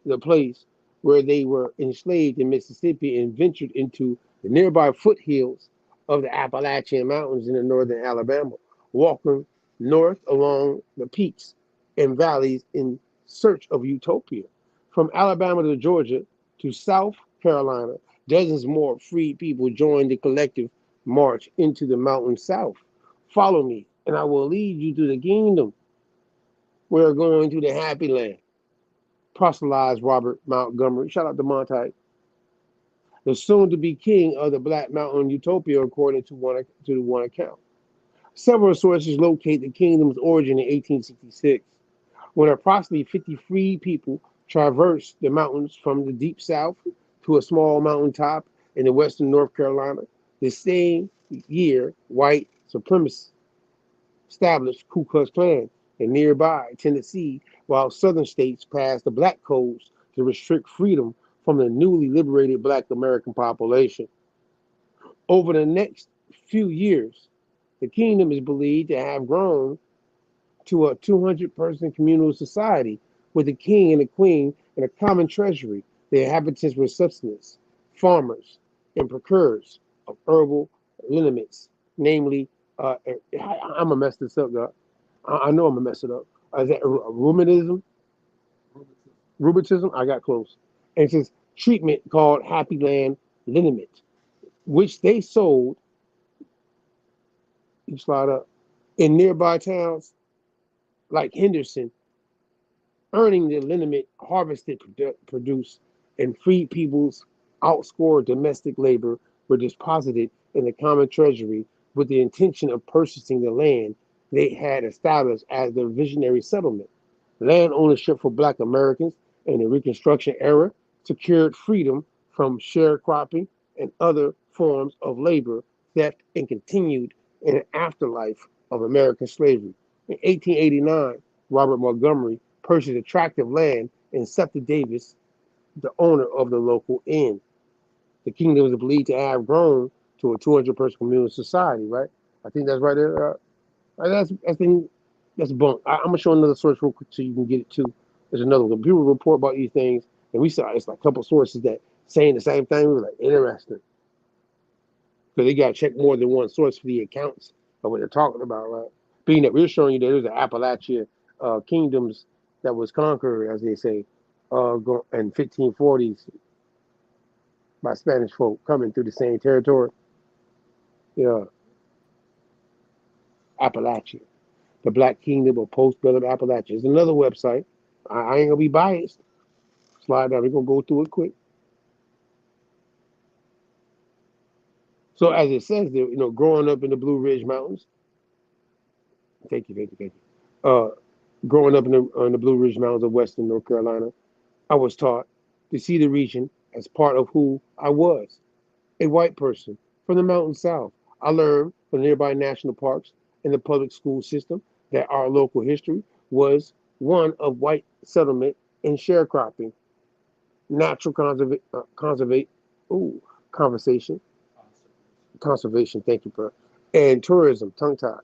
Speaker 4: the place where they were enslaved in Mississippi and ventured into the nearby foothills of the Appalachian Mountains in the northern Alabama, walking north along the peaks and valleys in search of utopia. From Alabama to Georgia to South Carolina, dozens more freed people joined the collective march into the mountain south. Follow me, and I will lead you to the kingdom. We're going to the Happy Land. Proselytized Robert Montgomery. Shout out to Monty. The soon-to-be king of the Black Mountain Utopia, according to one account. Several sources locate the kingdom's origin in 1866, when approximately 50 free people traversed the mountains from the deep south to a small mountaintop in the western North Carolina. The same year, white supremacists established Ku Klux Klan in nearby Tennessee, while southern states passed the black codes to restrict freedom from the newly liberated black American population. Over the next few years, the kingdom is believed to have grown to a 200-person communal society with a king and a queen and a common treasury. The inhabitants were subsistence, farmers, and procurers of herbal liniments, namely, I'm going to mess this up, God. I know I'm going to mess it up. Is that rheumatism? Rheumatism? I got close. And it says treatment called Happy Land liniment, which they sold, you slide up, in nearby towns like Henderson, earning the liniment harvested produce and freed peoples outscored domestic labor were deposited in the common treasury with the intention of purchasing the land they had established as their visionary settlement. Land ownership for black Americans in the Reconstruction era secured freedom from sharecropping and other forms of labor theft and continued in an afterlife of American slavery. In 1889, Robert Montgomery purchased a tract of land and accepted Davis, the owner of the local inn. The kingdom was believed to have grown to a 200-person communal society, right? I think that's right there. I think that's bunk. I'm gonna show another source real quick so you can get it too. There's another one. People report about these things, and we saw it's like a couple sources that saying the same thing. We were like, interesting, because they got to check more than one source for the accounts of what they're talking about, right? Being that we're showing you that there's an Appalachia kingdoms that was conquered, as they say, in 1540s by Spanish folk coming through the same territory. Yeah, Appalachia, the Black Kingdom of Post-Bellum Appalachia. It's another website. I ain't gonna be biased. Slide down. We're gonna go through it quick. So as it says there, growing up in the Blue Ridge Mountains. Thank you. Growing up in the Blue Ridge Mountains of Western North Carolina, I was taught to see the region as part of who I was, a white person from the mountain south. I learned from nearby national parks and the public school system that our local history was one of white settlement and sharecropping, natural conversation, conservation. Thank you, bro. And tourism, tongue tied.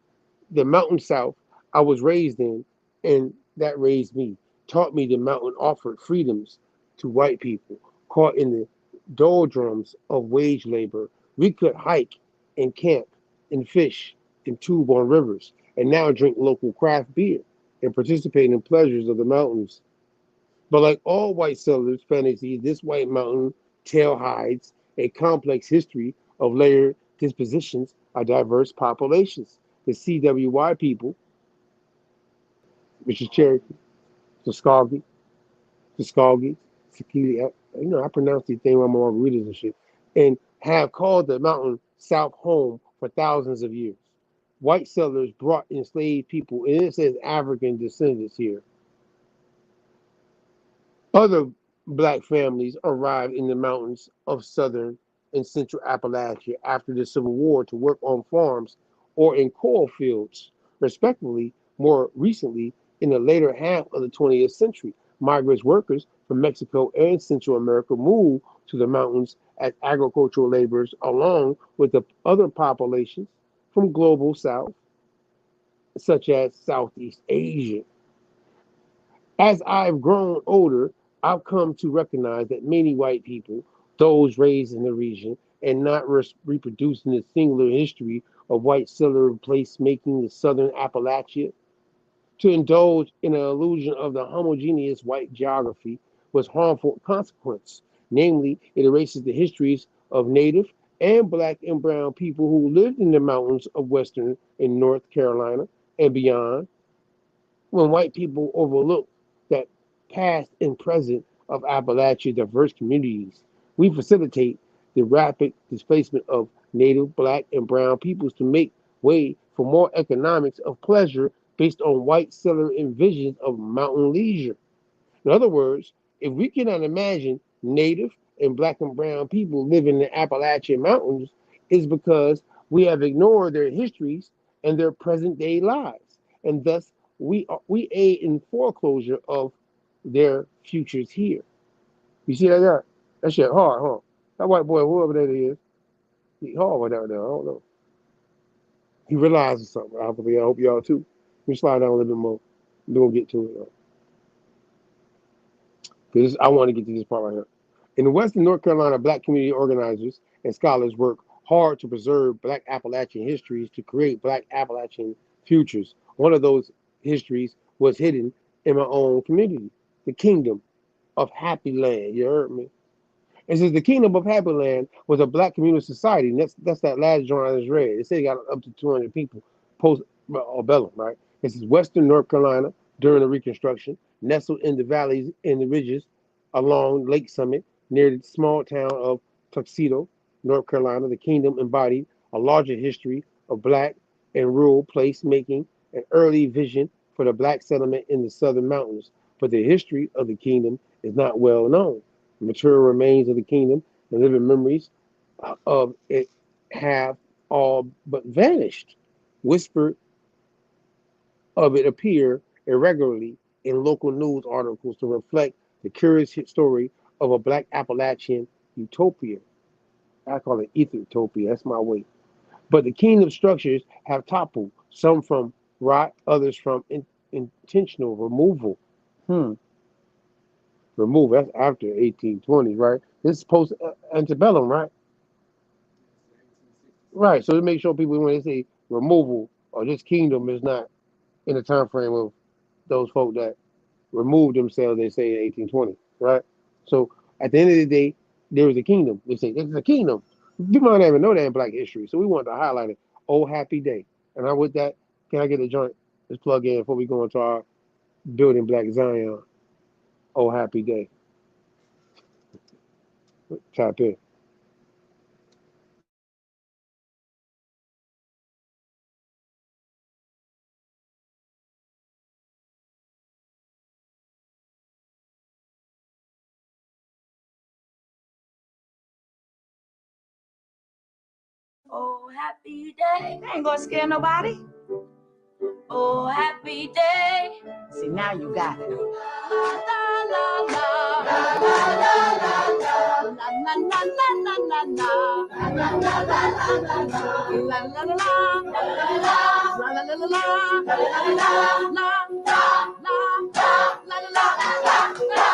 Speaker 4: The mountain south I was raised in, and that raised me, taught me the mountain offered freedoms to white people caught in the doldrums of wage labor. We could hike and camp and fish and tube on rivers, and now drink local craft beer and participate in pleasures of the mountains. But like all white settlers' fantasy, this white mountain tale hides a complex history of layered dispositions of diverse populations. The CWY people, which is Cherokee, Tuskegee, Sakili, I pronounce these things when I'm on readers and shit, and have called the mountain South home for thousands of years. White settlers brought enslaved people, and it says African descendants here. Other black families arrived in the mountains of southern and central Appalachia after the Civil War to work on farms or in coal fields, respectively. More recently, in the later half of the 20th century, migrant workers from Mexico and Central America moved to the mountains as agricultural laborers, along with the other populations from global south, such as Southeast Asia. As I've grown older, I've come to recognize that many white people, those raised in the region and not reproducing the singular history of white settler placemaking the southern Appalachia, to indulge in an illusion of the homogeneous white geography was harmful consequence. Namely, it erases the histories of Native and Black and Brown people who lived in the mountains of Western and North Carolina and beyond. When white people overlook that past and present of Appalachia diverse communities, we facilitate the rapid displacement of Native, Black, and Brown peoples to make way for more economics of pleasure based on white settler visions of mountain leisure. In other words, if we cannot imagine native and black and brown people living in the Appalachian Mountains, it's because we have ignored their histories and their present day lives, and thus we aid in foreclosure of their futures here. You see that guy? That shit hard, huh? That white boy, whoever that is, he hard right down there. I don't know. He realizes something. I hope y'all too. Let me slide down a little bit more. We're gonna get to it though. Because I want to get to this part right here. In the Western North Carolina, black community organizers and scholars work hard to preserve black Appalachian histories to create black Appalachian futures. One of those histories was hidden in my own community, the Kingdom of Happy Land. You heard me? It says the Kingdom of Happy Land was a black community society. And that's that last joint I just read. It said it got up to 200 people post Bellum, right? This is Western North Carolina during the Reconstruction, nestled in the valleys and the ridges along Lake Summit near the small town of Tuxedo, North Carolina. The kingdom embodied a larger history of black and rural placemaking and early vision for the black settlement in the southern mountains. But the history of the kingdom is not well known. The material remains of the kingdom and living memories of it have all but vanished. Whispered of it appear irregularly in local news articles to reflect the curious story of a black Appalachian utopia. I call it ethotopia. That's my way. But the kingdom structures have toppled, some from rot, others from intentional removal. Removal, that's after 1820s, right? This is post antebellum, right? Right. So to make sure people, when they say removal or this kingdom, is not in the time frame of those folk that removed themselves, they say in 1820, right? So at the end of the day, there was a kingdom. They say this is a kingdom. People might not even know that in black history. So we wanted to highlight it. Oh, happy day. And I with that, can I get a joint? Let's plug in before we go into our building Black Zion. Oh, happy day. Tap in.
Speaker 5: Oh, happy day. They ain't gonna scare nobody. Oh, happy day. See, now you got it. La la la la. La la la la la. La la la la la la la. La la la la la la la. La la la la. La la la la. La la la la. La la la la. La la la la.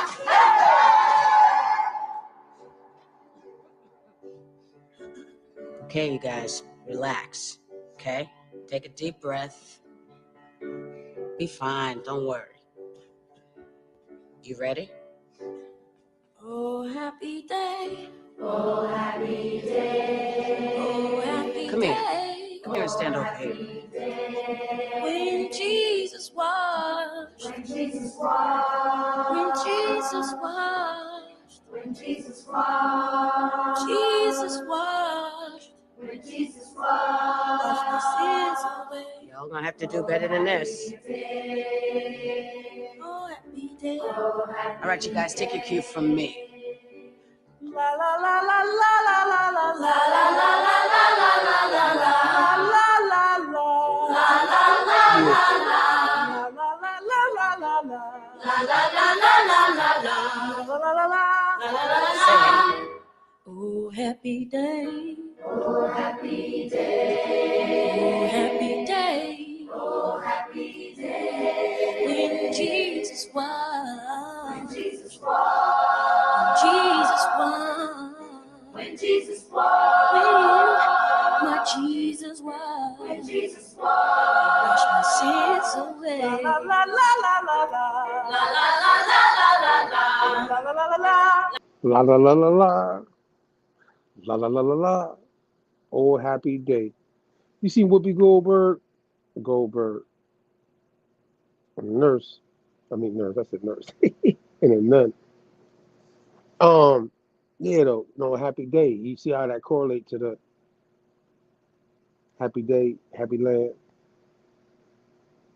Speaker 5: Okay, you guys, relax. Okay? Take a deep breath. Be fine, don't worry. You ready? Oh, happy day. Oh, happy day. Oh, happy
Speaker 14: Come here.
Speaker 5: day.
Speaker 14: Come here and stand over here.
Speaker 5: When Jesus washed. When Jesus washed. When Jesus washed. When Jesus washed. Jesus washed. When Jesus washed my sins away.
Speaker 14: Y'all gonna have to do better than this.
Speaker 5: Oh, happy day.
Speaker 14: All right, you guys, take your cue from me.
Speaker 5: La la la la la la la la la la la la la la la la la la la la Oh, happy day. Oh, happy day. Oh, happy day. Oh, happy day. When Jesus was. When Jesus was. Jesus was. When Jesus was. When my Jesus was. When Jesus was. Wash my sins away. La la la la la la. La la la la la la la. La la la la la.
Speaker 4: La la la la la. La la la la la. Oh, happy day. You seen Whoopi Goldberg? Goldberg. A nurse. Nurse. I said nurse. And a nun. Yeah, though. No, happy day. You see how that correlate to the happy day, happy land.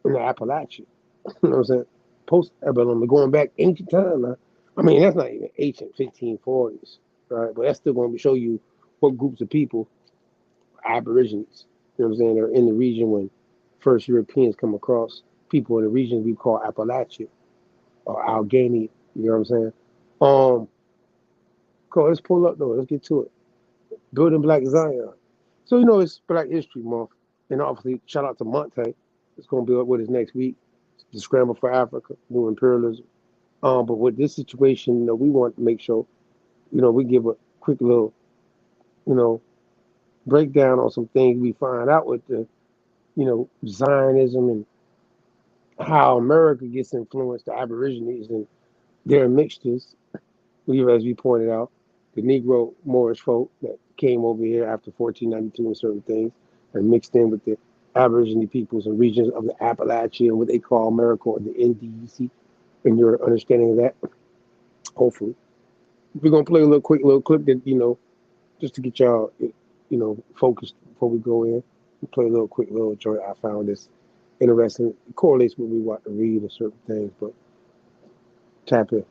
Speaker 4: in the Appalachia. You know what I'm saying? Post Babylon, going back ancient time. Now. I mean, that's not even ancient, 1540s, right? But that's still going to show you what groups of people, Aborigines, you know what I'm saying, are in the region when first Europeans come across people in the region we call Appalachia or Allegheny. You know what I'm saying? Um, cool. Let's pull up though. Let's get to it. Building Black Zion. So you know it's Black History Month, and obviously shout out to Monte. It's going to be up with us next week. The Scramble for Africa, New Imperialism. But with this situation, you know, we want to make sure, you know, we give a quick little, you know, breakdown on some things we find out with the, you know, Zionism and how America gets influenced, the Aborigines and their mixtures. As we pointed out, the Negro Moorish folk that came over here after 1492 and certain things and mixed in with the Aborigine peoples and regions of the Appalachia and what they call America or the NDEC, and your understanding of that, hopefully. We're gonna play a little quick little clip that, you know, just to get y'all, you know, focused before we go in. We'll play a little quick little joint. I found this interesting. It correlates with what we want to read or certain things, but tap in.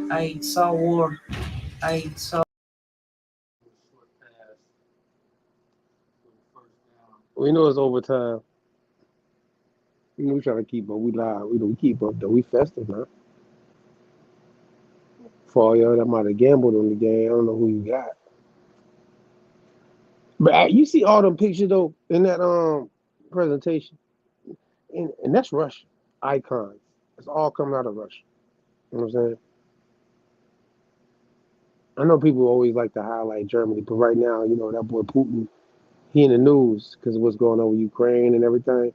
Speaker 6: I saw war. I saw.
Speaker 4: We know it's overtime. You know, we trying to keep up. We live. We keep up though. We festive, man. For all y'all that might have gambled on the game, I don't know who you got. But you see all them pictures though in that presentation, and that's Russia icons. It's all coming out of Russia. You know what I'm saying? I know people always like to highlight Germany, but right now, you know, that boy Putin, he in the news because of what's going on with Ukraine and everything.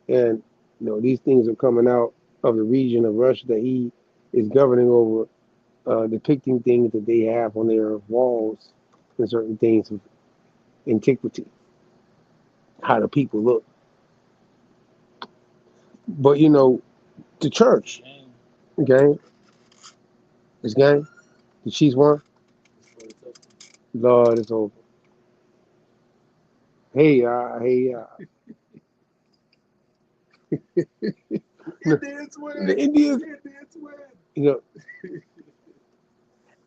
Speaker 4: And you know, these things are coming out of the region of Russia that he is governing over, depicting things that they have on their walls and certain things of antiquity, how the people look. But you know, the church, okay, This game, the Chiefs won. Lord, it's over. Hey, hey, the Indians, you know,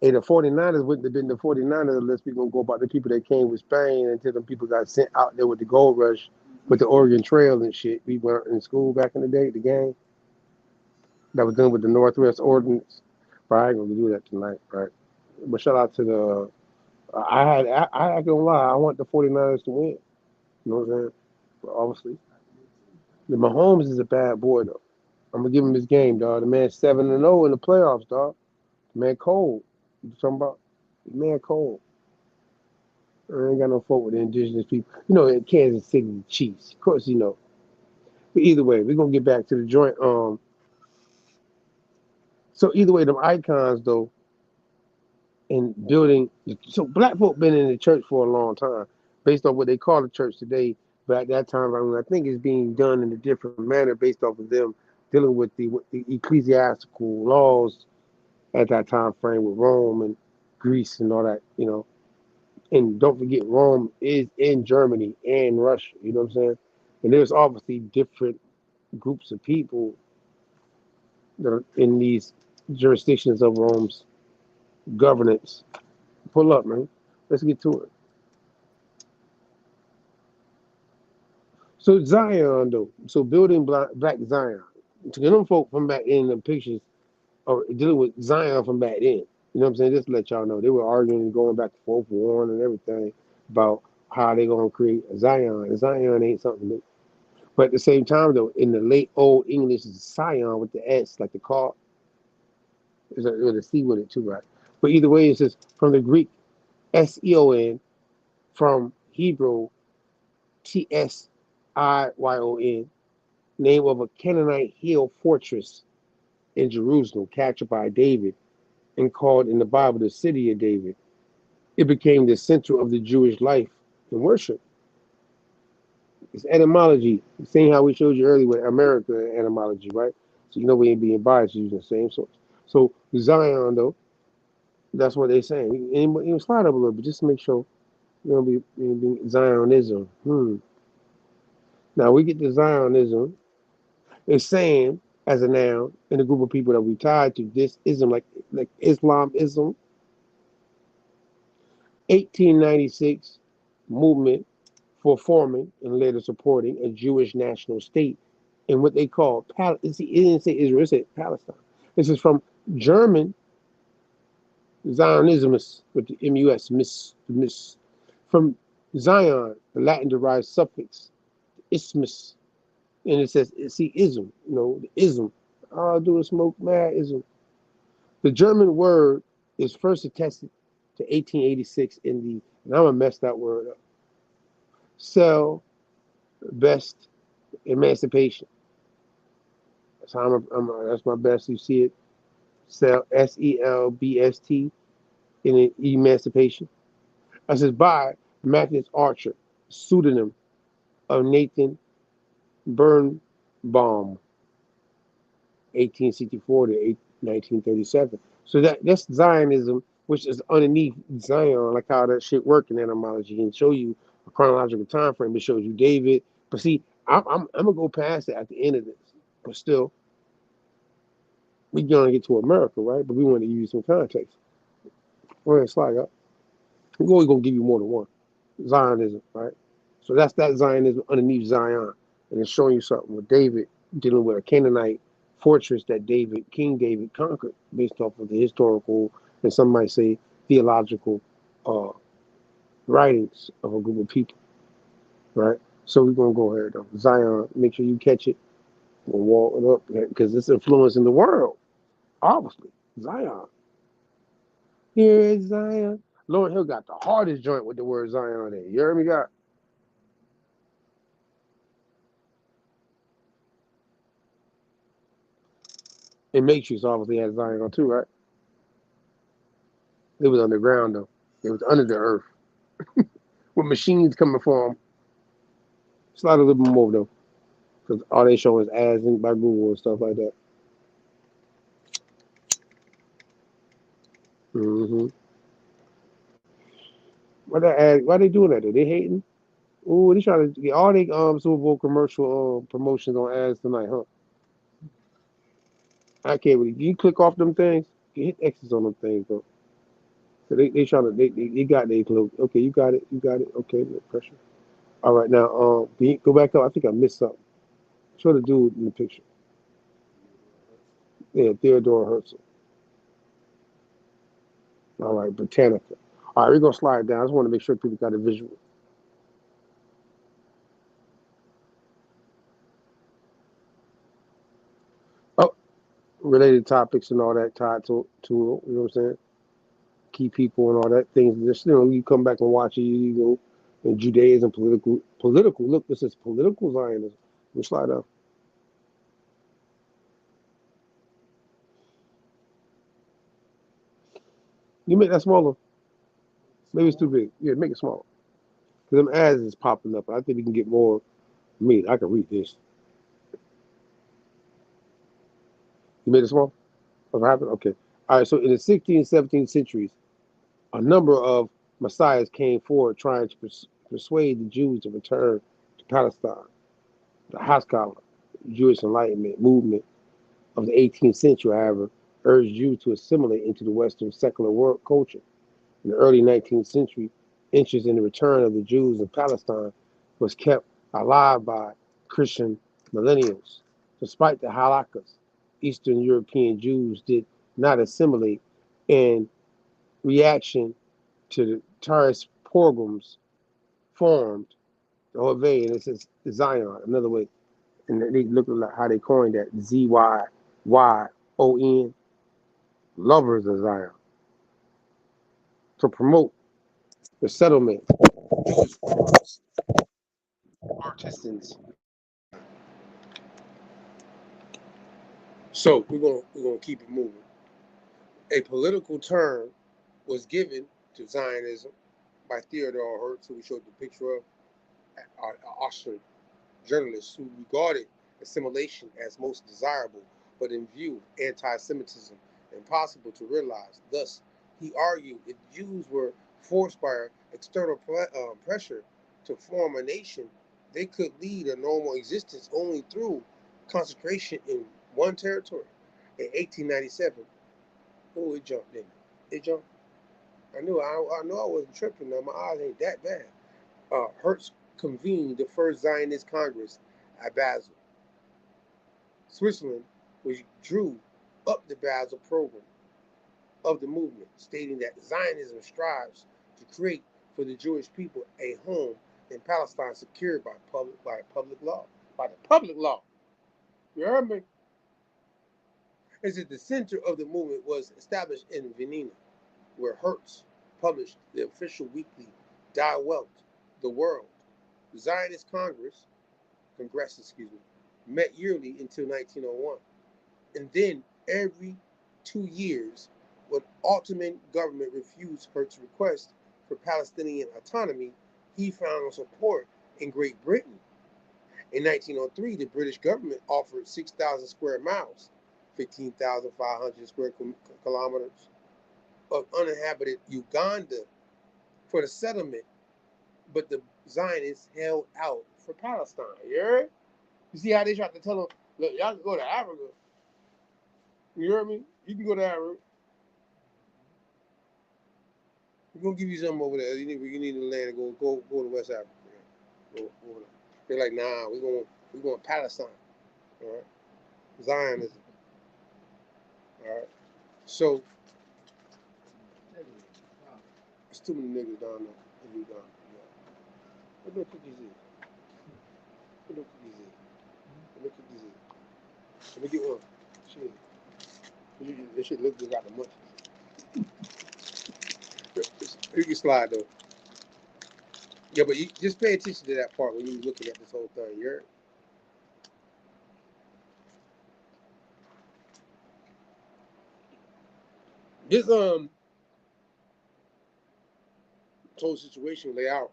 Speaker 4: hey, the 49ers wouldn't have been the 49ers unless we're going to go about the people that came with Spain until them people got sent out there with the gold rush with the Oregon Trail and shit. We were in school back in the day, the gang that was done with the Northwest Ordinance. But I ain't going to do that tonight, right? But shout out to the, I ain't going to lie, I want the 49ers to win. You know what I'm saying? But obviously. The Mahomes is a bad boy, though. I'm going to give him this game, dog. The man's 7-0 in the playoffs, dog. The man cold. You talking about? The man cold. I ain't got no fault with the indigenous people. You know, in Kansas City, the Chiefs. Of course, you know. But either way, we're going to get back to the joint. So either way, them icons, though, in building. So black folk been in the church for a long time, based on what they call the church today. But at that time, I think it's being done in a different manner based off of them dealing with the ecclesiastical laws at that time frame with Rome and Greece and all that, you know. And don't forget, Rome is in Germany and Russia. You know what I'm saying? And there's obviously different groups of people that are in these jurisdictions of Rome's governance. Pull up, man. Let's get to it. So Zion, though. So building Black Zion. To get them folk from back in the pictures or dealing with Zion from back then. You know what I'm saying? Just to let y'all know. They were arguing and going back and forth for one and everything about how they gonna create a Zion. And Zion ain't something new. But at the same time, though, in the late Old English, it's Sion with the S, like the car. There's a C with it too, right? But either way, it's just from the Greek Seon, from Hebrew Tsiyon, name of a Canaanite hill fortress in Jerusalem, captured by David and called in the Bible the city of David. It became the center of the Jewish life and worship. It's etymology. Same how we showed you earlier with America etymology, right? So you know we ain't being biased using the same source. So Zion, though, that's what they're saying. You slide up a little bit just to make sure you know be Zionism. Now we get to Zionism. It's saying as a noun in a group of people that we tied to this ism, like Islamism, 1896 movement for forming and later supporting a Jewish national state in what they call Palestine. It didn't say Israel, it said Palestine. This is from German Zionismus with the mus, from Zion, the Latin derived suffix ismus, and it says see ism, you know, the ism. All I do is smoke mad ism. The German word is first attested to 1886 in the, and I'm gonna mess that word up. Cell best emancipation. That's how that's my best. You see it. Cell SELBST in emancipation. I says by Magnus Archer, pseudonym of Nathan Birnbaum, 1864 to 1937. So that's Zionism, which is underneath Zion, like how that shit work in etymology, and show you a chronological time frame. It shows you David. But see, I'm gonna go past it at the end of this. But still, we're gonna get to America, right? But we want to give you some context. Go ahead, slide up. We're always gonna give you more than one. Zionism, right? So that's that Zionism underneath Zion, and it's showing you something with David dealing with a Canaanite fortress that King David conquered, based off of the historical and some might say theological uh, writings of a group of people, right? So we're gonna go ahead though. Zion, make sure you catch it. We'll walk it up because it's influencing the world, obviously. Zion. Here is Zion. Lauren Hill got the hardest joint with the word Zion in it. You heard me, God? And Matrix obviously had Zion too, right? It was underground though. It was under the earth with machines coming for them. Slide a little bit more though, because all they show is ads by Google and stuff like that. Mm-hmm. Why they doing that? Are they hating? Ooh, they trying to get all they Super Bowl commercial promotions on ads tonight, huh? I can't really. You click off them things. You hit X's on them things though. So they trying to they got their clothes. Okay, you got it. You got it. Okay, no pressure. All right, now can you go back up? I think I missed something. Show the dude in the picture. Yeah, Theodore Herzl. All right, Britannica. All right, we're gonna slide down. I just want to make sure people got a visual. Oh, related topics and all that tied to you know what I'm saying? Key people and all that things. Just you come back and watch it. You go in Judaism, political. Look, this is political Zionism. We slide up. You make that smaller. Maybe it's too big. Yeah, make it smaller. Because them ads is popping up. I think we can get more meat. I can read this. You made it small? What happened? Okay. All right. So in the 16th, 17th centuries, a number of messiahs came forward trying to persuade the Jews to return to Palestine. The Haskalah, Jewish Enlightenment movement of the 18th century, however, urged Jews to assimilate into the Western secular world culture. In the early 19th century, interest in the return of the Jews in Palestine was kept alive by Christian millennials. Despite the halakas, Eastern European Jews did not assimilate in reaction to the Taurus pogroms formed the Horvay, and it says Zion, another way. And they look at how they coined that Zyon, lovers of Zion, to promote the settlement artisans. So we're gonna keep it moving. A political term was given to Zionism by Theodore Herzl, who we showed the picture of, an Austrian journalist who regarded assimilation as most desirable, but in view of anti-Semitism impossible to realize. Thus, he argued if Jews were forced by external pressure to form a nation, they could lead a normal existence only through concentration in one territory. In 1897, oh, it jumped in. It jumped. I knew I wasn't tripping. Now my eyes ain't that bad. Hertz convened the first Zionist Congress at Basel, Switzerland, which drew up the Basel program of the movement, stating that Zionism strives to create for the Jewish people a home in Palestine secured by public law. By the public law. You heard me? As the center of the movement was established in Vienna, where Hertz published the official weekly Die Welt, the World. The Zionist Congress, met yearly until 1901. And then every 2 years, when Ottoman government refused Hertz's request for Palestinian autonomy, he found support in Great Britain. In 1903, the British government offered 6,000 square miles, 15,500 square kilometers of uninhabited Uganda for the settlement, but the Zionists held out for Palestine. You heard? You see how they tried to tell them, look, y'all can go to Africa. You hear me? You can go to Africa. We're gonna give you something over there. You need the land to go to West Africa. Go. They're like, nah, we're going to Palestine. All right. Zionism. All right. So there's too many niggas down there in Uganda. What no cookies is? What no cookies is? What no cookies is? Let me get one. Shit. This shit looks like got the munchies. You can slide though. Yeah, but you just pay attention to that part when you're looking at this whole thing. You heard? This whole situation lay out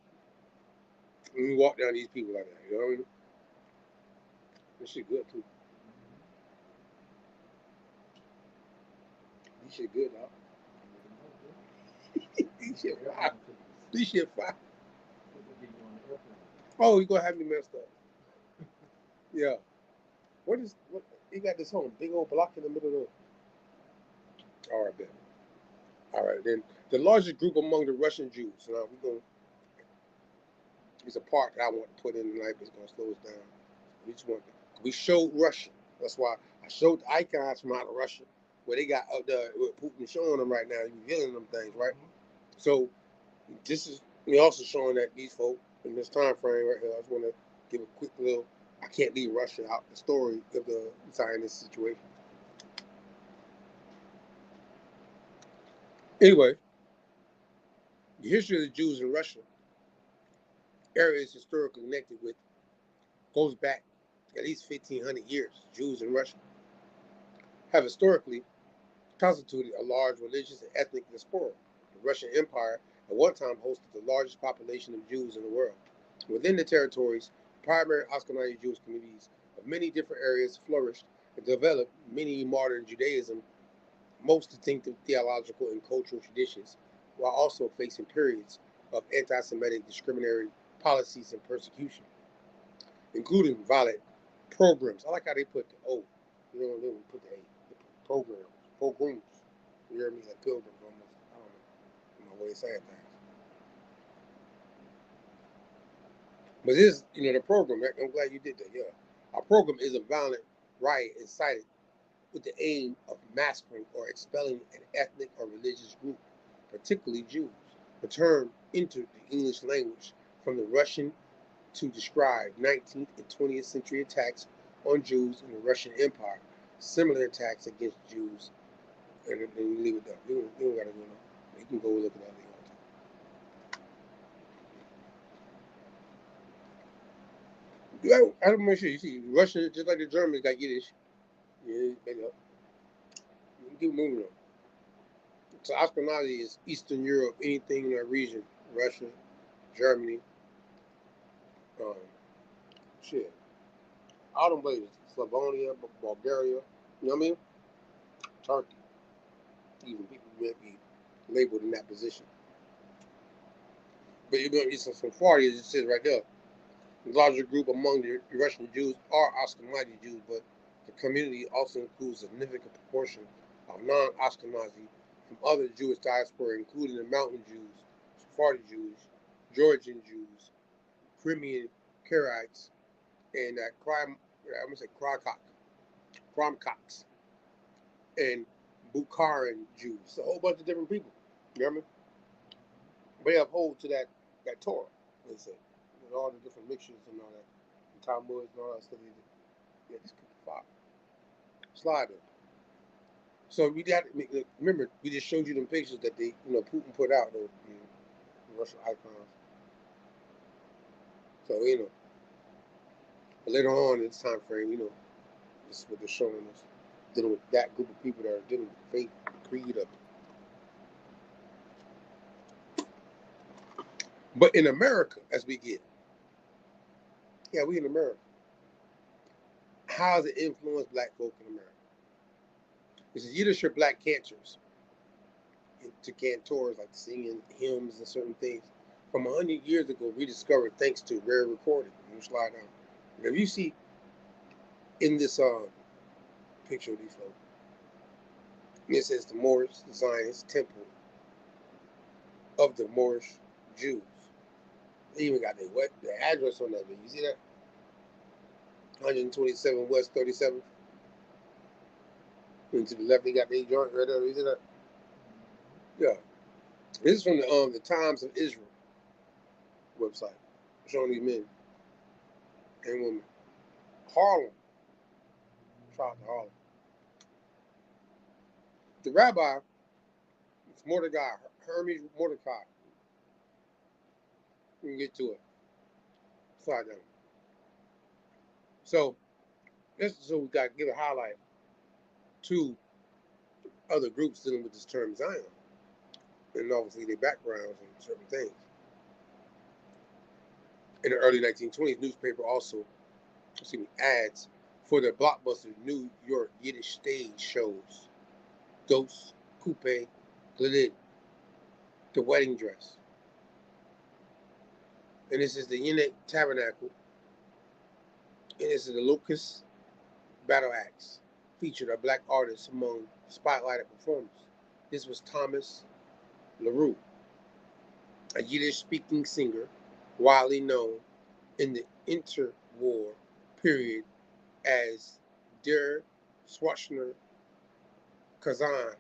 Speaker 4: when you walk down these people like that. You know what I mean? This shit good too. This shit good, dog. shit fire. This shit fire. Oh, you gonna have me messed up. Yeah. What you got this home? Big old block in the middle of the. All right, then. All right, then. The largest group among the Russian Jews. Now we're gonna. It's a part that I want to put in tonight, but it's gonna slow us down. We showed Russia. That's why I showed the icons from out of Russia, where they got up there with Putin showing them right now, revealing them things, right? So this is we also showing that these folk in this time frame right here. I just want to give a quick little. I can't leave Russia out the story of the Zionist situation. Anyway, the history of the Jews in Russia, areas historically connected with, goes back at least 1,500 years. Jews in Russia have historically constituted a large religious and ethnic diaspora. The Russian Empire at one time hosted the largest population of Jews in the world. Within the territories, primary Ashkenazi Jewish communities of many different areas flourished and developed many modern Judaism, most distinctive theological and cultural traditions, while also facing periods of anti-Semitic discriminatory policies and persecution, including violent pogroms. I like how they put the O. You know, they put the A. They put pogroms. You hear me? Like pilgrims almost. I don't know what they say at times. But this, the program, I'm glad you did that, yeah. Our program is a violent riot incited with the aim of massacring or expelling an ethnic or religious group, particularly Jews. The term entered the English language from the Russian to describe 19th and 20th century attacks on Jews in the Russian Empire, similar attacks against Jews, and then you leave it there. You don't got to go no. You can go look at that later. I'm not sure. You see, Russia, just like the Germans, got Yiddish. Yeah, maybe up. Keep moving on. So Ashkenazi is Eastern Europe, anything in that region. Russia, Germany, shit. All them places. Slavonia, Bulgaria, you know what I mean? Turkey. Even people might be labeled in that position. But you're going to get some 40, as it says right there. The larger group among the Russian Jews are Ashkenazi Jews, but the community also includes a significant proportion of non-Ashkenazi from other Jewish diaspora, including the Mountain Jews, Sephardi Jews, Georgian Jews, Crimean Karaites, and Kromkots, and Bukharan Jews. A whole bunch of different people. You know what I mean? They uphold to that Torah, they say. And all the different mixtures and all that. And Talmud and all that stuff. Yeah, just keep the fire. Slide them. So we got to remember, we just showed you them pictures that they, Putin put out, the Russian icons. So, but later on in this time frame, this is what they're showing us, dealing with that group of people that are dealing with faith, the creed of it. But in America, as we get, we in America. How has it influenced black folk in America? It's Yiddish or black cancers to cantors, like singing hymns and certain things. From 100 years ago, rediscovered thanks to rare recording. You slide down. And if you see in this picture of these folks, it says the Moorish Zionist Temple of the Moorish Jews. They even got the address on that. You see that? 127 West 37th. And to the left, they got their joint right there. You see that? Yeah. This is from the Times of Israel website, showing these men and women. Harlem. Shout out to Harlem. The rabbi, it's Mordecai, Hermes Mordecai. We can get to it. Slide down. So we got to give a highlight to other groups dealing with this term Zion, and obviously their backgrounds and certain things. In the early 1920s, newspaper also, ads for the blockbuster New York Yiddish stage shows, Dos, Coupe, Glenn, the wedding dress. And this is the Unit Tabernacle. And this is the Lucas Battle Axe. Featured a black artist among spotlighted performers. This was Thomas LaRue, a Yiddish-speaking singer widely known in the interwar period as Der Schwarzner Kazan.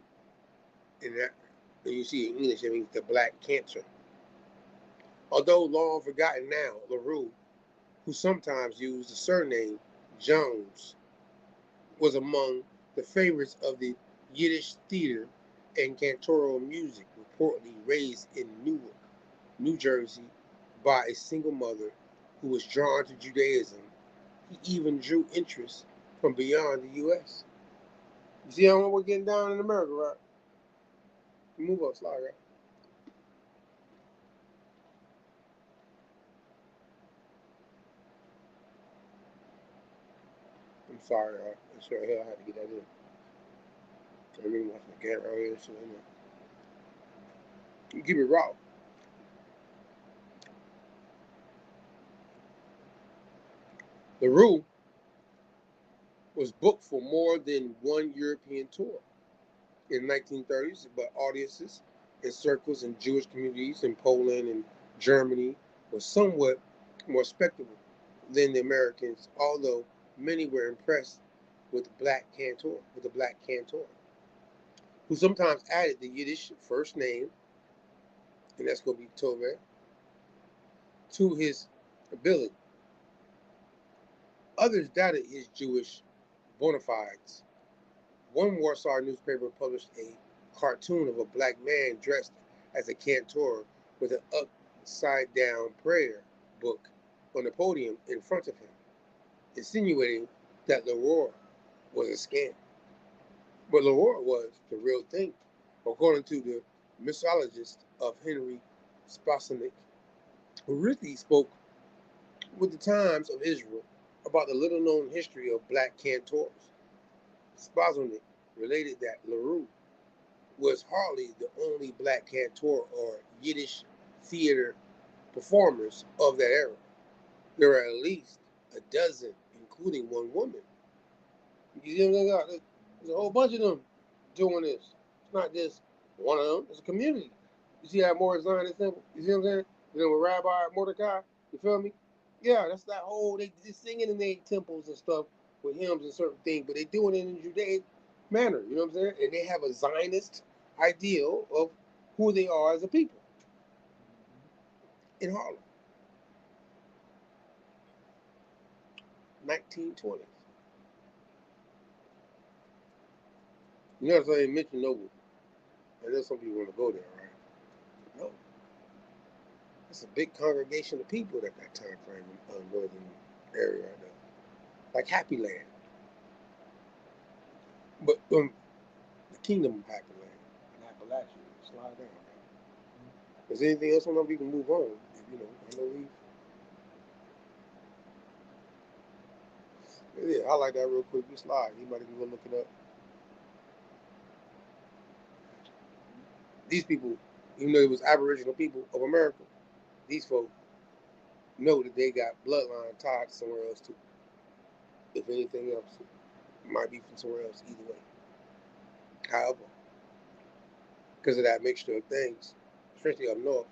Speaker 4: And you see in English, it means the Black Cancer. Although long forgotten now, LaRue, who sometimes used the surname Jones, was among the favorites of the Yiddish theater and cantorial music, reportedly raised in Newark, New Jersey, by a single mother who was drawn to Judaism. He even drew interest from beyond the U.S. You see how we're getting down in America, right? Move up, slide, right? I'm sorry, I sure hell I had to get that in. I mean, watching the camera earlier, so you keep it raw. LaRue was booked for more than one European tour in the 1930s, but audiences in circles in Jewish communities in Poland and Germany were somewhat more spectacle than the Americans, although many were impressed with the black cantor, who sometimes added the Yiddish first name, and that's going to be Tove, to his ability. Others doubted his Jewish bona fides. One Warsaw newspaper published a cartoon of a black man dressed as a cantor with an upside-down prayer book on the podium in front of him, insinuating that LaRue was a scam. But LaRue was the real thing, according to the mixologist of Henry Spasonic, who really spoke with the Times of Israel about the little-known history of black cantors. Spasonic related that LaRue was hardly the only black cantor or Yiddish theater performers of that era. There were at least a dozen, including one woman. You see what I'm saying? There's a whole bunch of them doing this. It's not just one of them. It's a community. You see that Morris Zion Temple? You see what I'm saying? You know, with Rabbi Mordecai, you feel me? Yeah, that's that whole, they just singing in their temples and stuff with hymns and certain things, but they doing it in Judaic manner, you know what I'm saying? And they have a Zionist ideal of who they are as a people in Harlem. 1920s. You notice I didn't mention Noble. I know some people want to go there, right? No. It's a big congregation of people at that time frame in the northern area right now. Like Happy Land. But the kingdom of Happy Land in Appalachia. Slide down, right? Is there anything else on them? We can move on. You know, I know yeah, I like that real quick. You slide. Anybody can go look it up. These people, even though it was Aboriginal people of America, these folks know that they got bloodline tied to somewhere else too. If anything else, it might be from somewhere else either way. However, because of that mixture of things, especially up north,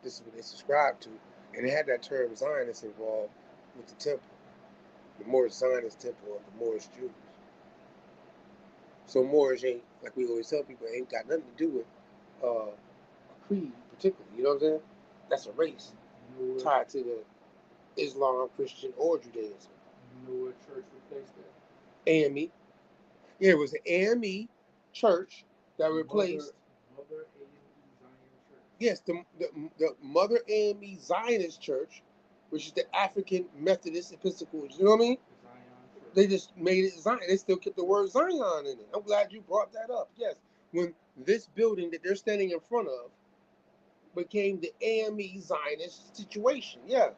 Speaker 4: this is what they subscribe to. And they had that term Zionist involved with the temple. The Moorish Zionist temple of the Moorish Jews. So Moorish ain't, like we always tell people, ain't got nothing to do with a creed particularly, you know what I'm saying? That's a race tied to the Islam, Christian, or Judaism.
Speaker 13: You know what church replaced that?
Speaker 4: AME. Yeah, it was the AME church that replaced.
Speaker 13: Mother AME Zion Church.
Speaker 4: Yes, the Mother AME Zionist Church, which is the African Methodist Episcopal. You know what I mean? They just made it Zion. They still kept the word Zion in it. I'm glad you brought that up. Yes, when this building that they're standing in front of became the AME Zionist situation. Yeah,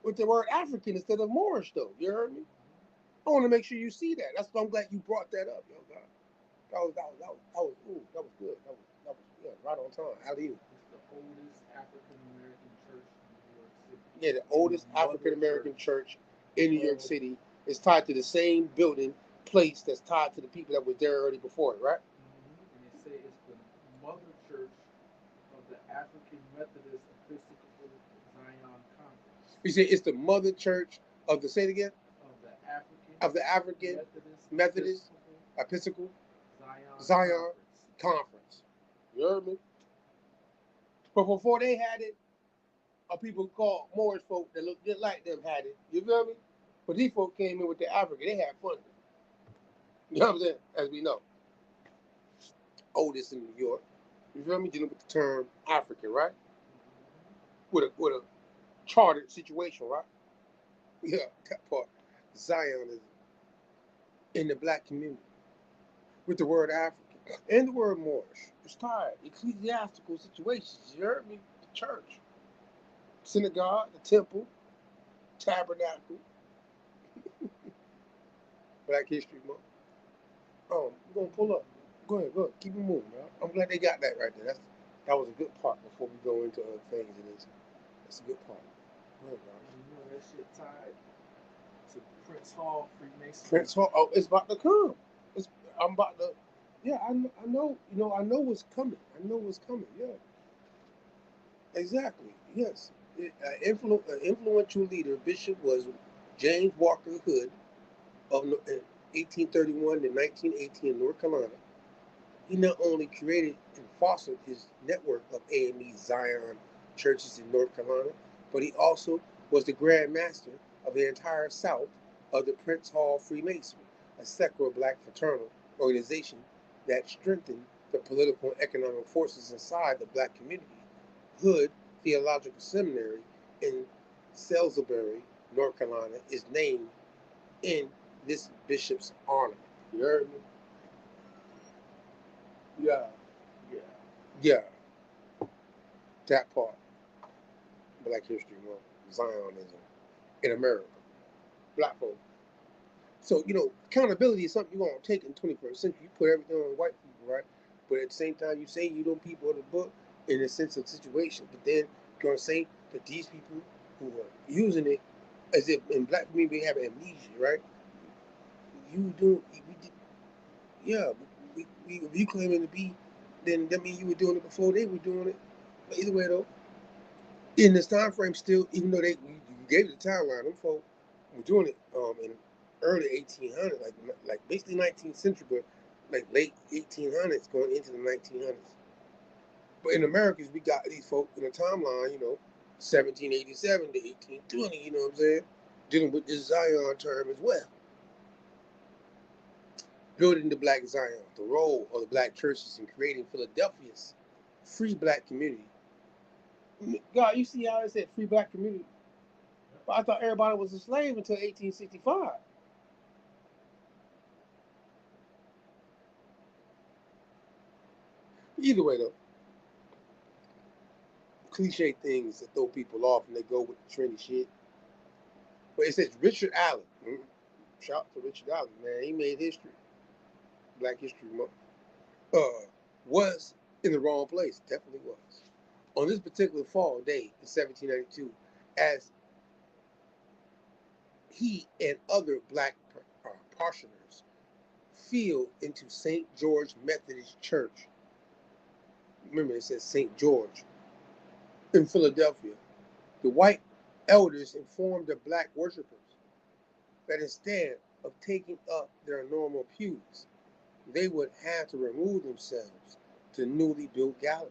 Speaker 4: with the word African instead of Moorish, though. You heard me? I want to make sure you see that. That's why I'm glad you brought that up, yo, God. That was good. That was right on time. Alley.
Speaker 13: It's the oldest African American church in New York City.
Speaker 4: Yeah, the oldest African American church in New York City is tied to the same building place that's tied to the people that was there already before it, right?
Speaker 13: And they say it's the mother church of the African Methodist Episcopal Zion Conference.
Speaker 4: You say it's the mother church of the, say it again?
Speaker 13: Of the
Speaker 4: African Methodist Episcopal
Speaker 13: Zion
Speaker 4: Conference. You heard me? But before they had it, people called Moorish folk that looked just like them had it. You feel me? But these folk came in with the Africa. They had fun. You know what I'm saying? As we know. Oldest in New York. You feel me? Dealing with the term African, right? With a chartered situation, right? Yeah, that part. Zionism in the black community. With the word African and the word Moorish. It's tied. Ecclesiastical situations. You heard me? The church. Synagogue, the temple, tabernacle. Black History Month. We're gonna pull up. Go ahead. Keep it moving, man. I'm glad they got that right there. That was a good part before we go into other things. That's a good part. Go ahead, man.
Speaker 13: You know that shit tied to Prince Hall Freemasonry.
Speaker 4: Prince Hall. Oh, it's about to come. I'm about to. Yeah, I know. You know, I know what's coming. Yeah. Exactly. Yes. An influential leader, bishop, was James Walker Hood of 1831 to 1918 in North Carolina. He not only created and fostered his network of AME Zion churches in North Carolina, but he also was the Grand Master of the entire South of the Prince Hall Freemasonry, a secular black fraternal organization that strengthened the political and economic forces inside the black community. Hood Theological Seminary in Salisbury, North Carolina, is named in this bishop's honor. You heard me? Yeah. That part. Black History Month. Zionism in America. Black folk. So, accountability is something you're going to take in the 21st century. You put everything on white people, right? But at the same time, you say you don't people of the book in a sense of situation. But then you're going to say that these people who are using it as if in black community we have amnesia, right? You claiming to be, then that means you were doing it before they were doing it. But either way, though, in this time frame, still, even though you gave it the timeline, them folk were doing it in early 1800s, like basically 19th century, but like late 1800s going into the 1900s. But in Americas, we got these folk in a timeline, 1787 to 1820, you know what I'm saying? Dealing with this Zion term as well. Building the Black Zion, the role of the black churches in creating Philadelphia's free black community. God, you see how it said free black community? But I thought everybody was a slave until 1865. Either way, though, cliche things that throw people off and they go with the trendy shit. But it says Richard Allen. Shout out to Richard Allen, man. He made history. Black History Month. Was in the wrong place. Definitely was. On this particular fall day in 1792, as he and other black parishioners filed into St. George Methodist Church. Remember, it says St. George in Philadelphia. The white elders informed the black worshipers that instead of taking up their normal pews, they would have to remove themselves to the newly built gallery.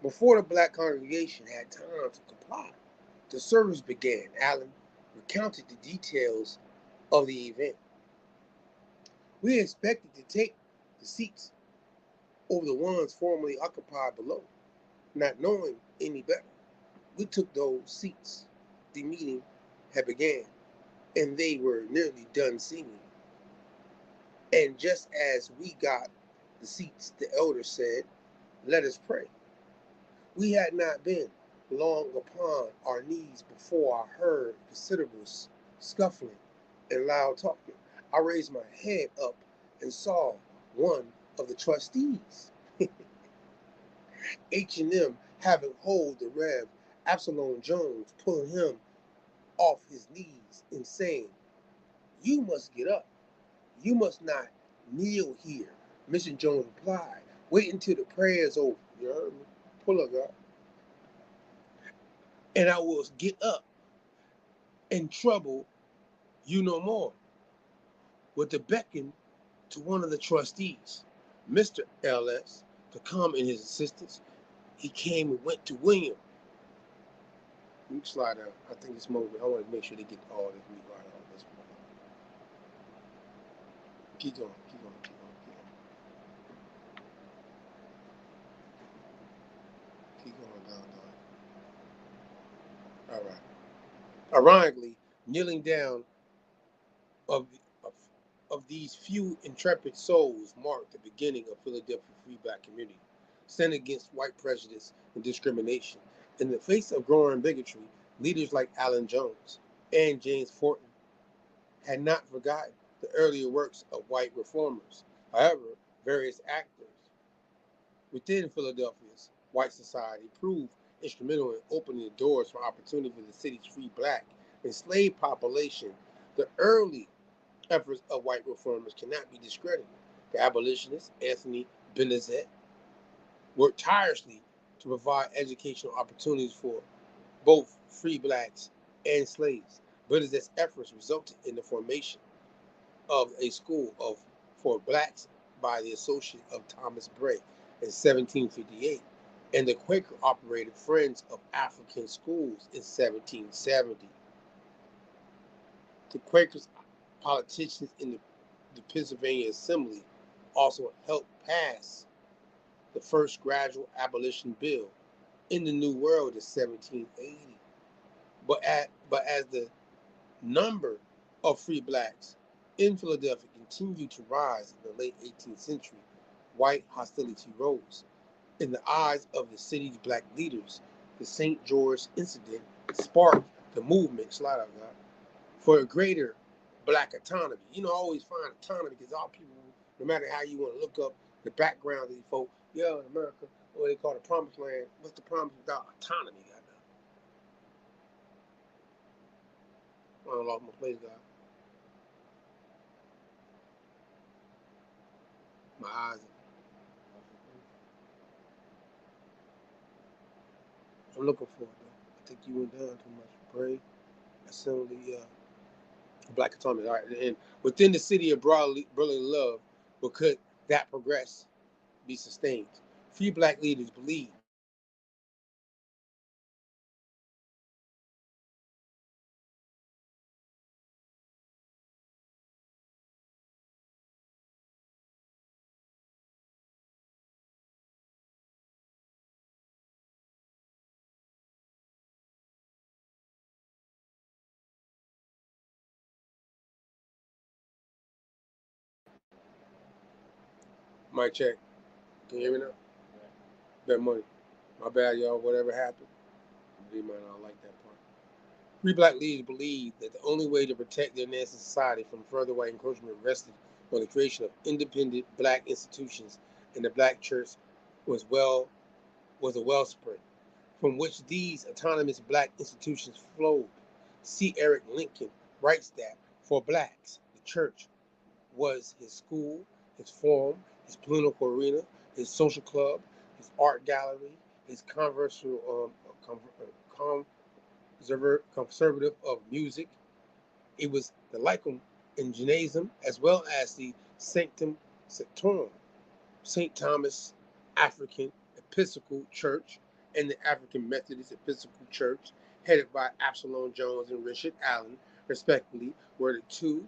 Speaker 4: Before the black congregation had time to comply, the service began. Allen recounted the details of the event. We expected to take the seats over the ones formerly occupied below, not knowing any better. We took those seats. The meeting had began, and they were nearly done singing. And just as we got the seats, the elder said, "Let us pray." We had not been long upon our knees before I heard considerable scuffling and loud talking. I raised my head up and saw one of the trustees H&M having hold the Rev Absalom Jones, pulling him off his knees and saying, "You must get up. You must not kneel here." Mr. Jones replied, "Wait until the prayer's over." You heard me? Pull up, God. "And I will get up and trouble you no more." With the beckon to one of the trustees, Mr. L.S., to come in his assistance, he came and went to William. You can slide down. I think it's moving. I want to make sure they get all this meat right on this one. Keep going, keep going, keep going, keep going down. All right. Ironically, kneeling down of, of, of these few intrepid souls marked the beginning of Philadelphia free black community, standing against white prejudice and discrimination. In the face of growing bigotry, leaders like Allen Jones and James Forten had not forgotten the earlier works of white reformers. However, various actors within Philadelphia's white society proved instrumental in opening the doors for opportunity for the city's free black enslaved population. The early efforts of white reformers cannot be discredited. The abolitionist Anthony Benezet worked tirelessly to provide educational opportunities for both free blacks and slaves. Benezet's efforts resulted in the formation of a school for blacks by the associate of Thomas Bray in 1758, and the Quaker-operated Friends of African Schools in 1770. The Quakers politicians in the Pennsylvania Assembly also helped pass the first gradual abolition bill in the New World in 1780. But as the number of free blacks in Philadelphia continued to rise in the late 18th century, white hostility rose. In the eyes of the city's black leaders, the St. George incident sparked the movement, for a greater black autonomy. You know, I always find autonomy because all people, no matter how you want to look up the background of these folk, yeah, in America, what they call the promised land, what's the promise without autonomy? I lost my place, guys. My eyes. I'm looking for it, though. I think you went down too much. Pray, assembly, black autonomy. All right, and within the city of brotherly love, but could that progress be sustained? Few black leaders believe my check. Can you hear me now? Bet money. My bad, y'all. Whatever happened. They might not like that part. Free black leaders believe that the only way to protect their nascent society from further white encroachment rested on the creation of independent black institutions, and the black church was a wellspring from which these autonomous black institutions flowed. C. Eric Lincoln writes that for blacks, the church was his school, his forum, his political arena, his social club, his art gallery, his conservative of music. It was the Lycum and Gymnasium, as well as the Sanctum Sanctorum, St. Thomas African Episcopal Church, and the African Methodist Episcopal Church, headed by Absalom Jones and Richard Allen, respectively, were the two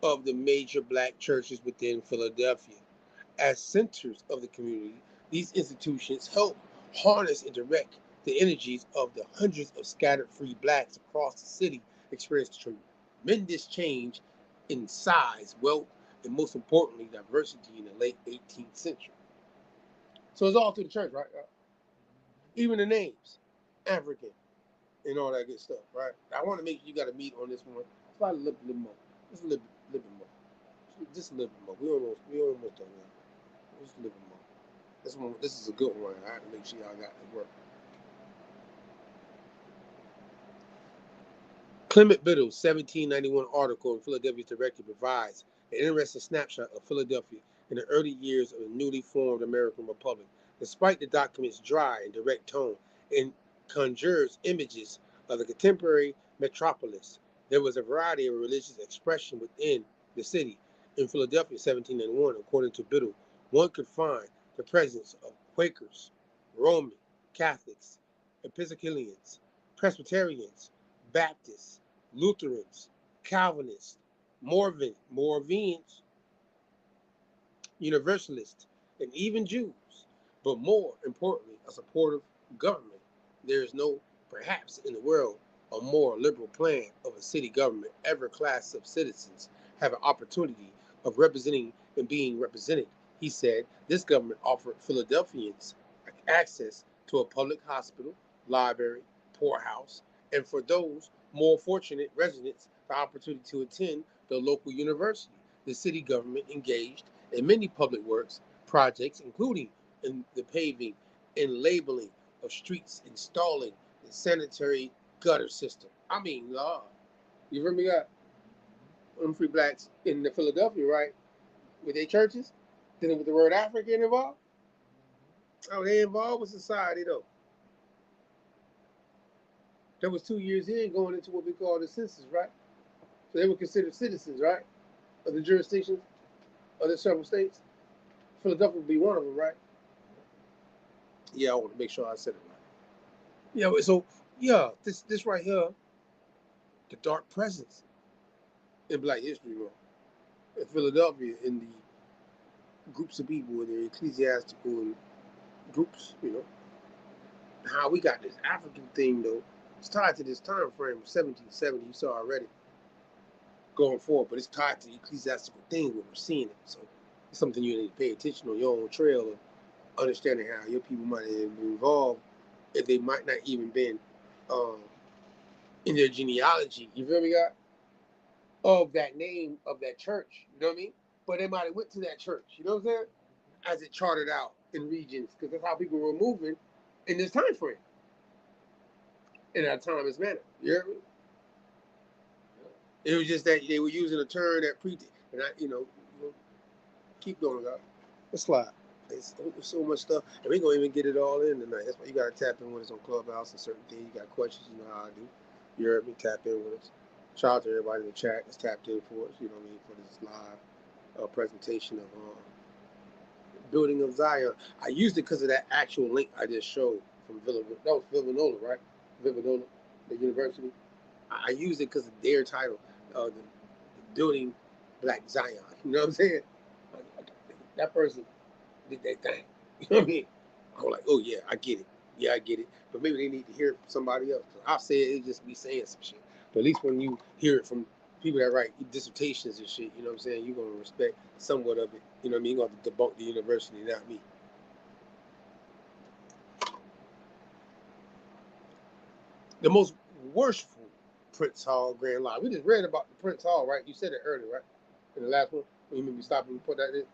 Speaker 4: of the major black churches within Philadelphia. As centers of the community, these institutions help harness and direct the energies of the hundreds of scattered free blacks across the city, experienced tremendous change in size, wealth, and most importantly, diversity in the late 18th century. So it's all through the church, right? Even the names, African, and all that good stuff, right? I want to make sure you got a meet on this one. Slide a little bit more. Just a little bit more. Just a little bit more. We almost done now. Just a little bit more. This is a good one. I have to make sure y'all got it work. Clement Biddle's 1791 article in Philadelphia Directory provides an interesting snapshot of Philadelphia in the early years of the newly formed American Republic. Despite the document's dry and direct tone and conjures images of the contemporary metropolis, there was a variety of religious expression within the city. In Philadelphia, 1791, according to Biddle, one could find the presence of Quakers, Roman Catholics, Episcopalians, Presbyterians, Baptists, Lutherans, Calvinists, Moravians, Universalists, and even Jews. But more importantly, a supportive government. There is no, perhaps in the world, a more liberal plan of a city government. Every class of citizens have an opportunity of representing and being represented. He said this government offered Philadelphians access to a public hospital, library, poorhouse, and for those more fortunate residents, the opportunity to attend the local university. The city government engaged in many public works projects, including in the paving and labeling of streets, installing the sanitary gutter system. I mean, Lord, you remember that? Them free blacks in the Philadelphia, right? With their churches, dealing with the word African involved. Oh, they involved with society though. That was 2 years in going into what we call the census, right? So they were considered citizens, right? Of the jurisdictions of the several states. Philadelphia would be one of them, right? Yeah, I want to make sure I said it right. Yeah, so yeah, this right here, the dark presence in Black History Month in Philadelphia, in the groups of people in the ecclesiastical groups, how we got this African thing though. It's tied to this time frame of 1770. You saw already going forward, but it's tied to the ecclesiastical thing where we're seeing it. So it's something you need to pay attention on your own trail of understanding how your people might have been involved if they might not even been in their genealogy. You feel me, God? Of that name of that church. You know what I mean? But they might have went to that church. You know what I'm saying? As it charted out in regions, because that's how people were moving in this time frame. In that timeless manner. You hear me? It was just that they were using a term that and keep going, God. Let's slide. There's so much stuff, and we're gonna even get it all in tonight. That's why you gotta tap in with us on Clubhouse and certain things. You got questions, you know how I do. You heard me, tap in with us. Shout out to everybody in the chat that's tapped in for us. You know what I mean, for this live presentation of Building of Zion. I used it because of that actual link I just showed from Villanova. That was Villanova, right? Villanova, the university. I used it because of their title, the Building Black Zion. You know what I'm saying? That person did that thing. You know what I mean? I'm like, oh yeah, I get it. Yeah, I get it. But maybe they need to hear it from somebody else. I'll say it just be saying some shit. But at least when you hear it from people that write dissertations and shit, you know what I'm saying? You're going to respect somewhat of it. You know what I mean? You're going to debunk the university, not me. The most worshipful Prince Hall Grand Line. We just read about the Prince Hall, right? You said it earlier, right? In the last one. When you maybe stop and put that in.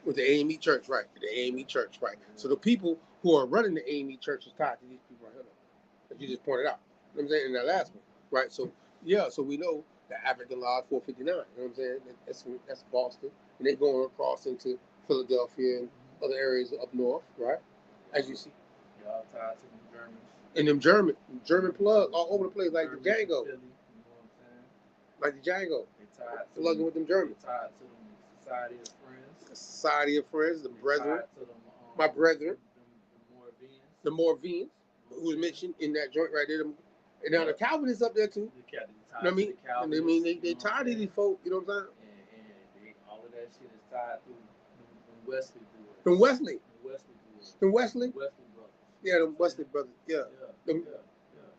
Speaker 4: With the AME Church, right? The AME Church, right? So the people who are running the AME Church is tied to these people right here, that you just pointed out. You know what I'm saying? In that last one, right? So yeah, so we know the African Law 459. You know what I'm saying? That's Boston, and they're going across into Philadelphia and other areas up north, right? As you see.
Speaker 13: Y'all tied to the Germans.
Speaker 4: And them German plugs all over the place, like the Django.
Speaker 13: You know what I'm saying?
Speaker 4: Like the Django.
Speaker 13: They tied to
Speaker 4: plugging with them Germans.
Speaker 13: They tied to them Society of Friends.
Speaker 4: The Society of Friends, the brethren.
Speaker 13: To them,
Speaker 4: my brethren.
Speaker 13: The
Speaker 4: Moravians, who was mentioned in that joint right there. And now the Calvinists up there too. You know what I mean? And they tied to these folk, you know what I'm saying?
Speaker 13: And all of that shit is tied through Wesley boys.
Speaker 4: From Wesley.
Speaker 13: From
Speaker 4: Wesley?
Speaker 13: Brothers.
Speaker 4: Yeah, them Wesley brothers. Yeah.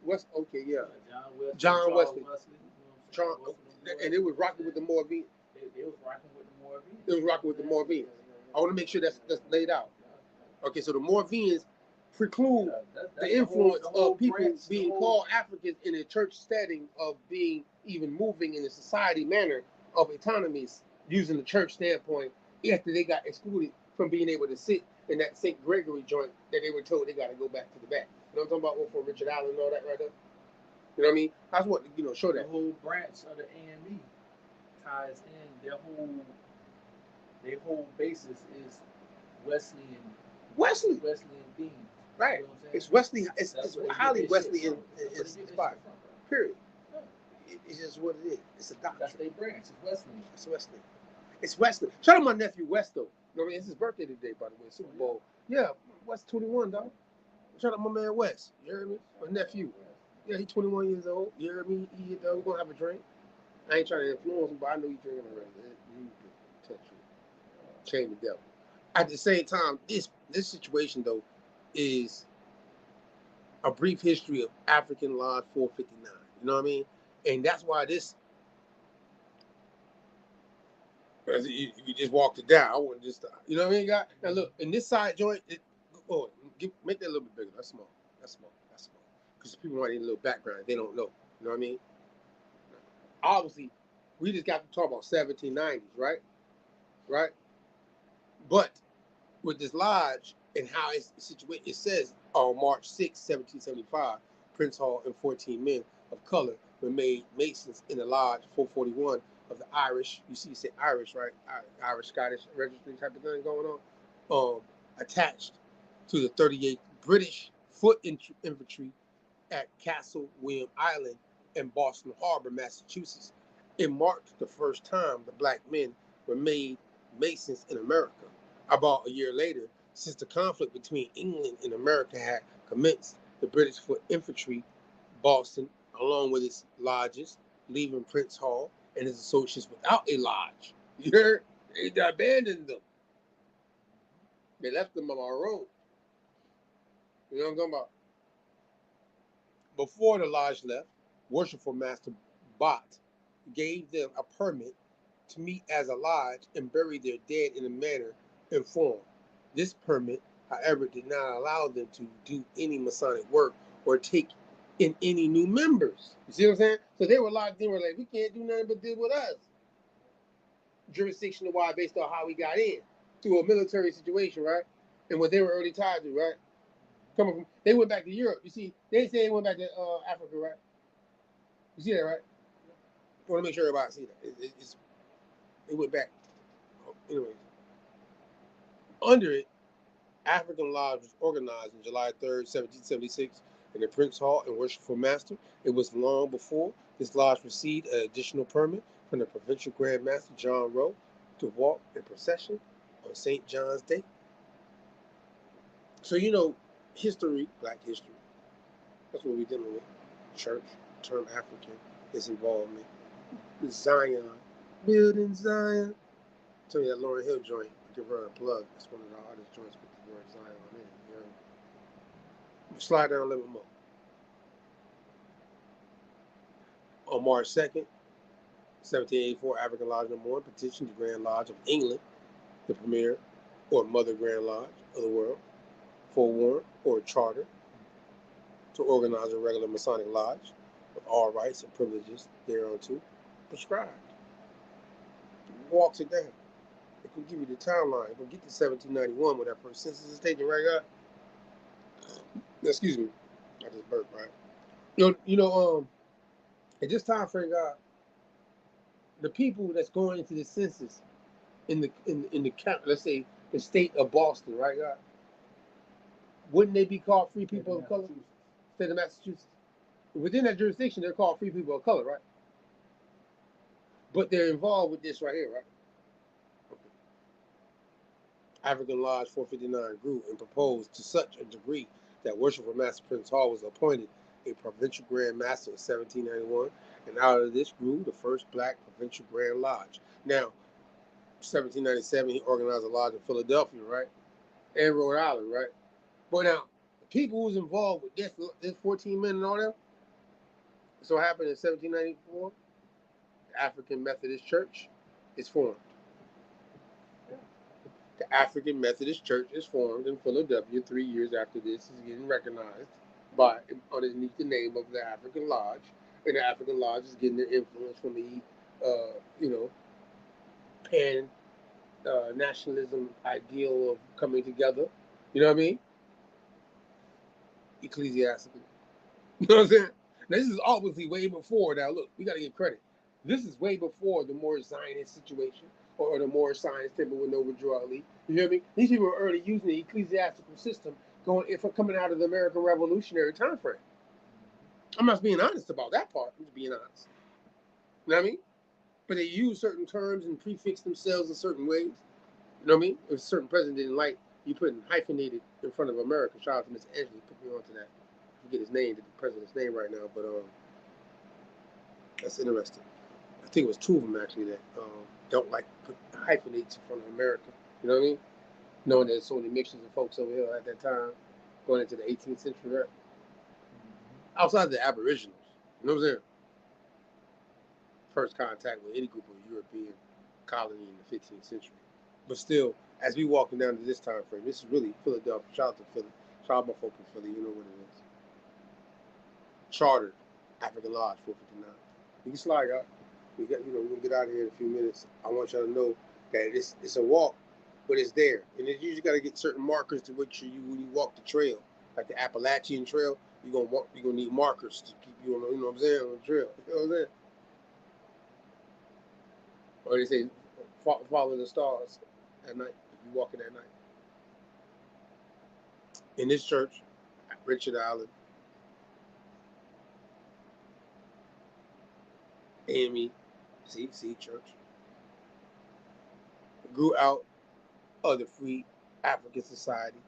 Speaker 4: West. Okay, yeah.
Speaker 13: John Wesley.
Speaker 4: And they was rocking with the Moravians.
Speaker 13: They was rocking with the Moravians.
Speaker 4: They was rocking with the Moravians. I want to make sure that's laid out. Okay, so the Moravians preclude the influence of people being called Africans in a church setting of being even moving in a society manner of autonomies using the church standpoint after they got excluded from being able to sit in that St. Gregory joint that they were told they got to go back to the back. You know what I'm talking about? For Richard Allen and all that right there. You know what I mean? I just want to, show that.
Speaker 13: The whole branch of the AME ties in their whole basis is Wesleyan theme.
Speaker 4: Right.
Speaker 13: You know what I'm saying?
Speaker 4: It's Wesley. It's
Speaker 13: where they
Speaker 4: highly
Speaker 13: get their shit
Speaker 4: Wesleyan
Speaker 13: from. That's where they get their
Speaker 4: inspired.
Speaker 13: shit from, bro.
Speaker 4: Period. It's just what it is. It's a doctrine.
Speaker 13: That's their branch. It's Wesleyan.
Speaker 4: It's Wesley. It's Wesley. Shout out my nephew Wes though. You know what I mean? It's his birthday today, by the way. Super Bowl. Yeah, Wes 21, dog. Shout out my man Wes. You heard me? My nephew. Yeah, he's 21 years old. You heard me? We're gonna have a drink. I ain't trying to influence him, but I know he's drinking already. You can touch you. Chain the devil. At the same time, this situation though is a brief history of African Lodge 459. You know what I mean? And that's why this. You just walked it down. I wouldn't just, you know what I mean, guy? Now look, in this side joint, make that a little bit bigger. That's small. Because people might need a little background. They don't know. You know what I mean? Obviously, we just got to talk about 1790s, right? Right? But with this lodge and how it's situated, it says on March 6, 1775, Prince Hall and 14 men of color were made Masons in the lodge 441 of the Irish. You see, you say Irish, right? Irish Scottish registry type of thing going on. Attached to the 38th British Foot Infantry at Castle William Island in Boston Harbor, Massachusetts. It marked the first time the black men were made Masons in America. About a year later, since the conflict between England and America had commenced, the British Foot Infantry, Boston, along with its lodges, leaving Prince Hall and his associates without a lodge. You heard? They abandoned them. They left them on our own. You know what I'm talking about? Before the lodge left, Worshipful Master Bott gave them a permit to meet as a lodge and bury their dead in a manner and form. This permit, however, did not allow them to do any Masonic work or take in any new members. You see what I'm saying? So they were locked in. We're like, we can't do nothing but deal with us. Jurisdictional wise, based on how we got in to a military situation, right? And what they were already tied to, right? Coming from, they went back to Europe. You see, they say they went back to Africa, right? You see that, right? I want to make sure everybody see that. It went back. Anyways, under it, African Lodge was organized on July 3rd, 1776 in the Prince Hall and Worshipful Master. It was long before this lodge received an additional permit from the Provincial Grand Master John Rowe to walk in procession on St. John's Day. So, history, black history, that's what we're dealing with. Church, term African, its involvement. Zion, building Zion. Tell you that Lauryn Hill joint, give her a plug. That's one of the hardest joints with the word Zion in it. You know? Slide down a little bit more. On March 2nd, 1784, African Lodge No. 1 petitioned the Grand Lodge of England, the premier or Mother Grand Lodge of the world, for a warrant or a charter to organize a regular Masonic lodge with all rights and privileges thereunto prescribed. Walks it down. It can give you the timeline. It can get to 1791 when that first census is taken, right, guys? Excuse me. I just burped, right? At this time frame, God, the people that's going into the census in the county, let's say the state of Boston, right, God? Wouldn't they be called free people of color? State of Massachusetts. Within that jurisdiction, they're called free people of color, right? But they're involved with this right here, right? African Lodge 459 grew and proposed to such a degree that Worshipful Master Prince Hall was appointed a Provincial Grand Master in 1791, and out of this grew the first black Provincial Grand Lodge. Now, 1797, he organized a lodge in Philadelphia, right? And Rhode Island, right? But now, the people who was involved with this 14 men and all that, so happened in 1794, the African Methodist Church is formed. The African Methodist Church is formed in Philadelphia 3 years after this is getting recognized by underneath the name of the African Lodge. And the African Lodge is getting their influence from the, pan nationalism ideal of coming together. You know what I mean? Ecclesiastically. You know what I'm saying? Now, this is obviously way before. Now, look, we got to give credit. This is way before the more Zionist situation or the more Zionist temple with no withdrawal league. You know what I mean? These people were already using the ecclesiastical system coming out of the American Revolutionary time frame. I'm not being honest about that part. I'm just being honest. You know what I mean? But they use certain terms and prefix themselves in certain ways. You know what I mean? If a certain president didn't like you putting hyphenated in front of America, shout out to Miss Angela, put me onto that. I forget his name, the president's name right now, but that's interesting. I think it was two of them actually that don't like put hyphenates in front of America. You know what I mean? Knowing there's so many mixtures of folks over here at that time, going into the 18th century, right? Outside the Aboriginals, you know what I'm saying? First contact with any group of European colony in the 15th century. But still, as we walking down to this time frame, this is really Philadelphia. Shout out to Philly. Shout out my folk in Philly. You know what it is. Chartered African Lodge 459. You can slide out. We're gonna get out of here in a few minutes. I want y'all to know that it's a walk, but it's there. And you usually gotta get certain markers to which when you walk the trail. Like the Appalachian Trail, you're gonna need markers to keep you on you know what I'm saying, on the trail. You know what I'm saying? Or they say follow the stars at night if you're walking at night. In this church, at Richard Island, AME, C Church, grew out of the Free African Society,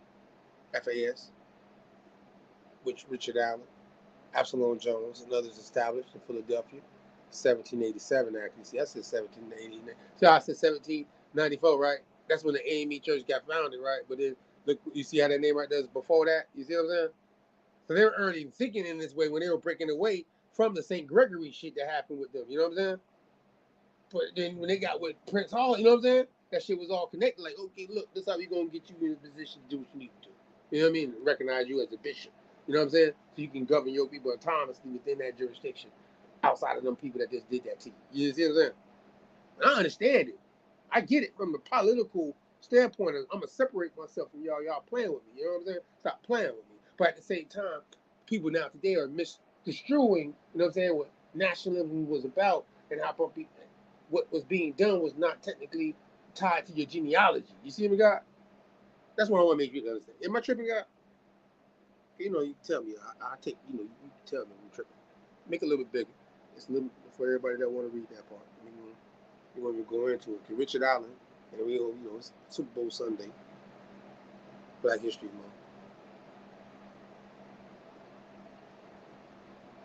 Speaker 4: FAS, which Richard Allen, Absalom Jones, and others established in Philadelphia, 1787. Actually, see, I said 1789. So I said 1794, right? That's when the AME Church got founded, right? But then look, you see how that name right there is before that. You see what I'm saying? So they were already thinking in this way when they were breaking away from the St. Gregory shit that happened with them. You know what I'm saying? But then when they got with Prince Hall, you know what I'm saying? That shit was all connected. Like, okay, look, this is how we gonna get you in a position to do what you need to do. You know what I mean? Recognize you as a bishop. You know what I'm saying? So you can govern your people autonomously within that jurisdiction, outside of them people that just did that to you. You see what I'm saying? And I understand it. I get it from the political standpoint. I'm gonna separate myself from y'all. Y'all playing with me. You know what I'm saying? Stop playing with me. But at the same time, people now today are misconstruing. You know what I'm saying? What nationalism was about and how what was being done was not technically tied to your genealogy. You see me, God? That's what I want to make you understand. Am I tripping, God? You know, you tell me. I take. You know, you tell me I'm tripping. Make it a little bit bigger. It's a little for everybody that want to read that part. You want me to go into it? Okay, Richard Allen, and we, you know, it's Super Bowl Sunday, Black History Month.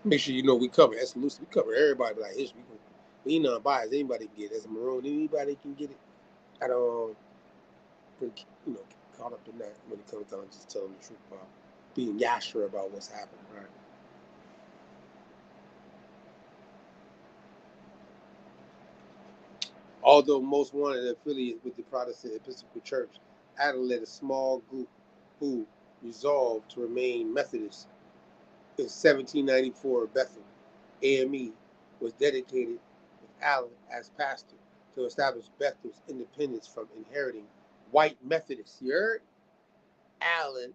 Speaker 4: Make sure you know we cover exclusive. We cover everybody Black History. We ain't non-biased. Anybody can get it. As a Maroon, anybody can get it. I don't, you know, caught up in that when it comes down to just telling the truth about being yasher about what's happening, right? Although most wanted an affiliate with the Protestant Episcopal Church, Allen led a small group who resolved to remain Methodist. In 1794, Bethel, AME, was dedicated with Allen as pastor to establish Bethel's independence from inheriting white Methodists. You heard? Allen,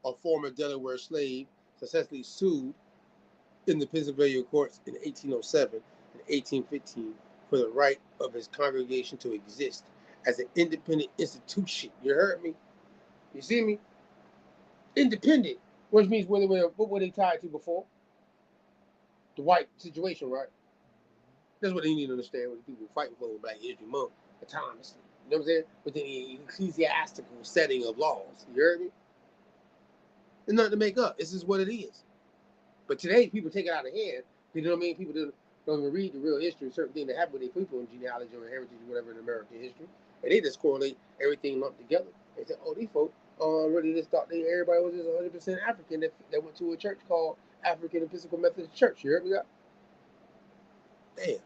Speaker 4: a former Delaware slave, successfully sued in the Pennsylvania courts in 1807 and 1815 for the right of his congregation to exist as an independent institution. You heard me? You see me? Independent, which means what were they tied to before? The white situation, right? That's what they need to understand when people fighting for Black History Month autonomously. You know what I'm saying? Within the ecclesiastical setting of laws. You heard me? There's nothing to make up. This is what it is. But today, people take it out of hand. You know what I mean? People don't even read the real history, certain things that happen with their people in genealogy or heritage or whatever in American history. And they just correlate everything lumped together. They say, oh, these folks really just thought everybody was just 100% African that went to a church called African Episcopal Methodist Church. You heard me? Damn.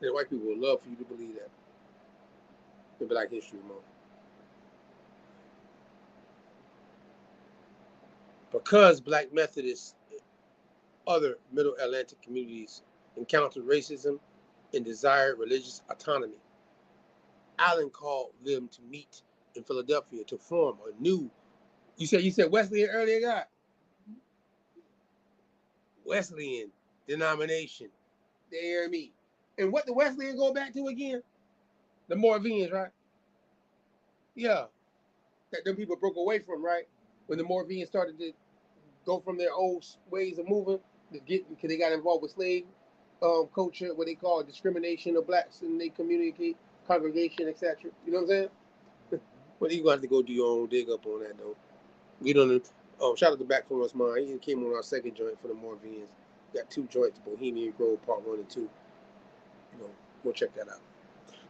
Speaker 4: And white people would love for you to believe that in Black History Month. Because Black Methodists, other Middle Atlantic communities encountered racism and desired religious autonomy. Allen called them to meet in Philadelphia to form a new. You said Wesleyan earlier, God. Wesleyan denomination. They hear me. And what the Wesleyan go back to again? The Moravians, right? Yeah. That them people broke away from, right? When the Moravians started to go from their old ways of moving, because they got involved with slave culture, what they call discrimination of blacks in their community, congregation, etc. You know what I'm saying? But you gonna have to go do your own dig up on that though. We don't. Shout out to Back from Us Mine. He came on our second joint for the Moravians. Got 2 joints, Bohemian Grove Part 1 and 2. You know, go check that out.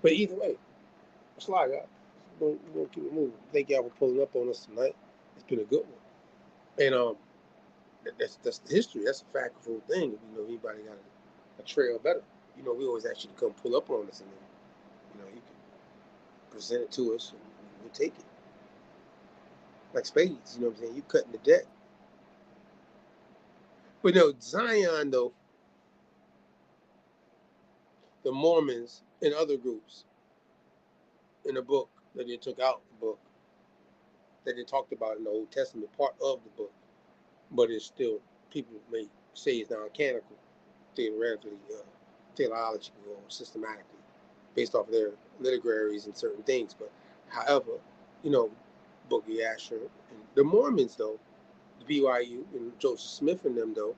Speaker 4: But either way, slide out. We're gonna keep it moving. Thank y'all for pulling up on us tonight. It's been a good one. And that's the history. That's a factual thing. If you know anybody got a trail better, you know, we always ask you to come pull up on us, and then you know you can present it to us, and we'll take it. Like spades, you know what I'm saying? You cutting the deck. But no, Zion though, the Mormons and other groups in the book that they took out the book that they talked about in the Old Testament part of the book, but it's still people may say it's non-canonical, theoretically, theologically, or systematically, based off of their literaries and certain things. But however, you know, Boogie Asher and the Mormons though, the BYU and Joseph Smith and them though,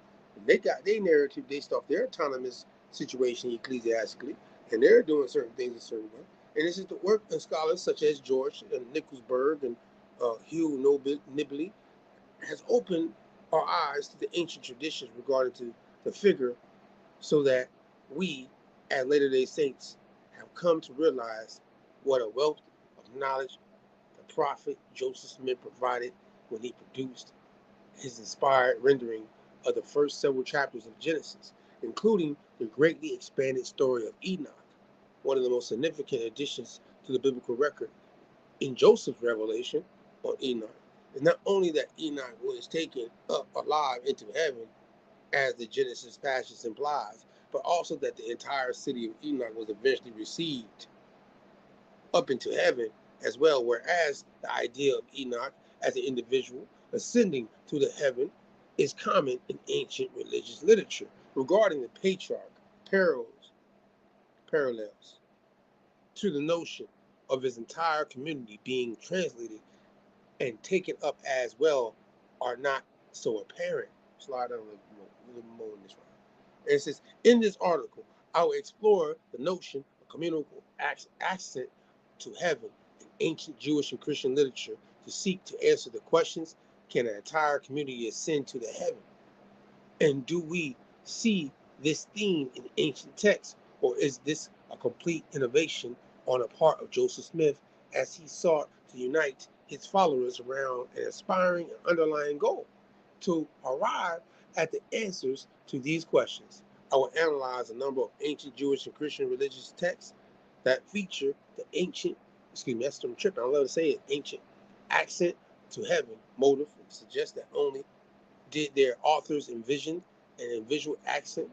Speaker 4: they got their narrative based off their autonomous situation ecclesiastically, and they're doing certain things a certain way. And this is the work of scholars such as George and Nicholsburg and Hugh Nibley has opened our eyes to the ancient traditions regarding to the figure, so that we, as Latter-day Saints, have come to realize what a wealth of knowledge the prophet Joseph Smith provided when he produced his inspired rendering of the first several chapters of Genesis, including the greatly expanded story of Enoch, one of the most significant additions to the biblical record. In Joseph's revelation on Enoch, is not only that Enoch was taken up alive into heaven, as the Genesis passage implies, but also that the entire city of Enoch was eventually received up into heaven as well, whereas the idea of Enoch as an individual ascending to the heaven is common in ancient religious literature regarding the patriarch, parallels to the notion of his entire community being translated and taken up as well are not so apparent. Slide down a little more in this one. And it says, in this article, I will explore the notion of communal ascent to heaven in ancient Jewish and Christian literature to seek to answer the questions: can an entire community ascend to the heaven? And do we see this theme in ancient texts, or is this a complete innovation on a part of Joseph Smith as he sought to unite his followers around an aspiring and underlying goal? To arrive at the answers to these questions, I will analyze a number of ancient Jewish and Christian religious texts that feature the ancient, that's I'm tripping, I love to say it, ancient accent to heaven motive, and suggest that only did their authors envision an individual accent,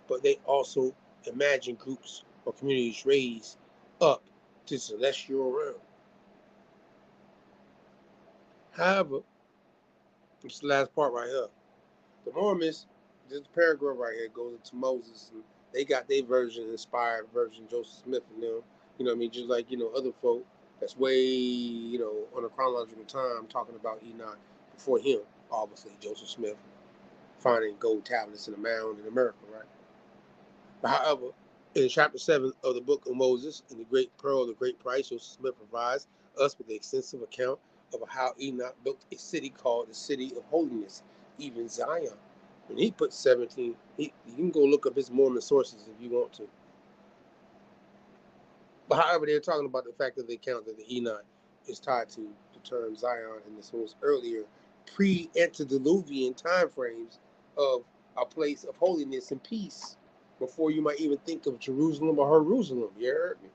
Speaker 4: but they also imagine groups or communities raised up to celestial realm. However, this last part right here, the Mormons, this paragraph right here goes into Moses, and they got their version, inspired version, Joseph Smith and them. You know what I mean? Just like, you know, other folk that's way, you know, on a chronological time talking about Enoch before him, obviously, Joseph Smith finding gold tablets in a mound in America, right? But however, in chapter 7 of the book of Moses, in the Great Pearl, the Great Price, Joseph Smith provides us with an extensive account of how Enoch built a city called the City of Holiness, even Zion. When he put 17, you can go look up his Mormon sources if you want to. But however, they're talking about the fact that the account that the Enoch is tied to the term Zion in this most earlier pre-antediluvian time frames of a place of holiness and peace before you might even think of Jerusalem or Jerusalem. You heard me?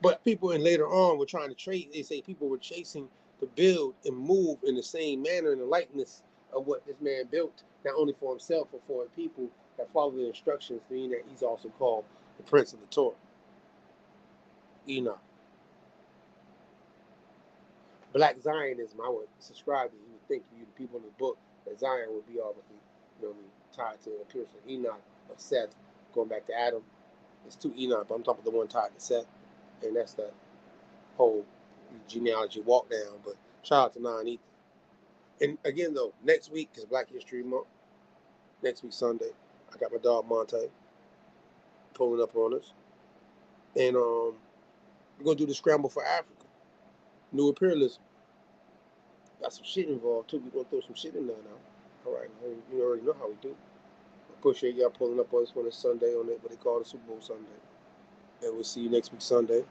Speaker 4: But people in later on were trying to trade. They say people were chasing to build and move in the same manner and the likeness of what this man built, not only for himself but for the people that follow the instructions, meaning that he's also called the Prince of the Torah, Enoch. Black Zionism, I would subscribe to. You would think you, the people in the book, that Zion would be obviously, tied to the appearance of Enoch, of Seth, going back to Adam. It's two Enoch, but I'm talking about the one tied to Seth, and that's the whole genealogy walk down. But shout out to Nine Ether. And again, though, next week is Black History Month. Next week, Sunday, I got my dog Monte pulling up on us. And we're going to do the Scramble for Africa. New imperialism. Got some shit involved, too. We're going to throw some shit in there now. All right, you already know how we do. Appreciate y'all pulling up on us on this Sunday on what they call the Super Bowl Sunday. And we'll see you next week, Sunday.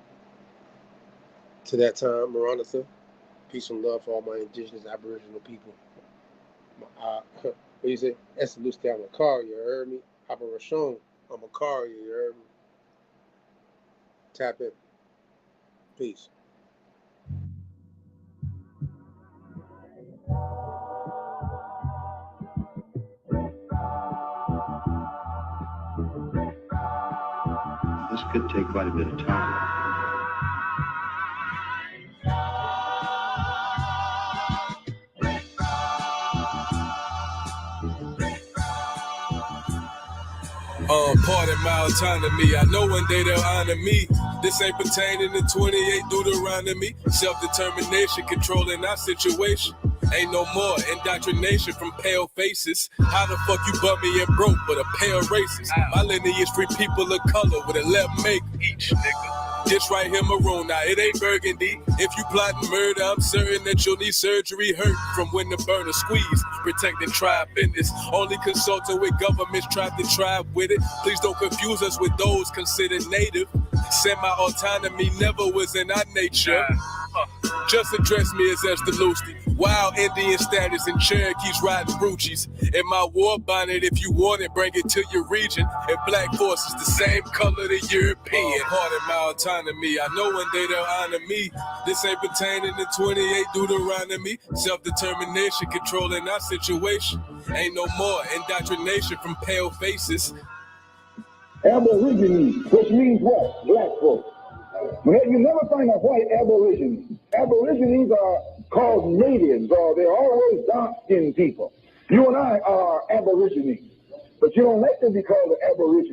Speaker 4: To that time, Maranatha. Peace and love for all my indigenous Aboriginal people. What do you say? That's I'm a car, you heard me? Abarashon, I'm a car, you heard me? Tap in. Peace.
Speaker 12: This could take quite a bit of time.
Speaker 3: Pardon my autonomy. I know one day they'll honor me. This ain't pertaining to 28 Deuteronomy. Self-determination, controlling our situation. Ain't no more indoctrination from pale faces. How the fuck you bummy and broke but a pale racist? My lineage free people of color with a left make each nigga. This right here maroon, now it ain't burgundy. If you plotting murder, I'm certain that you'll need surgery. Hurt from when the burner squeeze. Protecting tribe business. Only consulting with governments tried to tribe with it. Please don't confuse us with those considered native. Semi-autonomy never was in our nature. Just address me as Estelusti. Wild Indian status and Cherokees riding Ruchis. In my war bonnet, if you want it, bring it to your region. And black forces the same color the European. Pardon my autonomy. I know one day they'll honor me. This ain't pertaining to 28 Deuteronomy. Self-determination, controlling our situation. Ain't no more indoctrination from pale faces.
Speaker 15: Aborigines, which means what? Black folks. You never find a white aborigine. Aborigines are called natives, or they're always dark-skinned people. You and I are aborigines, but you don't like to be called an aborigine.